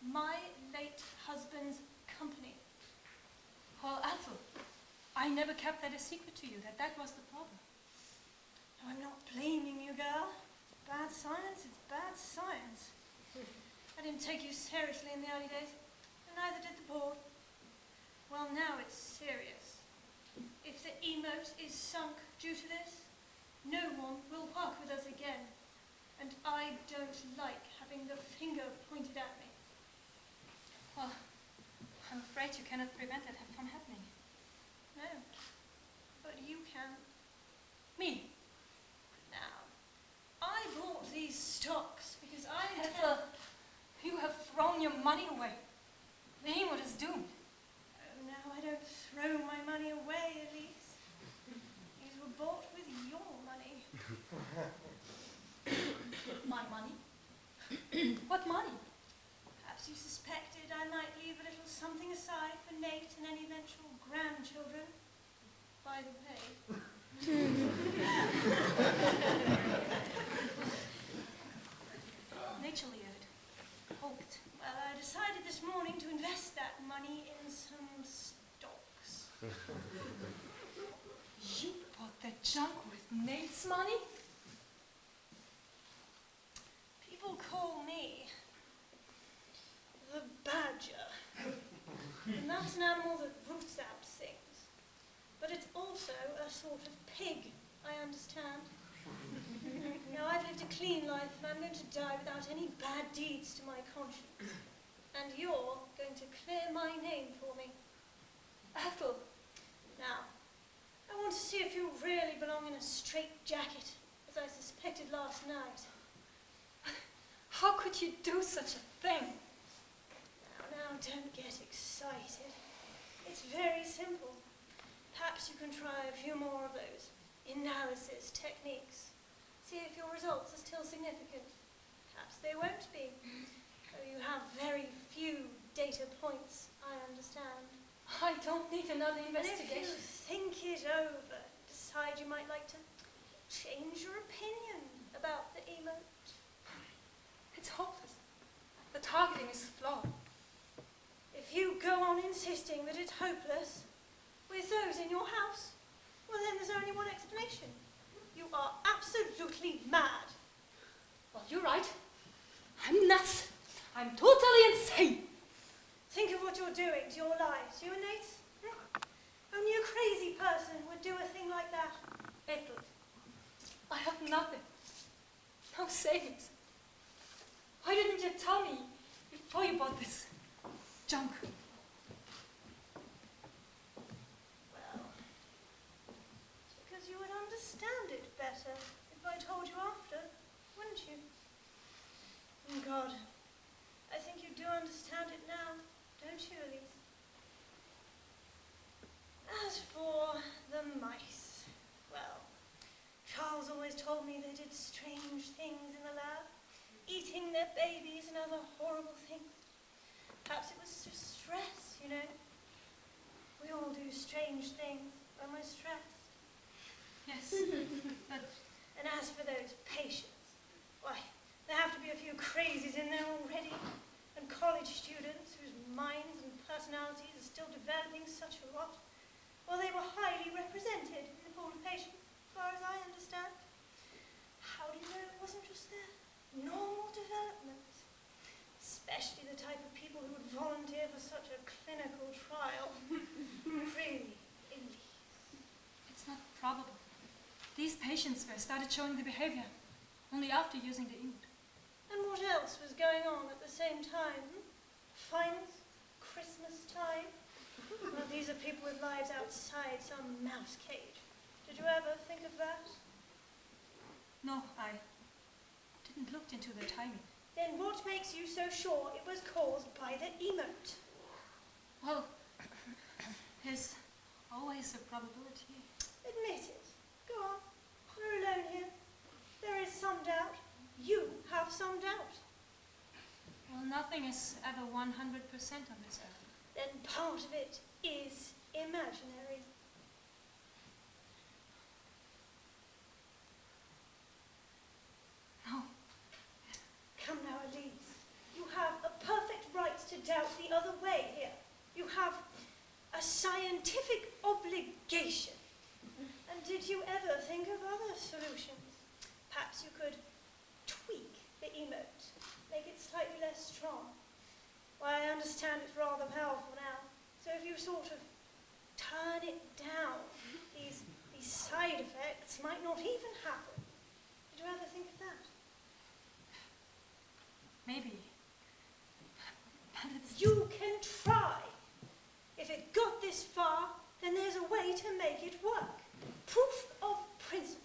Speaker 7: My late husband's company.
Speaker 5: Well, Ethel, I never kept that a secret to you, that was the problem.
Speaker 7: No, I'm not blaming you, girl. Bad science, it's bad science. I didn't take you seriously in the early days, and neither did the board. Well, now it's serious. If the Emote is sunk due to this, no one will work with us again. And I don't like having the finger pointed at me.
Speaker 5: Well, I'm afraid you cannot prevent that from happening.
Speaker 7: No, but you can.
Speaker 5: Me?
Speaker 7: Now, I bought these stocks because I
Speaker 5: Ethel, you have thrown your money away. The Emote is doomed.
Speaker 7: Oh, no, I don't throw my money away, Elise. These were bought with your money.
Speaker 5: My money? What money?
Speaker 7: Perhaps you suspected I might leave a little something aside for Nate and any eventual grandchildren. By the way.
Speaker 5: Naturally, Ed. Hoped.
Speaker 7: Well, I decided this morning to invest that money in some stocks.
Speaker 5: You bought that junk with
Speaker 2: Nate's money?
Speaker 7: People call me the badger. And that's an animal that roots out things. But it's also a sort of pig, I understand. Now, I've lived a clean life, and I'm going to die without any bad deeds to my conscience. And you're going to clear my name for me. Ethel. Now, I want to see if you really belong in a straitjacket, as I suspected last night.
Speaker 2: How could you do such a thing?
Speaker 7: Now, don't get excited. It's very simple. Perhaps you can try a few more of those analysis techniques. See if your results are still significant. Perhaps they won't be. Though you have very few data points, I understand.
Speaker 2: I don't need another
Speaker 7: And if you
Speaker 2: investigation.
Speaker 7: think it over, decide you might like to change your opinion about the emote.
Speaker 2: It's hopeless. The targeting is flawed.
Speaker 7: If you go on insisting that it's hopeless, with those in your house, well then there's only one explanation. You are absolutely mad.
Speaker 2: Well, you're right. I'm nuts. I'm totally insane.
Speaker 7: Think of what you're doing to your lives, you and Nate. Only a crazy person would do a thing like that.
Speaker 2: Ethel, I have nothing. No savings. Why didn't you tell me before you bought this junk?
Speaker 7: Well, it's because you would understand it better if I told you after, wouldn't you? Oh God, I think you do understand it now, don't you, Elise? As for the mice, well, Charles always told me they did strange things in the lab, eating their babies and other horrible things. Perhaps it was stress, you know. We all do strange things when we're stressed.
Speaker 2: Yes, but
Speaker 7: And as for those patients, why, there have to be a few crazies in there already, and college students whose minds and personalities are still developing such a lot. Well, they were highly represented in the pool of patients, as far as I understand. How do you know it wasn't just their normal development? Especially the type of people who would volunteer for such a clinical trial. Really, Elise.
Speaker 2: it's not probable. These patients first started showing the behavior only after using the Emote.
Speaker 7: And what else was going on at the same time? Finals? Christmas time? Well, these are people with lives outside some mouse cage. Did you ever think of that?
Speaker 2: No, I didn't look into the timing.
Speaker 7: Then what makes you so sure it was caused by the emote?
Speaker 2: Well, there's always a probability.
Speaker 7: Admit it. Go on. We're alone here. There is some doubt. You have some doubt.
Speaker 2: Well, nothing is ever 100% on this earth.
Speaker 7: Then part of it is imaginary.
Speaker 2: No.
Speaker 7: Come now, Elise. You have a perfect right to doubt the other way here. You have a scientific obligation. And did you ever think of other solutions? Perhaps you could tweak the emote, make it slightly less strong. Why, I understand it's rather powerful now. So if you sort of turn it down, these side effects might not even happen. Did you ever think of that?
Speaker 2: Maybe. But it's...
Speaker 7: You can try. If it got this far, then there's a way to make it work. Proof of principle.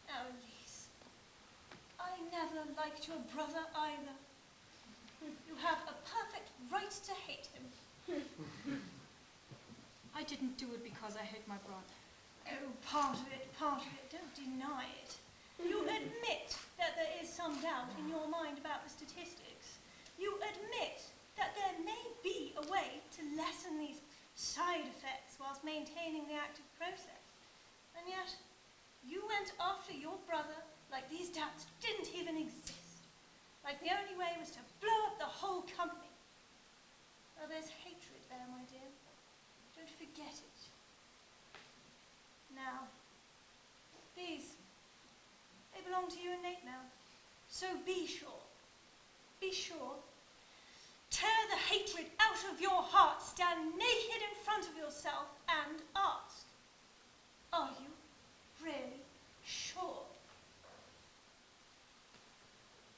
Speaker 7: Now, Elise, I never liked your brother either. You have a perfect right to hate him.
Speaker 2: I didn't do it because I hate my brother.
Speaker 7: Oh, part of it, don't deny it. You admit that there is some doubt in your mind about the statistics. You admit that there may be a way to lessen these side effects whilst maintaining the active process. And yet, you went after your brother like these doubts didn't even exist. Like the only way was to blow up the whole company. Well, there's hatred there, my dear. Don't forget it. Now, these, they belong to you and Nate now. So be sure. Be sure. Tear the hatred out of your heart. Stand naked in front of yourself and ask, are you really sure?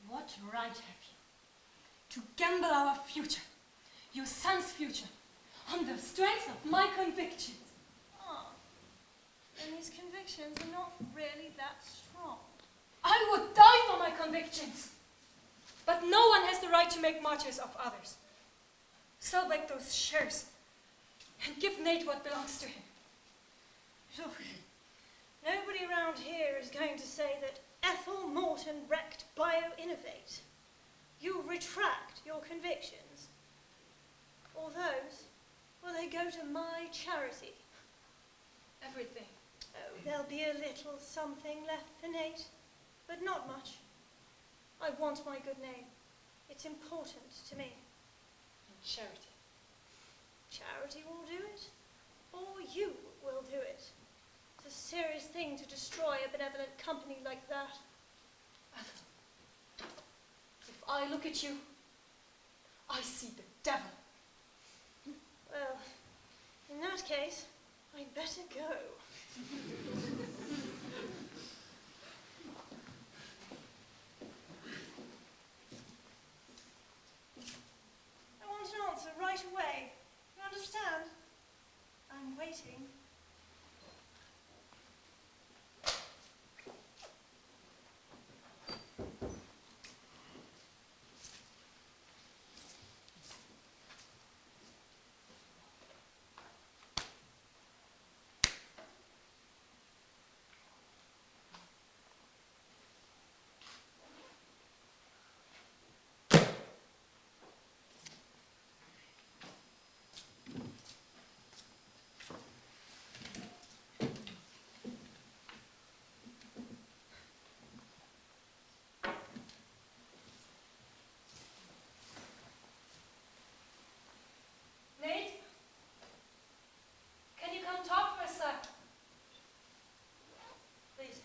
Speaker 5: What right have you to gamble our future, your son's future, on the strength of my convictions?
Speaker 7: Ah, then these convictions are not really that strong.
Speaker 5: I would die for my convictions. But no one has the right to make martyrs of others. Sell back those shares and give Nate what belongs to him.
Speaker 7: Look, nobody around here is going to say that Ethel Morton wrecked BioInnovate. You retract your convictions. Or those, well, they go to my charity.
Speaker 5: Everything.
Speaker 7: Oh, there'll be a little something left for Nate, but not much. I want my good name. It's important to me.
Speaker 5: And charity.
Speaker 7: Charity will do it, or you will do it. It's a serious thing to destroy a benevolent company like that.
Speaker 5: If I look at you, I see the devil.
Speaker 7: Well, in that case, I'd better go. I want an answer right away. You understand? I'm waiting.
Speaker 5: Nate? Can you come talk for a sec? Please.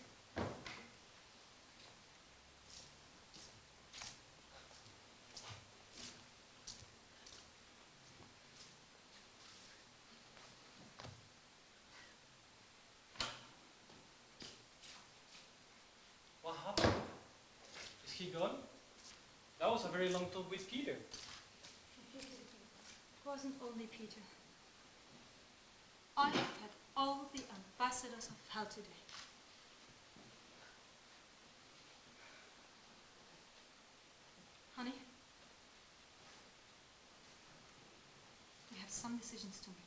Speaker 1: What happened? Is he gone? That was a very long talk with Peter.
Speaker 5: It wasn't only Peter. I have had all the ambassadors of hell today. Honey, we have some decisions to make.